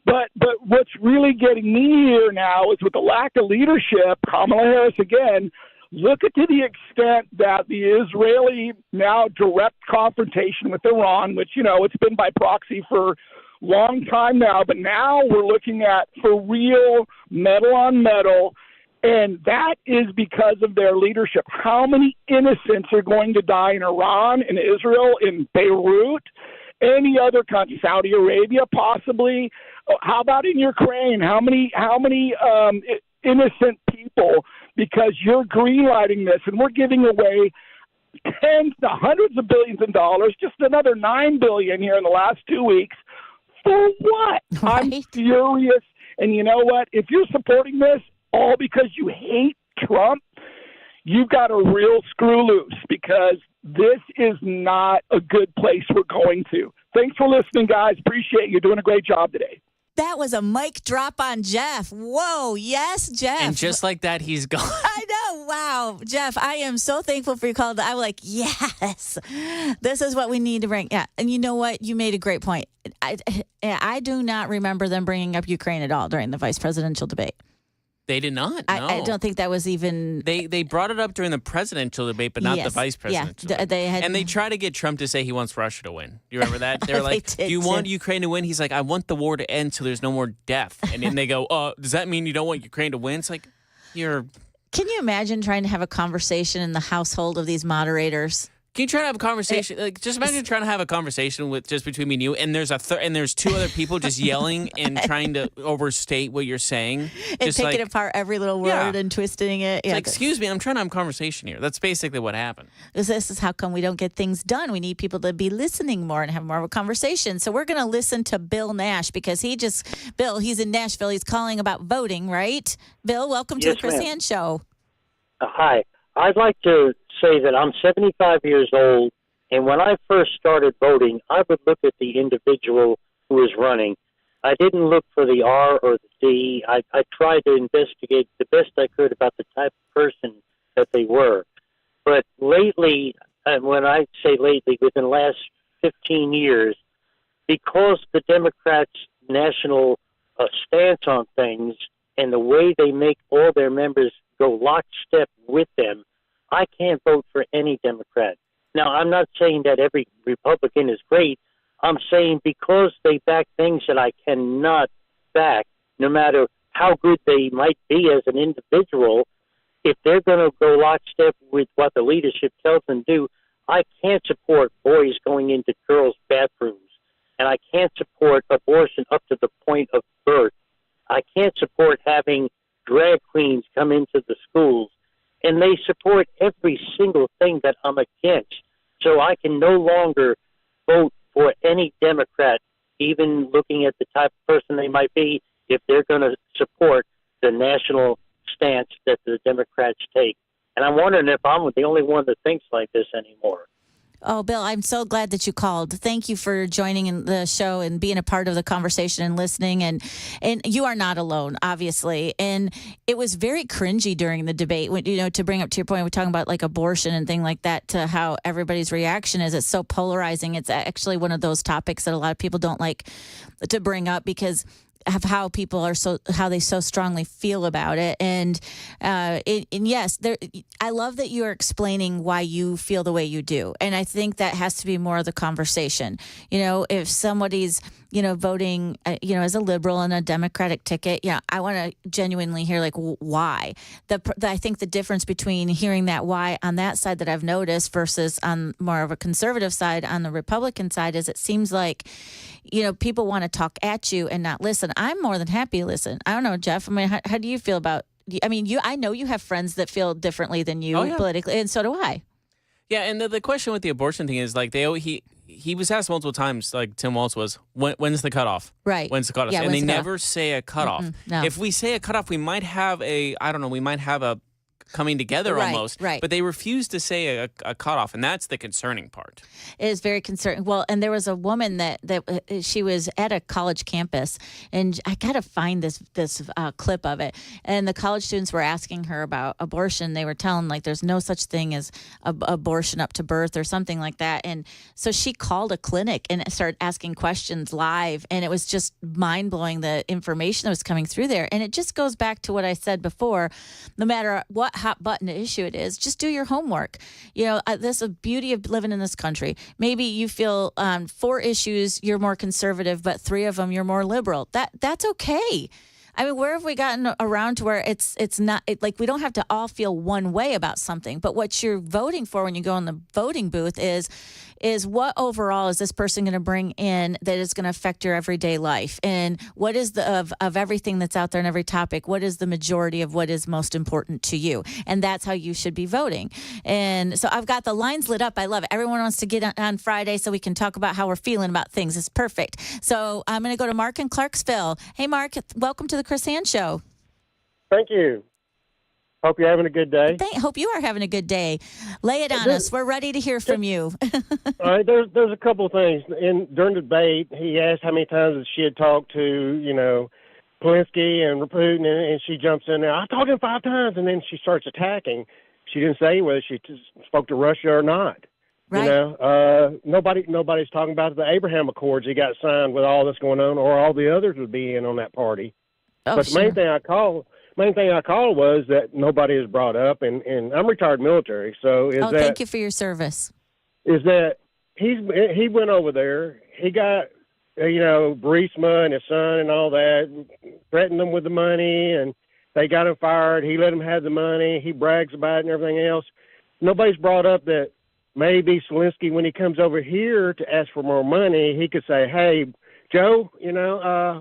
Speaker 7: But what's really getting me here now is with the lack of leadership, Kamala Harris again, look at to the extent that the Israeli now direct confrontation with Iran, which, it's been by proxy for a long time now, but now we're looking at for real metal on metal. And that is because of their leadership. How many innocents are going to die in Iran, in Israel, in Beirut, any other country, Saudi Arabia possibly? How about in Ukraine? How many innocent people? Because you're greenlighting this, and we're giving away tens to hundreds of billions of dollars, just another $9 billion here in the last 2 weeks. For what? Right. I'm furious. And you know what? If you're supporting this, all because you hate Trump, you've got a real screw loose because this is not a good place we're going to. Thanks for listening, guys. Appreciate you doing a great job today.
Speaker 1: That was a mic drop on Jeff. Whoa. Yes, Jeff.
Speaker 2: And just like that, he's gone.
Speaker 1: I know. Wow. Jeff, I am so thankful for your call. I'm like, yes, this is what we need to bring. Yeah. And you know what? You made a great point. I do not remember them bringing up Ukraine at all during the vice presidential debate.
Speaker 2: They did not. No.
Speaker 1: I don't think that was even.
Speaker 2: They brought it up during the presidential debate, but not the vice presidential.
Speaker 1: Yeah,
Speaker 2: and they try to get Trump to say he wants Russia to win. You remember that? They're like, "Do you want Ukraine to win?" He's like, "I want the war to end, so there's no more death." And then they go, "Does that mean you don't want Ukraine to win?" It's like, you're.
Speaker 1: Can you imagine trying to have a conversation in the household of these moderators?
Speaker 2: Can you try to have a conversation? Just imagine trying to have a conversation with just between me and you, and there's two other people just yelling and trying to overstate what you're saying,
Speaker 1: and
Speaker 2: just
Speaker 1: taking apart every little word and twisting it.
Speaker 2: It's like, excuse me, I'm trying to have a conversation here. That's basically what happened.
Speaker 1: This is how come we don't get things done. We need people to be listening more and have more of a conversation. So we're going to listen to Bill Nash because he's in Nashville. He's calling about voting, right? Bill, welcome to the Chris Ann Show.
Speaker 17: Hi. I'd like to say that I'm 75 years old,
Speaker 4: And when I first started voting, I would look at the individual who was running. I didn't look for the R or the D. I tried to investigate the best I could about the type of person that they were. But lately, and when I say lately, within the last 15 years, because the Democrats' national stance on things and the way they make all their members go lockstep with them, I can't vote for any Democrat. Now, I'm not saying that every Republican is great. I'm saying because they back things that I cannot back, no matter how good they might be as an individual, if they're going to go lockstep with what the leadership tells them to do, I can't support boys going into girls' bathrooms. And I can't support abortion up to the point of birth. I can't support having drag queens come into the schools. And they support every single thing that I'm against. So I can no longer vote for any Democrat, even looking at the type of person they might be, if they're going to support the national stance that the Democrats take. And I'm wondering if I'm the only one that thinks like this anymore.
Speaker 1: Oh, Bill, I'm so glad that you called. Thank you for joining in the show and being a part of the conversation and listening. And you are not alone, obviously. And it was very cringy during the debate. When, to bring up to your point, we're talking about like abortion and thing like that, to how everybody's reaction is. It's so polarizing. It's actually one of those topics that a lot of people don't like to bring up because of how people are how they so strongly feel about it. And yes, I love that you're explaining why you feel the way you do. And I think that has to be more of the conversation. If somebody's, voting, as a liberal on a Democratic ticket, I want to genuinely hear like why. I think the difference between hearing that why on that side that I've noticed versus on more of a conservative side on the Republican side is it seems like, people want to talk at you and not listen. I'm more than happy to listen. I don't know, Jeff. I mean, how do you feel about? I mean, I know you have friends that feel differently than you politically, and so do I.
Speaker 2: Yeah, and the question with the abortion thing is like he was asked multiple times, like Tim Walz was, when's the cutoff?
Speaker 1: Right.
Speaker 2: When's the cutoff?
Speaker 1: Yeah,
Speaker 2: and they
Speaker 1: the cutoff?
Speaker 2: never say a cutoff.
Speaker 1: No.
Speaker 2: If we say a cutoff, we might have a coming together almost.
Speaker 1: Right.
Speaker 2: But they refuse to say a cutoff, and that's the concerning part.
Speaker 1: It is very concerning. Well, and there was a woman that she was at a college campus, and I got to find this clip of it. And the college students were asking her about abortion. They were telling like there's no such thing as abortion up to birth or something like that. And so she called a clinic and started asking questions live, and it was just mind blowing the information that was coming through there. And it just goes back to what I said before. No matter what hot button issue it is, just do your homework. This is the beauty of living in this country. Maybe you feel 4 issues you're more conservative, but 3 of them you're more liberal. That's okay. I mean, where have we gotten around to where it's not like we don't have to all feel one way about something, but what you're voting for when you go in the voting booth is what overall is this person going to bring in that is going to affect your everyday life, and what is of everything that's out there in every topic, what is the majority of what is most important to you, and that's how you should be voting. And so I've got the lines lit up. I love it. Everyone wants to get on Friday so we can talk about how we're feeling about things. It's perfect. So I'm going to go to Mark in Clarksville. Hey, Mark, welcome to the Chris Hand Show.
Speaker 17: Thank you. Hope you're having a good day.
Speaker 1: Hope you are having a good day. Lay it on us. We're ready to hear from you.
Speaker 17: All right. There's a couple of things. During the debate, he asked how many times she had talked to, Zelensky and Putin, and she jumps in there. I talked to him 5 times, and then she starts attacking. She didn't say whether she spoke to Russia or not.
Speaker 1: Right.
Speaker 17: Nobody's talking about the Abraham Accords he got signed with all this going on, or all the others would be in on that party. But the main thing I called was that nobody is brought up, and I'm retired military, so
Speaker 1: thank you for your service.
Speaker 17: Is that he went over there, he got Burisma and his son and all that, threatened them with the money, and they got him fired. He let them have the money. He brags about it and everything else. Nobody's brought up that maybe Zelensky, when he comes over here to ask for more money, he could say, hey, Joe,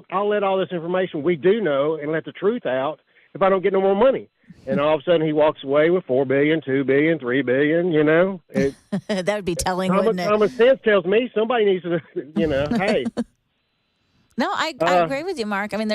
Speaker 17: I'll let all this information we do know and let the truth out if I don't get no more money. And all of a sudden he walks away with $4 billion, $2 billion, $3 billion,
Speaker 1: That would be telling, wouldn't it?
Speaker 17: Common sense tells me somebody needs to, hey.
Speaker 1: No, I agree with you, Mark. I mean,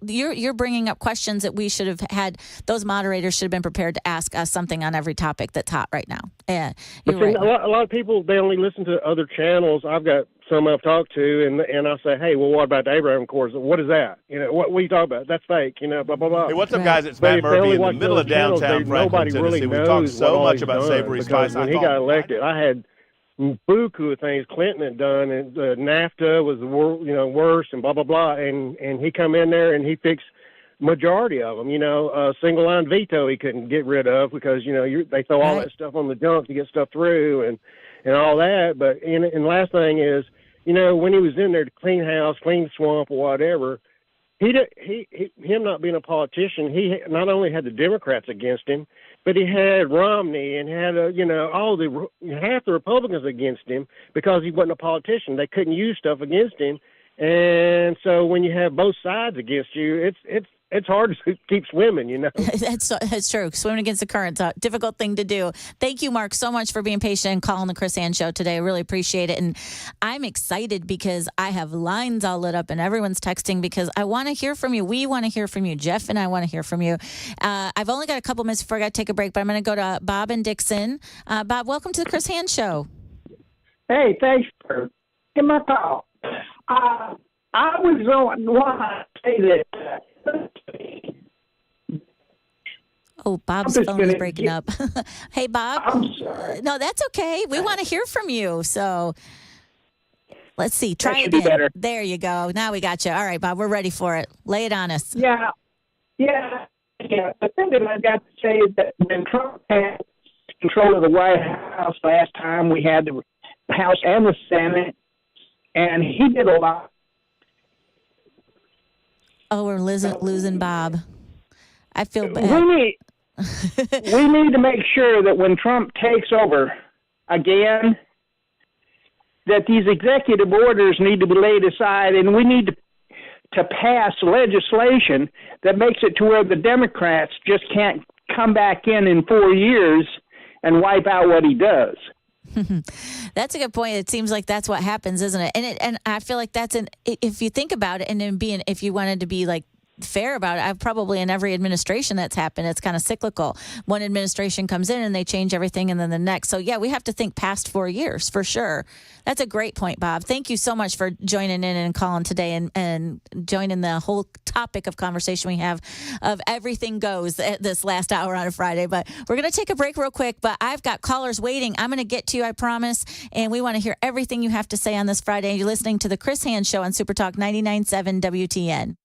Speaker 1: you're bringing up questions that we should have had. Those moderators should have been prepared to ask us something on every topic that's hot right now. Yeah, you're right.
Speaker 17: A lot of people, they only listen to other channels. I've got some I've talked to, and I'll say, hey, well, what about the Abraham Accords? What is that? What are you talking about? That's fake. Blah blah blah.
Speaker 5: Hey, what's up, guys? It's Matt Murphy in the middle of downtown Franklin, Tennessee. We've talked so much about Savory Spice.
Speaker 17: When he got elected, I had buku of things Clinton had done, and NAFTA was the worst, and blah blah blah, and he come in there and he fixed majority of them. Single line veto he couldn't get rid of because they throw all that stuff on the junk to get stuff through and all that. But and the last thing is, when he was in there to clean house, clean swamp, or whatever, him not being a politician, he not only had the Democrats against him, but he had Romney and had half the Republicans against him because he wasn't a politician. They couldn't use stuff against him, and so when you have both sides against you, it's hard to keep swimming,
Speaker 1: That's true. Swimming against the current's a difficult thing to do. Thank you, Mark, so much for being patient and calling the Chris Ann Show today. I really appreciate it. And I'm excited because I have lines all lit up and everyone's texting because I want to hear from you. We want to hear from you. Jeff and I want to hear from you. I've only got a couple minutes before I got to take a break, but I'm going to go to Bob and Dixon. Bob, welcome to the Chris Ann Show.
Speaker 8: Hey, thanks for getting my call. I was want to say that.
Speaker 1: Oh, Bob's phone is breaking up. Hey, Bob.
Speaker 8: I'm sorry.
Speaker 1: No, that's okay. We want to hear from you. So let's see. Try
Speaker 8: That should
Speaker 1: again.
Speaker 8: be better.
Speaker 1: There you go. Now we got you. All right, Bob, we're ready for it. Lay it on us.
Speaker 8: Yeah. The thing that I got to say is that when Trump had control of the White House last time, we had the House and the Senate, and he did a lot.
Speaker 1: Oh, we're losing Bob. I feel bad.
Speaker 8: We need to make sure that when Trump takes over again, that these executive orders need to be laid aside, and we need to pass legislation that makes it to where the Democrats just can't come back in 4 years and wipe out what he does.
Speaker 1: That's a good point. It seems like that's what happens, isn't it? And I feel like if you think about it, and then if you wanted to be like fair about it, I've probably in every administration that's happened, it's kind of cyclical. One administration comes in and they change everything, and then the next. So yeah, we have to think past 4 years for sure. That's a great point, Bob. Thank you so much for joining in and calling today and joining the whole topic of conversation we have of everything goes at this last hour on a Friday. But we're going to take a break real quick, but I've got callers waiting. I'm going to get to you, I promise. And we want to hear everything you have to say on this Friday. You're listening to the Chris Hand Show on Super Talk 99.7 WTN.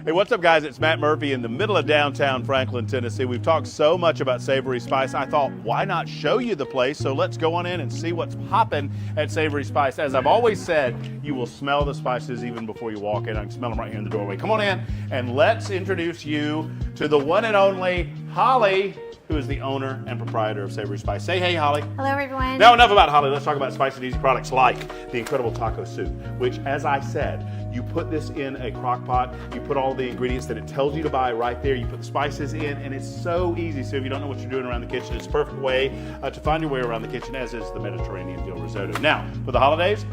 Speaker 5: Hey, what's up, guys? It's Matt Murphy in the middle of downtown Franklin, Tennessee. We've talked so much about Savory Spice. I thought, why not show you the place? So let's go on in and see what's popping at Savory Spice. As I've always said, you will smell the spices even before you walk in. I can smell them right here in the doorway. Come on in, and let's introduce you to the one and only Holly, who is the owner and proprietor of Savory Spice. Say hey, Holly.
Speaker 20: Hello, everyone.
Speaker 5: Now, enough about Holly. Let's talk about spicy and easy products like the incredible taco soup, which, as I said, you put this in a crock pot, you put all the ingredients that it tells you to buy right there, you put the spices in, and it's so easy. So if you don't know what you're doing around the kitchen, it's a perfect way to find your way around the kitchen, as is the Mediterranean dill risotto. Now, for the holidays,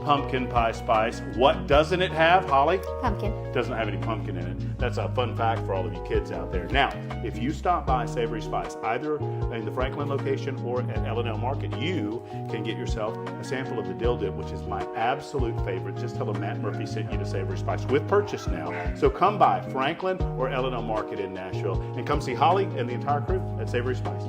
Speaker 5: pumpkin pie spice. What doesn't it have, Holly?
Speaker 20: Pumpkin.
Speaker 5: Doesn't have any pumpkin in it. That's a fun fact for all of you kids out there. Now, if you stop by Savory Spice, either in the Franklin location or at L&L Market, you can get yourself a sample of the dill dip, which is my absolute favorite. Just tell them Matt Murphy sent you to Savory Spice with purchase now. So come by Franklin or L&L Market in Nashville and come see Holly and the entire crew at Savory Spice.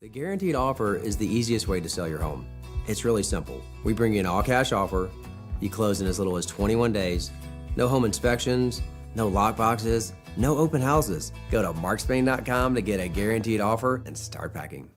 Speaker 3: The guaranteed offer is the easiest way to sell your home. It's really simple. We bring you an all-cash offer. You close in as little as 21 days. No home inspections, no lockboxes, no open houses. Go to markspain.com to get a guaranteed offer and start packing.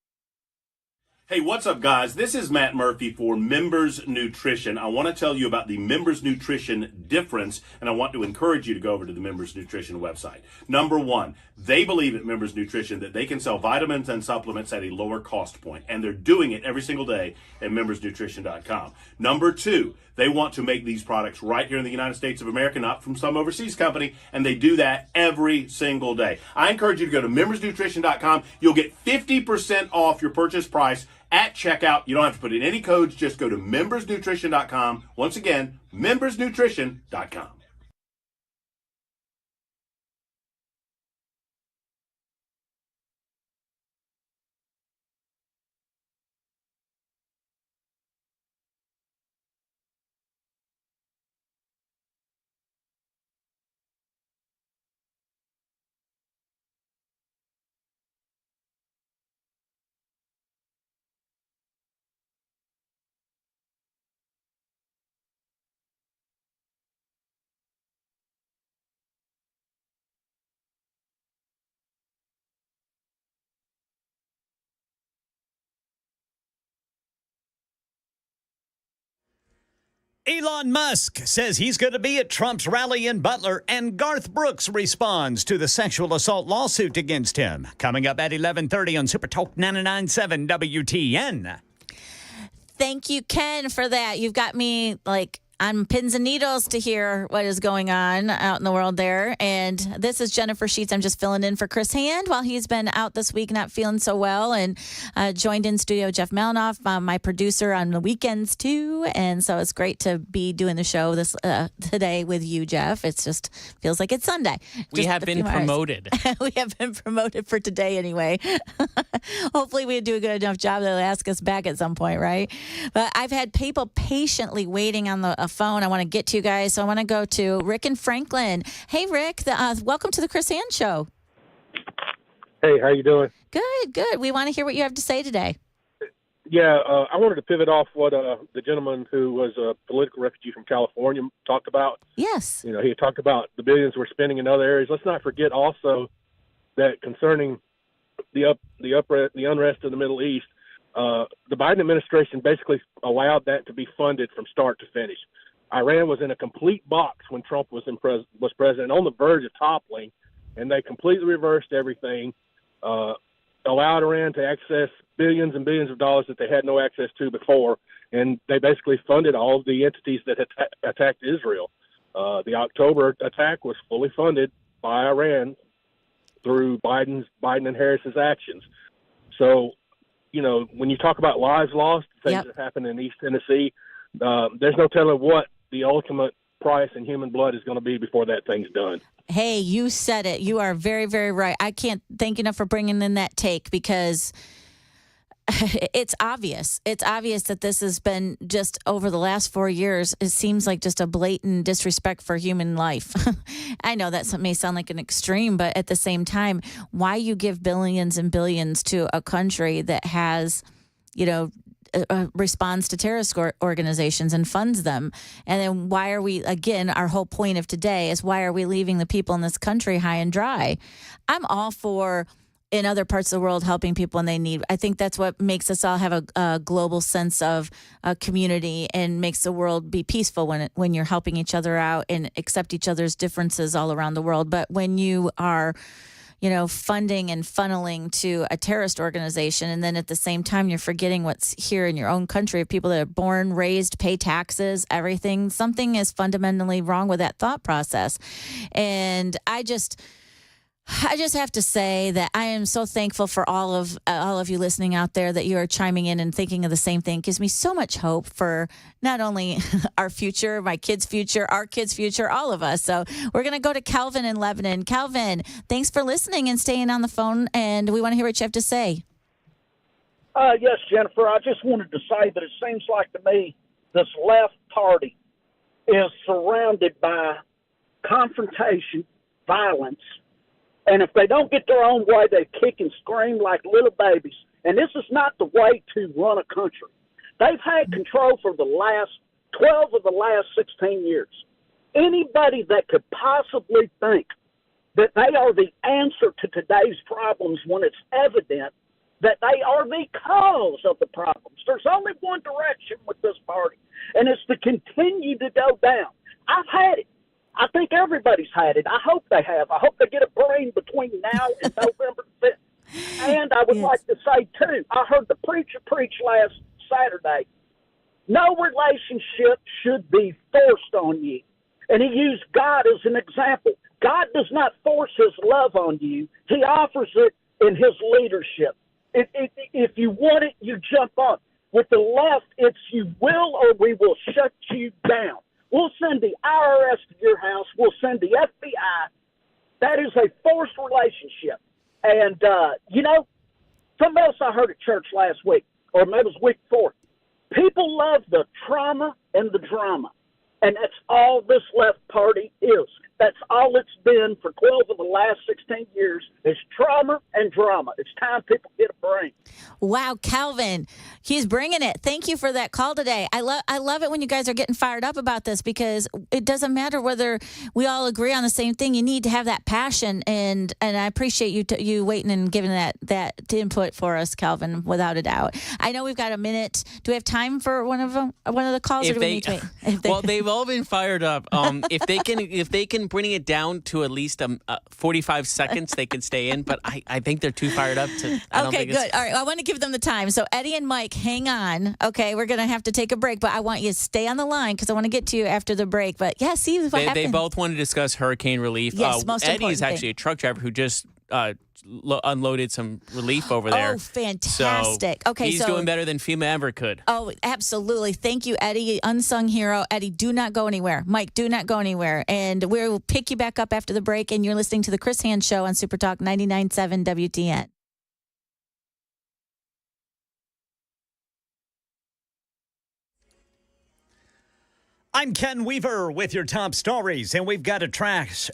Speaker 10: Hey, what's up, guys? This is Matt Murphy for Members Nutrition. I want to tell you about the Members Nutrition difference, and I want to encourage you to go over to the Members Nutrition website. Number one, they believe at Members Nutrition that they can sell vitamins and supplements at a lower cost point, and they're doing it every single day at membersnutrition.com. Number two, they want to make these products right here in the United States of America, not from some overseas company, and they do that every single day. I encourage you to go to membersnutrition.com. You'll get 50% off your purchase price at checkout. You don't have to put in any codes. Just go to membersnutrition.com. Once again, membersnutrition.com.
Speaker 11: Elon Musk says he's going to be at Trump's rally in Butler, and Garth Brooks responds to the sexual assault lawsuit against him. Coming up at 11:30 on Super Talk 99.7 WTN.
Speaker 1: Thank you, Ken, for that. You've got me on pins and needles to hear what is going on out in the world there. And this is Jennifer Sheets. I'm just filling in for Chris Hand while he's been out this week, not feeling so well. And joined in studio Jeff Malinoff, my producer on the weekends too. And so it's great to be doing the show this today with you, Jeff. It's just feels like it's Sunday.
Speaker 2: We have been promoted.
Speaker 1: We have been promoted for today anyway. Hopefully we do a good enough job that they'll ask us back at some point, right? But I've had people patiently waiting on the phone. I want to get to you guys. So I want to go to Rick and Franklin. Hey, Rick, welcome to the Chris Hand Show.
Speaker 9: Hey, how you doing?
Speaker 1: Good. We want to hear what you have to say today.
Speaker 9: Yeah, I wanted to pivot off what the gentleman who was a political refugee from California talked about.
Speaker 1: Yes.
Speaker 9: You know, he talked about the billions we're spending in other areas. Let's not forget also that concerning the unrest in the Middle East, the Biden administration basically allowed that to be funded from start to finish. Iran was in a complete box when Trump was president, on the verge of toppling, and they completely reversed everything, allowed Iran to access billions and billions of dollars that they had no access to before, and they basically funded all of the entities that had attacked Israel. The October attack was fully funded by Iran through Biden and Harris's actions. So, you know, when you talk about lives lost, things that happened in East Tennessee, there's no telling what the ultimate price in human blood is going to be before that thing's done.
Speaker 1: Hey, you said it. You are very, very right. I can't thank you enough for bringing in that take because it's obvious. It's obvious that this has been just over the last 4 years. It seems like just a blatant disrespect for human life. I know that may sound like an extreme, but at the same time, why you give billions and billions to a country that has, responds to terrorist organizations and funds them. And then why are we, again, our whole point of today is why are we leaving the people in this country high and dry? I'm all for in other parts of the world helping people when they need. I think that's what makes us all have a global sense of community and makes the world be peaceful when you're helping each other out and accept each other's differences all around the world. But when you are funding and funneling to a terrorist organization, and then at the same time you're forgetting what's here in your own country, people that are born, raised, pay taxes, everything, something is fundamentally wrong with that thought process. And I just have to say that I am so thankful for all of you listening out there that you are chiming in and thinking of the same thing. It gives me so much hope for not only our future, my kids' future, our kids' future, all of us. So we're going to go to Calvin in Lebanon. Calvin, thanks for listening and staying on the phone, and we want to hear what you have to say.
Speaker 20: Yes, Jennifer, I just wanted to say that it seems like to me this left party is surrounded by confrontation, violence, and if they don't get their own way, they kick and scream like little babies. And this is not the way to run a country. They've had control for the last 12 of the last 16 years. Anybody that could possibly think that they are the answer to today's problems when it's evident that they are the cause of the problems. There's only one direction with this party, and it's to continue to go down. I've had it. I think everybody's had it. I hope they have. I hope they get a brain between now and November 5th. And I would like to say, too, I heard the preacher preach last Saturday. No relationship should be forced on you. And he used God as an example. God does not force his love on you. He offers it in his leadership. If you want it, you jump on. With the left, it's you will or we will shut you down. We'll send the IRS to your house. We'll send the FBI. That is a forced relationship. And, something else I heard at church last week, or maybe it was week before. People love the trauma and the drama. And that's all this left party is. That's all it's been for 12 of the last 16 years is trauma and drama. It's time people get a brain.
Speaker 1: Wow, Calvin, he's bringing it. Thank you for that call today. I love it when you guys are getting fired up about this because it doesn't matter whether we all agree on the same thing. You need to have that passion, and I appreciate you waiting and giving that input for us, Calvin, without a doubt. I know we've got a minute. Do we have time for one of the calls, or do we need to wait?
Speaker 2: Well, they've all been fired up. If they can bring it down to at least 45 seconds, they can stay in. But I think they're too fired up to.
Speaker 1: Okay, good. All right, I want to give them the time. So Eddie and Mike, hang on. Okay, we're gonna have to take a break, but I want you to stay on the line because I want to get to you after the break. But yeah, see what happens.
Speaker 2: They both want to discuss hurricane relief.
Speaker 1: Yes, most important
Speaker 2: Eddie's actually a truck driver who just unloaded some relief over there.
Speaker 1: Oh, fantastic.
Speaker 2: So
Speaker 1: okay,
Speaker 2: he's doing better than FEMA ever could.
Speaker 1: Oh, absolutely. Thank you, Eddie, unsung hero. Eddie, do not go anywhere. Mike, do not go anywhere. And we'll pick you back up after the break, and you're listening to the Chris Hand Show on Super Talk 99.7 WTN.
Speaker 11: I'm Ken Weaver with your top stories, and we've got a crash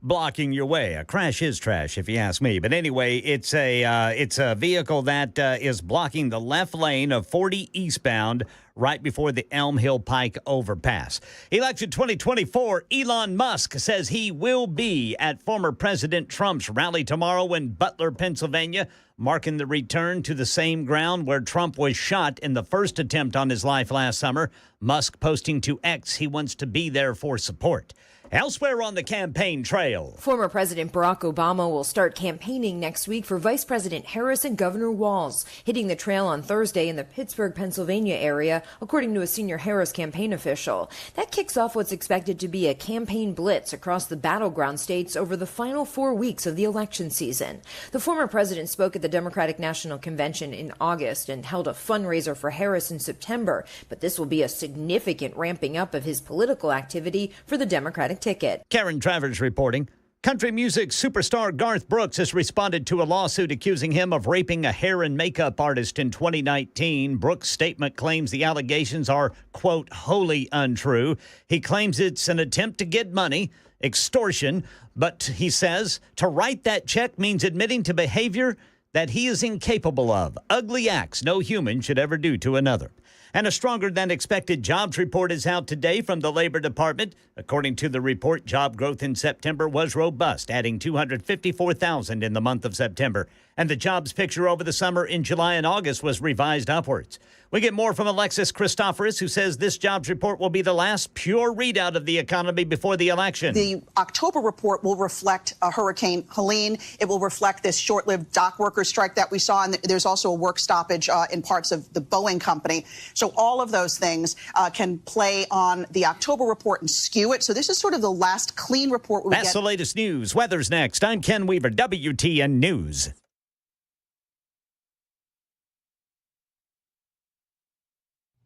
Speaker 11: blocking your way. A crash is trash, if you ask me. But anyway, it's a vehicle that is blocking the left lane of 40 eastbound right before the Elm Hill Pike overpass. Election 2024, Elon Musk says he will be at former President Trump's rally tomorrow in Butler, Pennsylvania, marking the return to the same ground where Trump was shot in the first attempt on his life last summer. Musk posting to X he wants to be there for support. Elsewhere on the campaign trail,
Speaker 6: former President Barack Obama will start campaigning next week for Vice President Harris and Governor Walz, hitting the trail on Thursday in the Pittsburgh, Pennsylvania area, according to a senior Harris campaign official. That kicks off what's expected to be a campaign blitz across the battleground states over the final 4 weeks of the election season. The former president spoke at the Democratic National Convention in August and held a fundraiser for Harris in September, but this will be a significant ramping up of his political activity for the Democratic ticket.
Speaker 11: Karen Travers reporting. Country music superstar Garth Brooks has responded to a lawsuit accusing him of raping a hair and makeup artist in 2019. Brooks' statement claims the allegations are, quote, wholly untrue. He claims it's an attempt to get money, extortion, but he says to write that check means admitting to behavior that he is incapable of. Ugly acts no human should ever do to another. And a stronger than expected jobs report is out today from the Labor Department. According to the report, job growth in September was robust, adding 254,000 in the month of September. And the jobs picture over the summer in July and August was revised upwards. We get more from Alexis Christoforous, who says this jobs report will be the last pure readout of the economy before the election.
Speaker 25: The October report will reflect Hurricane Helene. It will reflect this short-lived dock workers strike that we saw, and there's also a work stoppage in parts of the Boeing company. So all of those things can play on the October report and skew it. So this is sort of the last clean report we get.
Speaker 11: That's the latest news. Weather's next. I'm Ken Weaver, WTN News.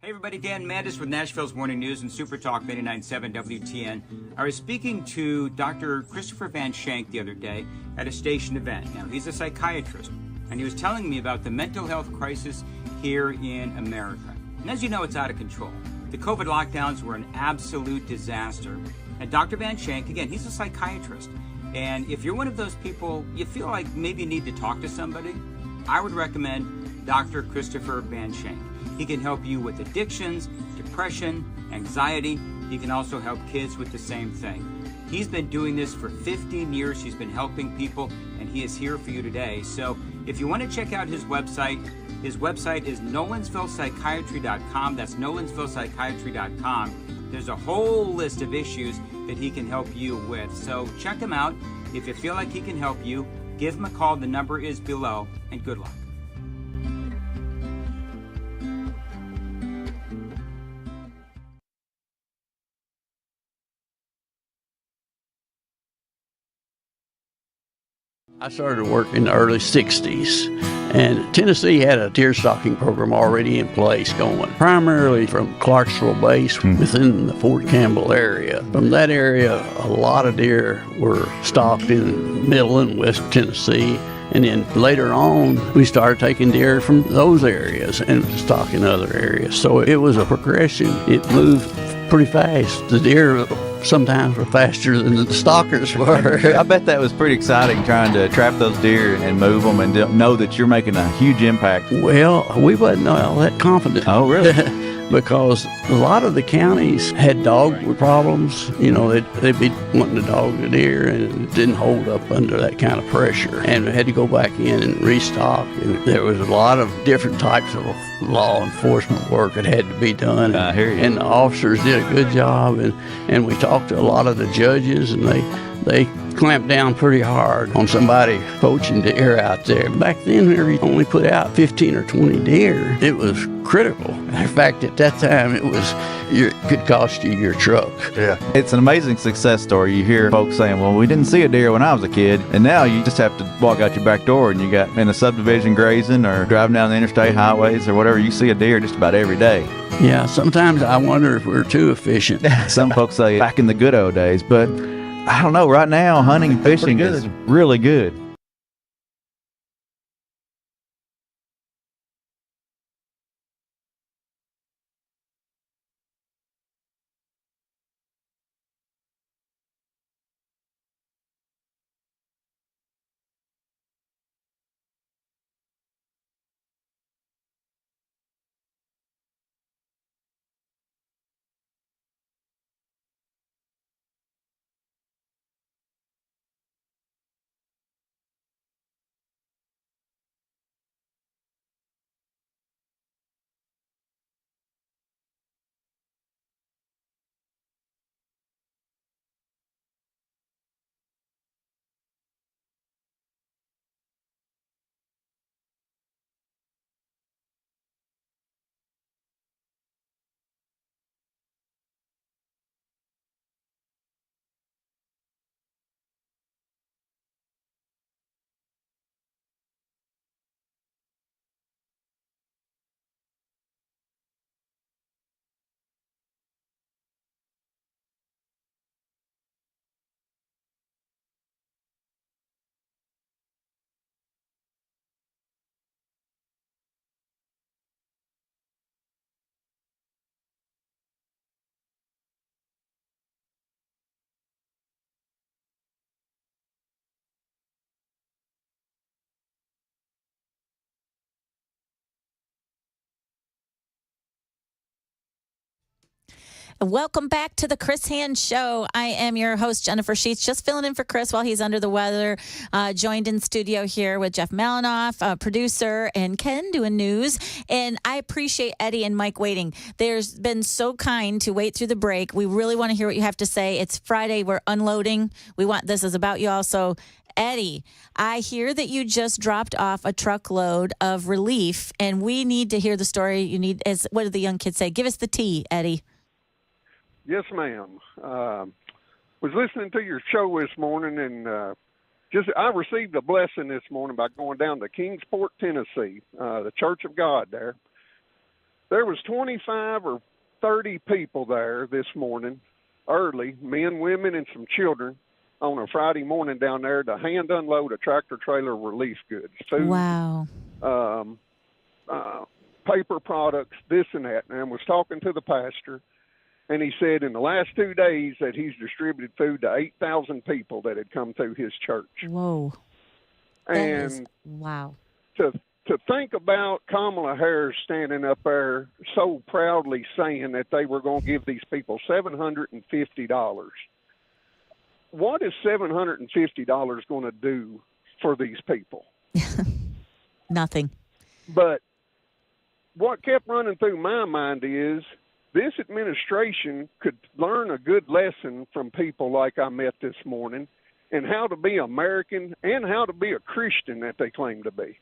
Speaker 12: Hey everybody, Dan Mandis with Nashville's Morning News and Super Talk 99.7 WTN. I was speaking to Dr. Christopher Van Shank the other day at a station event. Now, he's a psychiatrist, and he was telling me about the mental health crisis here in America. And as you know, it's out of control. The COVID lockdowns were an absolute disaster. And Dr. Van Shank, again, he's a psychiatrist. And if you're one of those people, you feel like maybe you need to talk to somebody, I would recommend Dr. Christopher Van Shank. He can help you with addictions, depression, anxiety. He can also help kids with the same thing. He's been doing this for 15 years. He's been helping people, and he is here for you today. So if you want to check out his website is nolensvillepsychiatry.com. That's nolensvillepsychiatry.com. There's a whole list of issues that he can help you with. So check him out. If you feel like he can help you, give him a call. The number is below, and good luck.
Speaker 13: I started work in the early 60s, and Tennessee had a deer stalking program already in place going, primarily from Clarksville Base within the Fort Campbell area. From that area, a lot of deer were stalked in Middle and West Tennessee, and then later on, we started taking deer from those areas and stalking other areas. So it was a progression. It moved pretty fast. The deer sometimes were faster than the stalkers were.
Speaker 14: I bet that was pretty exciting, trying to trap those deer and move them and know that you're making a huge impact.
Speaker 13: Well, we wasn't all that confident.
Speaker 14: Oh, really?
Speaker 13: Because a lot of the counties had dog problems. You know, they'd be wanting to dog the deer, and it didn't hold up under that kind of pressure. And we had to go back in and restock. And there was a lot of different types of law enforcement work that had to be done.
Speaker 14: I hear you.
Speaker 13: And the officers did a good job. And we talked to a lot of the judges, and they clamped down pretty hard on somebody poaching deer out there. Back then, we only put out 15 or 20 deer. It was critical. In fact, at that time, it could cost you your truck.
Speaker 14: Yeah. It's an amazing success story. You hear folks saying, well, we didn't see a deer when I was a kid, and now you just have to walk out your back door and you got in a subdivision grazing or driving down the interstate highways or whatever, you see a deer just about every day.
Speaker 13: Yeah, sometimes I wonder if we're too efficient.
Speaker 14: Some folks say back in the good old days, but I don't know. Right now, hunting and fishing is really good.
Speaker 1: Welcome back to the Chris Hand Show. I am your host, Jennifer Sheets, just filling in for Chris while he's under the weather. Joined in studio here with Jeff Malinoff, producer, and Ken doing news. And I appreciate Eddie and Mike waiting. There's been so kind to wait through the break. We really want to hear what you have to say. It's Friday. We're unloading. This is about you all. So, Eddie, I hear that you just dropped off a truckload of relief, and we need to hear the story. You need, what do the young kids say? Give us the tea, Eddie.
Speaker 18: Yes, ma'am. Was listening to your show this morning, and I received a blessing this morning by going down to Kingsport, Tennessee, the Church of God there. There was 25 or 30 people there this morning, early, men, women, and some children, on a Friday morning down there to hand unload a tractor trailer of relief goods. Food,
Speaker 1: wow.
Speaker 18: Paper products, this and that. And I was talking to the pastor, And he said in the last 2 days that he's distributed food to 8,000 people that had come through his church.
Speaker 1: Whoa. Wow.
Speaker 18: To think about Kamala Harris standing up there so proudly saying that they were going to give these people $750. What is $750 going to do for these people?
Speaker 1: Nothing.
Speaker 18: But what kept running through my mind is this administration could learn a good lesson from people like I met this morning and how to be American and how to be a Christian that they claim to be.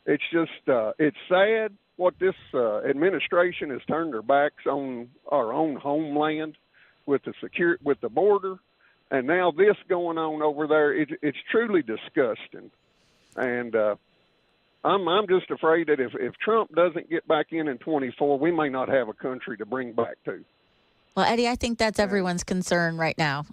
Speaker 18: It's just, it's sad what this administration has turned their backs on our own homeland with the border, and now this going on over there. It's truly disgusting, and I'm just afraid that if Trump doesn't get back in 24, we may not have a country to bring back to.
Speaker 1: Well, Eddie, I think that's everyone's concern right now,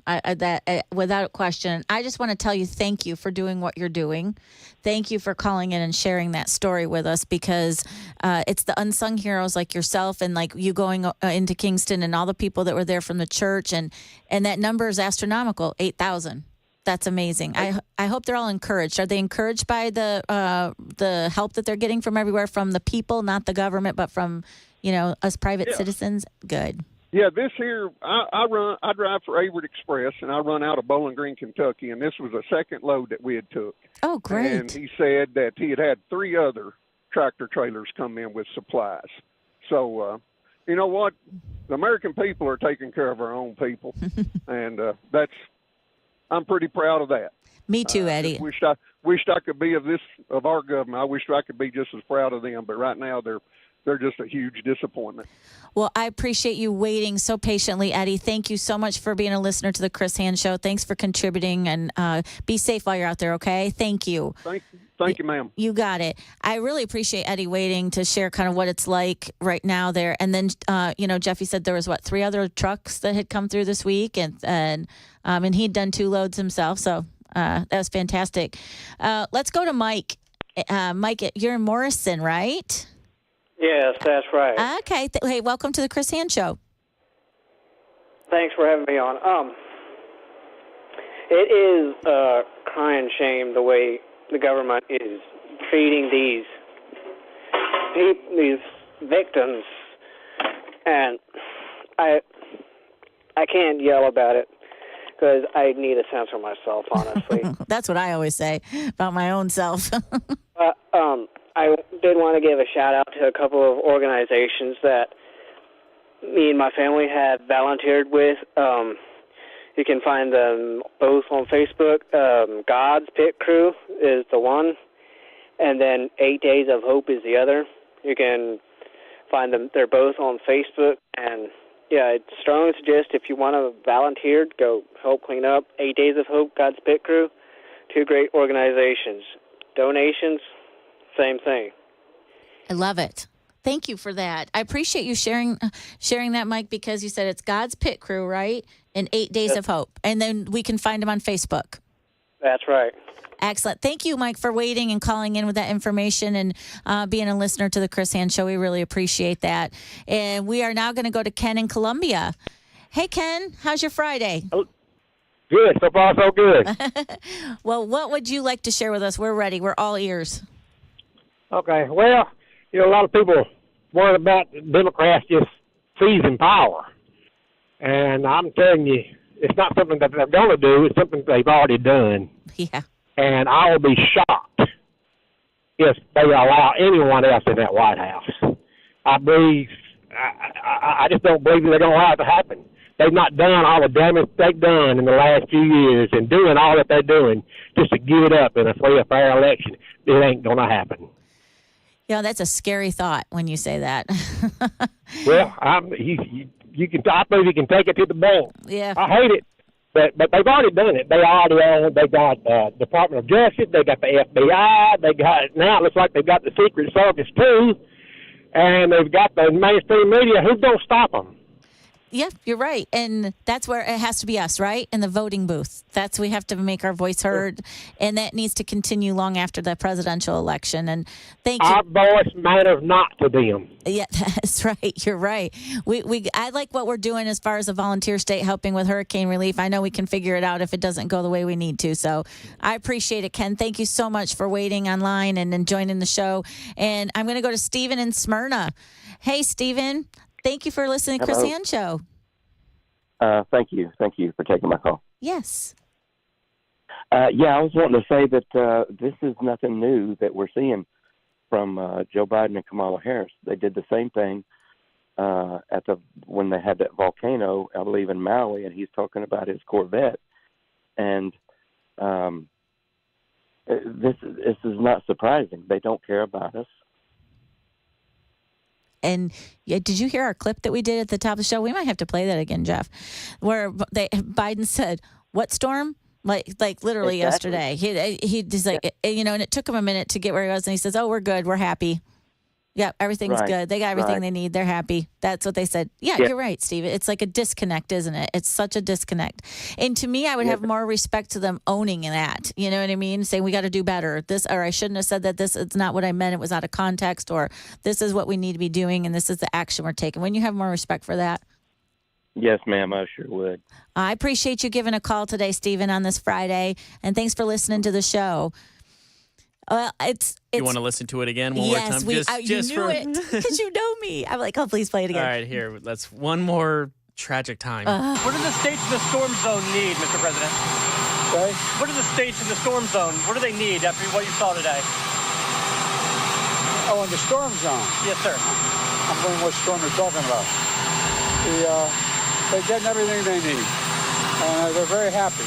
Speaker 1: without question. I just want to tell you thank you for doing what you're doing. Thank you for calling in and sharing that story with us, because it's the unsung heroes like yourself and like you going into Kingston and all the people that were there from the church. And that number is astronomical, 8,000. That's amazing. I hope they're all encouraged. Are they encouraged by the help that they're getting from everywhere, from the people, not the government, but from, us private citizens? Good.
Speaker 18: Yeah, this here, I drive for Hayward Express, and I run out of Bowling Green, Kentucky, and this was a second load that we had took.
Speaker 1: Oh, great.
Speaker 18: And he said that he had 3 other tractor trailers come in with supplies. So, you know what? The American people are taking care of our own people, and I'm pretty proud of that.
Speaker 1: Me too, Eddie.
Speaker 18: Wished I could be of our government. I wish I could be just as proud of them, but right now they're just a huge disappointment.
Speaker 1: Well, I appreciate you waiting so patiently, Eddie. Thank you so much for being a listener to the Chris Hand Show. Thanks for contributing, and be safe while you're out there, okay? Thank you.
Speaker 18: Thank you, ma'am.
Speaker 1: You got it. I really appreciate Eddie waiting to share kind of what it's like right now there. And then, Jeffy said there was, 3 other trucks that had come through this week, and he'd done 2 loads himself, so that was fantastic. Let's go to Mike. Mike, you're in Morrison, right?
Speaker 15: Yes, that's right.
Speaker 1: Okay. Hey, welcome to the Chris Hand Show.
Speaker 15: Thanks for having me on. It is a crying shame the way the government is treating these victims, and I can't yell about it because I need to censor myself, honestly.
Speaker 1: That's what I always say about my own self.
Speaker 15: I did want to give a shout-out to a couple of organizations that me and my family had volunteered with. You can find them both on Facebook. God's Pit Crew is the one, and then 8 Days of Hope is the other. You can find them. They're both on Facebook, and, it's strongly suggest if you want to volunteer, go help clean up. 8 Days of Hope, God's Pit Crew, 2 great organizations. Donations, same thing.
Speaker 1: I love it. Thank you for that. I appreciate you sharing that, Mike, because you said it's God's Pit Crew, right? And 8 Days of Hope. And then we can find them on Facebook.
Speaker 15: That's right.
Speaker 1: Excellent. Thank you, Mike, for waiting and calling in with that information and being a listener to the Chris Hand Show. We really appreciate that. And we are now going to go to Ken in Columbia. Hey, Ken, how's your Friday?
Speaker 17: Good. So far, so good.
Speaker 1: Well, what would you like to share with us? We're ready. We're all ears.
Speaker 17: Okay. Well, a lot of people worry about Democrats just seizing power. And I'm telling you, it's not something that they're going to do. It's something they've already done.
Speaker 1: Yeah.
Speaker 17: And I will be shocked if they allow anyone else in that White House. I just don't believe they're going to allow it to happen. They've not done all the damage they've done in the last few years, and doing all that they're doing just to give it up in a free and fair election. It ain't going to happen.
Speaker 1: That's a scary thought when you say that.
Speaker 17: Well, I believe you can take it to the bank.
Speaker 1: Yeah.
Speaker 17: I hate it, but they've already done it. They got Department of Justice. They got the FBI. Now it looks like they've got the Secret Service too, and they've got the mainstream media. Who's going to stop them?
Speaker 1: Yeah, you're right. And that's where it has to be us, right? In the voting booth. We have to make our voice heard. And that needs to continue long after the presidential election. And thank you.
Speaker 17: Our voice matters not to them.
Speaker 1: Yeah, that's right. You're right. I like what we're doing as far as a volunteer state helping with hurricane relief. I know we can figure it out if it doesn't go the way we need to. So I appreciate it, Ken. Thank you so much for waiting online and joining the show. And I'm going to go to Stephen in Smyrna. Hey, Stephen. Thank you for listening to Chris
Speaker 16: Hello.
Speaker 1: Hand Show.
Speaker 16: Thank you. Thank you for taking my call.
Speaker 1: Yes.
Speaker 16: I was wanting to say that this is nothing new that we're seeing from Joe Biden and Kamala Harris. They did the same thing when they had that volcano, I believe, in Maui, and he's talking about his Corvette. And this is not surprising. They don't care about us.
Speaker 1: And did you hear our clip that we did at the top of the show? We might have to play that again, Jeff, where Biden said, "What storm?" Like literally yesterday. He just and it took him a minute to get where he was, and he says, "Oh, we're good, we're happy. Yep, everything's good. They got everything they need. They're happy." That's what they said. Yeah, you're right, Steve. It's like a disconnect, isn't it? It's such a disconnect. And to me, I would have more respect to them owning that. You know what I mean? Saying we got to do better. This, or I shouldn't have said that. This is not what I meant. It was out of context. Or this is what we need to be doing, and this is the action we're taking. When you have more respect for that.
Speaker 16: Yes, ma'am, I sure would.
Speaker 1: I appreciate you giving a call today, Stephen, on this Friday, and thanks for listening to the show. Well, it's
Speaker 2: You want to listen to it again one more time?
Speaker 1: You knew it because you know me. I'm like, oh, please play it again.
Speaker 2: All right, here. Let's one more tragic time.
Speaker 21: What do the states in the storm zone need, Mr. President?
Speaker 17: Okay.
Speaker 21: What do the states in the storm zone, what do they need after what you saw today?
Speaker 22: Oh, in the storm zone?
Speaker 21: Yes, sir.
Speaker 22: I'm wondering what storm you're talking about. They're getting everything they need, and they're very happy.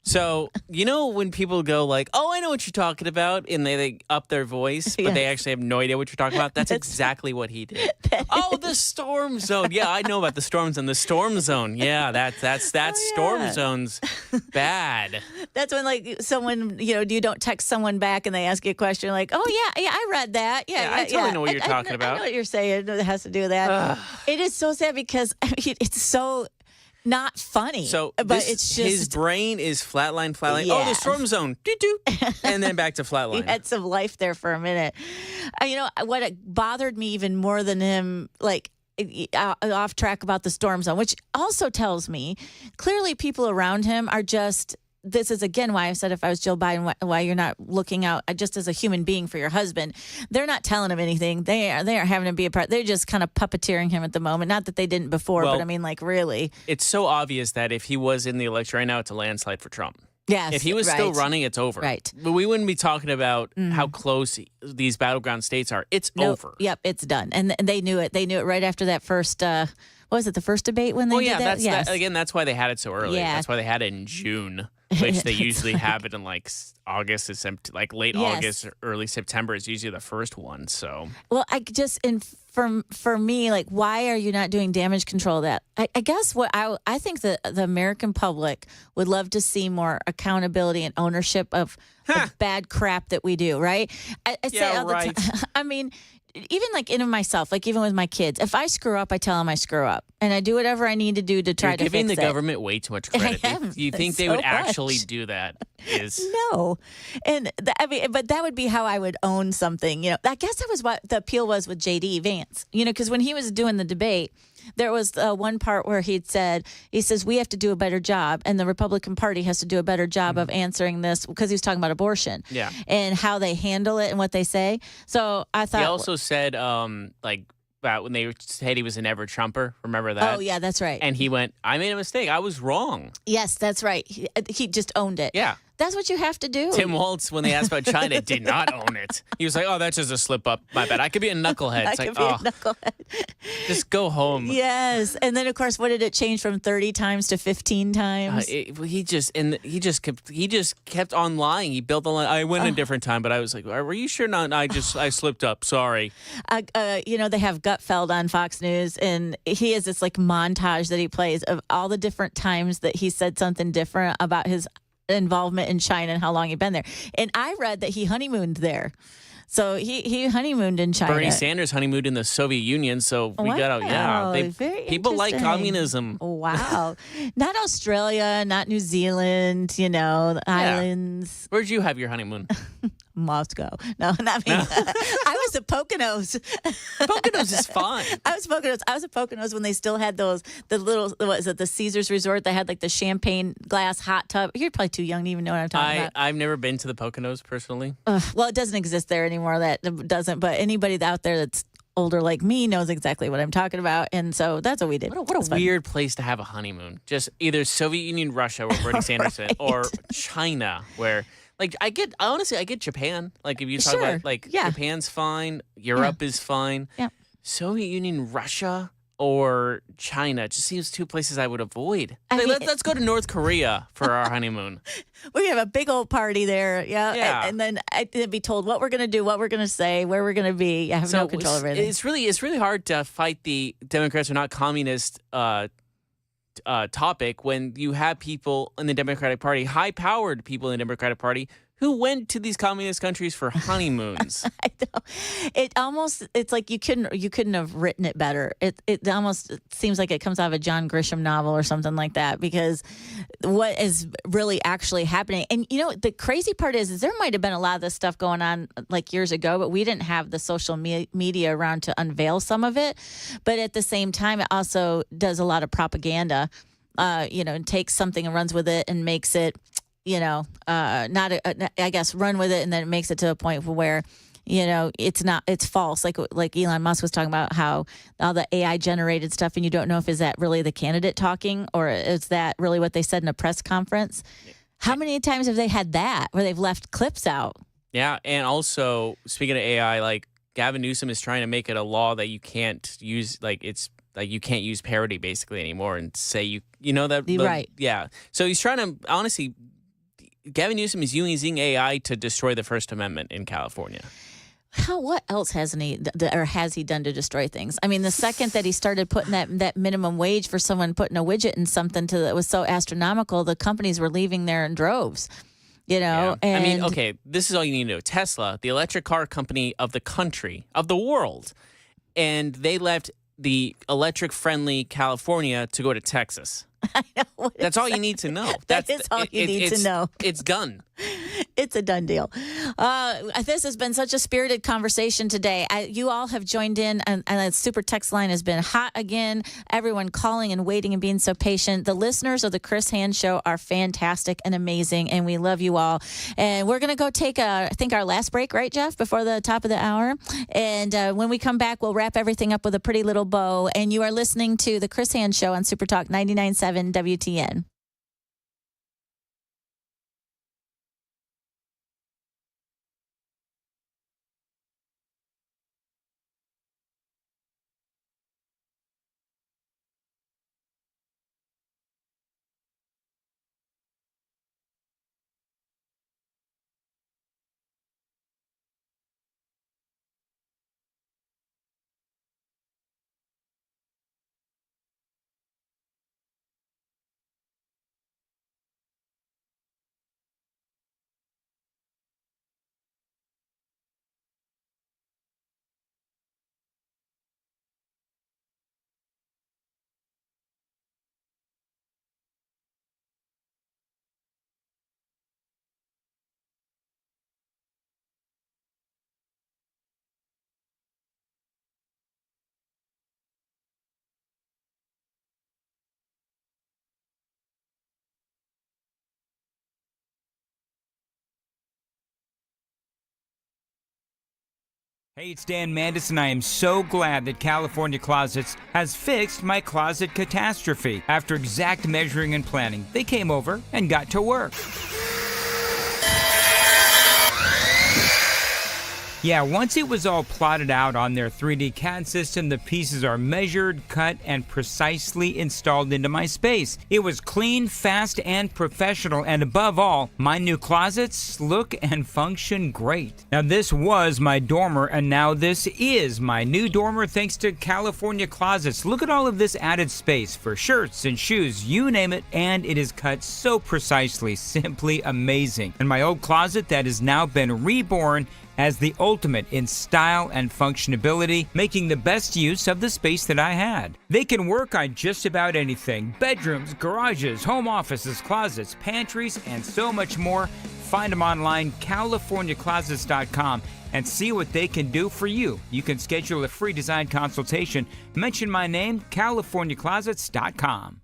Speaker 2: So, when people go like, "Oh, I know what you're talking about," and they up their voice, but they actually have no idea what you're talking about, that's exactly what he did. Oh, the storm zone. Yeah, I know about the storm zone. The storm zone. Yeah, that's storm zone's bad.
Speaker 1: That's when someone, you don't text someone back and they ask you a question like, "Oh, yeah, I read that." Yeah,
Speaker 2: I totally know what you're talking about.
Speaker 1: I know what you're saying. It has to do with that. It is so sad because it's so not funny.
Speaker 2: So,
Speaker 1: but it's just
Speaker 2: his brain is flatline.
Speaker 1: Yeah.
Speaker 2: Oh, the storm zone, doo-doo. And then back to flatline.
Speaker 1: He had some life there for a minute. What bothered me even more than him, off track about the storm zone, which also tells me clearly people around him are just. This is, again, why I said if I was Jill Biden, why you're not looking out just as a human being for your husband. They're not telling him anything. They are having him be a part. They're just kind of puppeteering him at the moment. Not that they didn't before, but I mean, really.
Speaker 2: It's so obvious that if he was in the election right now, it's a landslide for Trump.
Speaker 1: Yes,
Speaker 2: if he was still running, it's over.
Speaker 1: Right.
Speaker 2: But we wouldn't be talking about how close these battleground states are. It's over.
Speaker 1: Yep, it's done. And they knew it. They knew it right after that first what was it, the first debate when they did that?
Speaker 2: Yes. That's why they had it so early.
Speaker 1: Yeah.
Speaker 2: That's why they had it in June, which they usually have it in August, late August, or early September is usually the first one. So
Speaker 1: well, for me, why are you not doing damage control of that? I guess what I think the American public would love to see more accountability and ownership of the bad crap that we do, right? I say all the time. I mean, even in myself, even with my kids, if I screw up, I tell them I screw up, and I do whatever I need to do to try to fix it.
Speaker 2: You're giving the government way too much credit. You think they would actually do that?
Speaker 1: No, and but that would be how I would own something. I guess that was what the appeal was with J.D. Vance. Because when he was doing the debate, there was one part where he says, we have to do a better job, and the Republican Party has to do a better job of answering this, because he was talking about abortion and how they handle it and what they say. So I thought.
Speaker 2: He also said, about when they said he was an ever-Trumper. Remember that?
Speaker 1: Oh, yeah, that's right.
Speaker 2: And he went, I made a mistake. I was wrong.
Speaker 1: Yes, that's right. He just owned it.
Speaker 2: Yeah.
Speaker 1: That's what you have to do.
Speaker 2: Tim Walz, when they asked about China, did not own it. He was like, oh, that's just a slip-up. My bad. I could be a knucklehead. It's
Speaker 1: a knucklehead.
Speaker 2: Just go home.
Speaker 1: Yes. And then, of course, what did it change from 30 times to 15 times?
Speaker 2: He just kept on lying. He built the lie. I went a different time, but I was like, were you sure? No, I slipped up. Sorry.
Speaker 1: They have Gutfeld on Fox News, and he has this montage that he plays of all the different times that he said something different about his involvement in China and how long he'd been there. And I read that he honeymooned there. So he honeymooned in China.
Speaker 2: Bernie Sanders honeymooned in the Soviet Union, so we got out.
Speaker 1: Wow,
Speaker 2: Yeah,
Speaker 1: very
Speaker 2: people like
Speaker 1: interesting.
Speaker 2: communism.
Speaker 1: Wow. Not Australia, not New Zealand, the islands.
Speaker 2: Where'd you have your honeymoon?
Speaker 1: Moscow. No, not me. I was at Poconos.
Speaker 2: Poconos is fun.
Speaker 1: I was at Poconos when they still had the little, what is it, the Caesars Resort that had like the champagne glass hot tub. You're probably too young to even know what I'm talking about.
Speaker 2: I've never been to the Poconos personally.
Speaker 1: Well, it doesn't exist there anymore. That doesn't. But anybody out there that's older like me knows exactly what I'm talking about. And so that's what we did.
Speaker 2: What a weird place to have a honeymoon. Just either Soviet Union, Russia, where Bernie Sanders went, or China, where... Like, I get Japan. Like, if you talk about, like, Japan's fine, Europe is fine.
Speaker 1: Yeah.
Speaker 2: Soviet Union, Russia, or China just seems two places I would avoid. Let's go to North Korea for our honeymoon.
Speaker 1: We have a big old party there.
Speaker 2: Yeah.
Speaker 1: And then I'd be told what we're going to do, what we're going to say, where we're going to be. I have no control over anything.
Speaker 2: It's really hard to fight the Democrats are not communist topic when you have people in the Democratic Party, high-powered people in the Democratic Party, who went to these communist countries for honeymoons.
Speaker 1: I know. It's like you couldn't have written it better. It almost seems like it comes out of a John Grisham novel or something like that, because what is really actually happening. And the crazy part is there might have been a lot of this stuff going on like years ago, but we didn't have the social media around to unveil some of it. But at the same time, it also does a lot of propaganda, and takes something and runs with it and makes it, I guess run with it, and then it makes it to a point where, it's false. Like Elon Musk was talking about how all the AI generated stuff, and you don't know if is that really the candidate talking or is that really what they said in a press conference. How many times have they had that where they've left clips out?
Speaker 2: Yeah, and also speaking of AI, like Gavin Newsom is trying to make it a law that you can't use, you can't use parody basically anymore and say
Speaker 1: right.
Speaker 2: Yeah. So he's trying to, honestly, Gavin Newsom is using AI to destroy the First Amendment in California.
Speaker 1: What else has he done to destroy things? I mean, the second that he started putting that minimum wage for someone putting a widget in something that was so astronomical, the companies were leaving there in droves.
Speaker 2: Yeah.
Speaker 1: And
Speaker 2: I mean, okay, this is all you need to know. Tesla, the electric car company of the country, of the world, and they left the electric-friendly California to go to Texas.
Speaker 1: I know.
Speaker 2: That's all you need to know.
Speaker 1: That is all you need to know.
Speaker 2: It's done.
Speaker 1: It's a done deal. This has been such a spirited conversation today. You all have joined in, and the super text line has been hot again. Everyone calling and waiting and being so patient. The listeners of the Chris Hand Show are fantastic and amazing, and we love you all. And we're going to go take, I think, our last break, right, Jeff, before the top of the hour. And when we come back, we'll wrap everything up with a pretty little bow. And you are listening to the Chris Hand Show on Super Talk 99.7 WTN.
Speaker 12: Hey, it's Dan Mandis, and I am so glad that California Closets has fixed my closet catastrophe. After exact measuring and planning, they came over and got to work. Yeah, once it was all plotted out on their 3D CAD system, the pieces are measured, cut, and precisely installed into my space. It was clean, fast, and professional, and above all, my new closets look and function great. Now, this was my dormer, and now this is my new dormer thanks to California Closets. Look at all of this added space for shirts and shoes, you name it, and it is cut so precisely, simply amazing. And my old closet that has now been reborn
Speaker 4: as the ultimate in style and functionability, making the best use of the space that I had. They can work on just about anything: bedrooms, garages, home offices, closets, pantries, and so much more. Find them online, CaliforniaClosets.com, and see what they can do for you. You can schedule a free design consultation. Mention my name, CaliforniaClosets.com.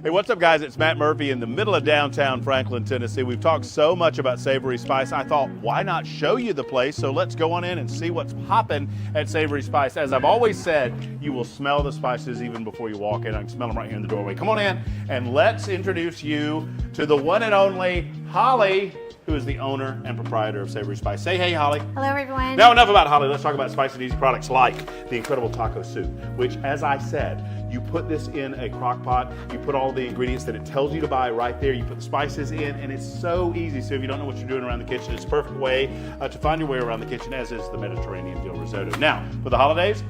Speaker 5: Hey, what's up, guys? It's Matt Murphy in the middle of downtown Franklin, Tennessee. We've talked so much about Savory Spice. I thought, why not show you the place? So let's go on in and see what's popping at Savory Spice. As I've always said, you will smell the spices even before you walk in. I can smell them right here in the doorway. Come on in and let's introduce you to the one and only Holly, who is the owner and proprietor of Savory Spice. Say hey, Holly.
Speaker 7: Hello, everyone.
Speaker 5: Now, enough about Holly. Let's talk about spice and easy products like the incredible taco soup, which, as I said, you put this in a crock pot, you put all the ingredients that it tells you to buy right there, you put the spices in, and it's so easy. So if you don't know what you're doing around the kitchen, it's a perfect way to find your way around the kitchen, as is the Mediterranean dill risotto. Now, for the holidays,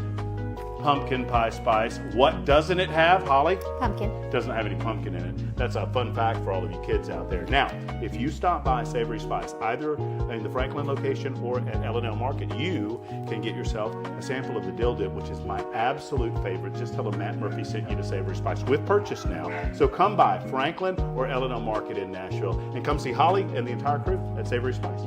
Speaker 5: pumpkin pie spice. What doesn't it have, Holly?
Speaker 7: Pumpkin.
Speaker 5: Doesn't have any pumpkin in it. That's a fun fact for all of you kids out there. Now, if you stop by Savory Spice, either in the Franklin location or at L&L Market, you can get yourself a sample of the dill dip, which is my absolute favorite. Just tell them Matt Murphy sent you to Savory Spice with purchase now. So come by Franklin or L&L Market in Nashville and come see Holly and the entire crew at Savory Spice.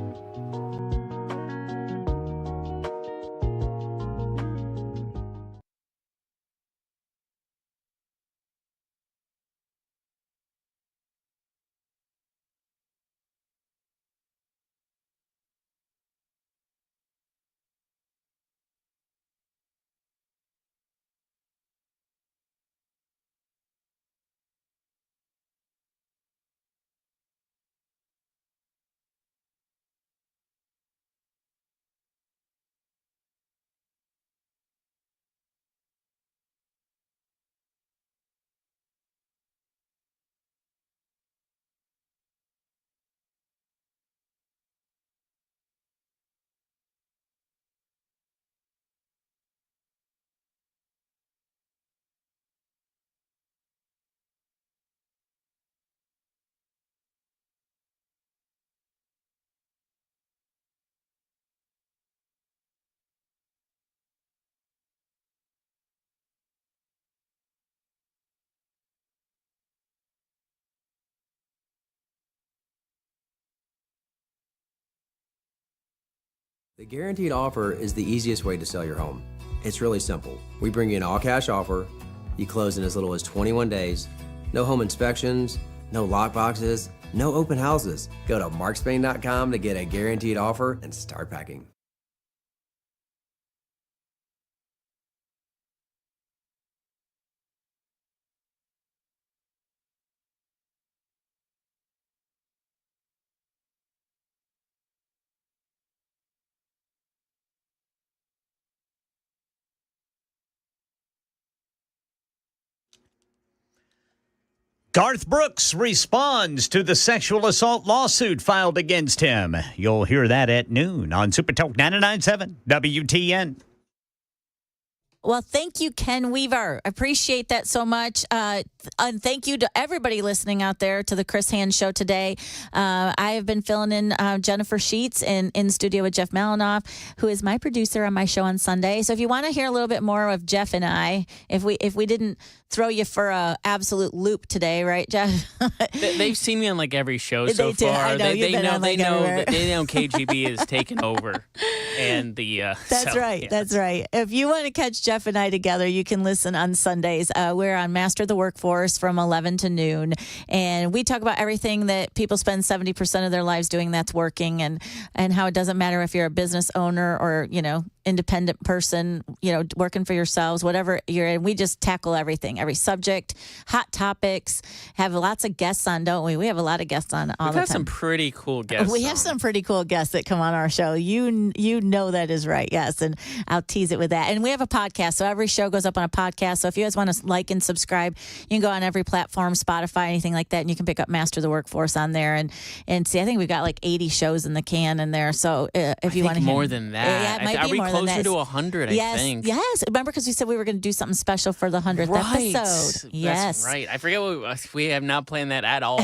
Speaker 3: The guaranteed offer is the easiest way to sell your home. It's really simple. We bring you an all-cash offer. You close in as little as 21 days. No home inspections, no lock boxes, no open houses. Go to markspain.com to get a guaranteed offer and start packing.
Speaker 11: Garth Brooks responds to the sexual assault lawsuit filed against him. You'll hear that at noon on Super Talk 99.7 WTN.
Speaker 1: Well, thank you, Ken Weaver. I appreciate that so much. And thank you to everybody listening out there to the Chris Hand Show today. I have been filling in Jennifer Sheets in studio with Jeff Malinoff, who is my producer on my show on Sunday. So if you want to hear a little bit more of Jeff and I, if we didn't throw you for a absolute loop today, right, Jeff?
Speaker 2: They've seen me on like every show so
Speaker 1: do.
Speaker 2: far.
Speaker 1: I know,
Speaker 2: They know
Speaker 1: everywhere.
Speaker 2: KGB is taken over, and the
Speaker 1: That's right.
Speaker 2: Yeah.
Speaker 1: That's right. If you want to catch Jeff and I together, you can listen on Sundays. We're on Master the Workforce from 11 to noon, and we talk about everything that people spend 70% of their lives doing that's working, and how it doesn't matter if you're a business owner or independent person, working for yourselves, whatever you're in. We just tackle everything, every subject, hot topics, have lots of guests on, don't we? We have a lot of guests on all
Speaker 2: We've
Speaker 1: the
Speaker 2: had
Speaker 1: time.
Speaker 2: some pretty cool guests.
Speaker 1: We have some pretty cool guests that come on our show. You know that is right, yes, and I'll tease it with that. And we have a podcast, so every show goes up on a podcast. So if you guys want to like and subscribe, you can go on every platform, Spotify, anything like that, and you can pick up Master the Workforce on there and see. I think we've got like 80 shows in the can in there. So if you want to
Speaker 2: more than that,
Speaker 1: yeah, it might be more than that.
Speaker 2: Are we closer to 100?
Speaker 1: Yes,
Speaker 2: I think.
Speaker 1: yes. Remember, because we said we were going to do something special for the 100th episode. Yes,
Speaker 2: that's right. I forget we have not planned that at all.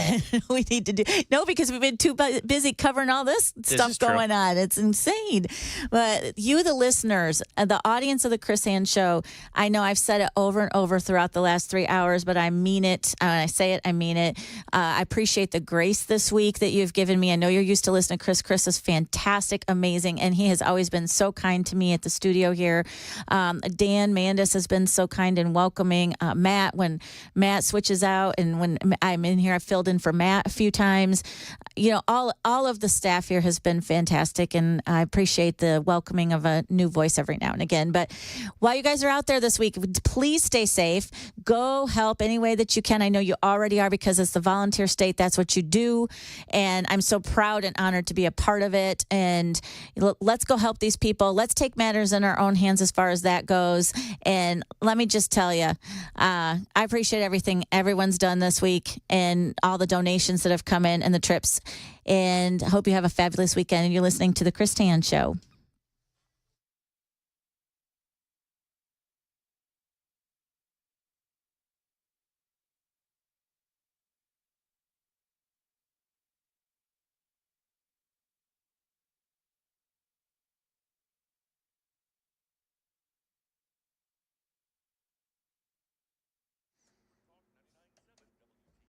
Speaker 1: We need to do because we've been too busy covering all this stuff going on. It's insane. But you, the listeners, the audience of the Chris Hand Show, I know I've said it over and over throughout the last 3 hours, but I mean it. When I say it, I mean it. I appreciate the grace this week that you've given me. I know you're used to listening to Chris. Chris is fantastic, amazing, and he has always been so kind to me at the studio here. Dan Mandis has been so kind and welcoming. Matt, when Matt switches out and when I'm in here, I've filled in for Matt a few times. All of the staff here has been fantastic, and I appreciate the welcoming of a new voice every now and again. But while you guys are out there this week, please stay safe. Go help any way that you can. I know you already are, because it's the volunteer state. That's what you do, and I'm so proud and honored to be a part of it. And let's go help these people. Let's take matters in our own hands as far as that goes. And let me just tell you, I appreciate everything everyone's done this week and all the donations that have come in and the trips. And hope you have a fabulous weekend. And you're listening to The Chris Hand Show.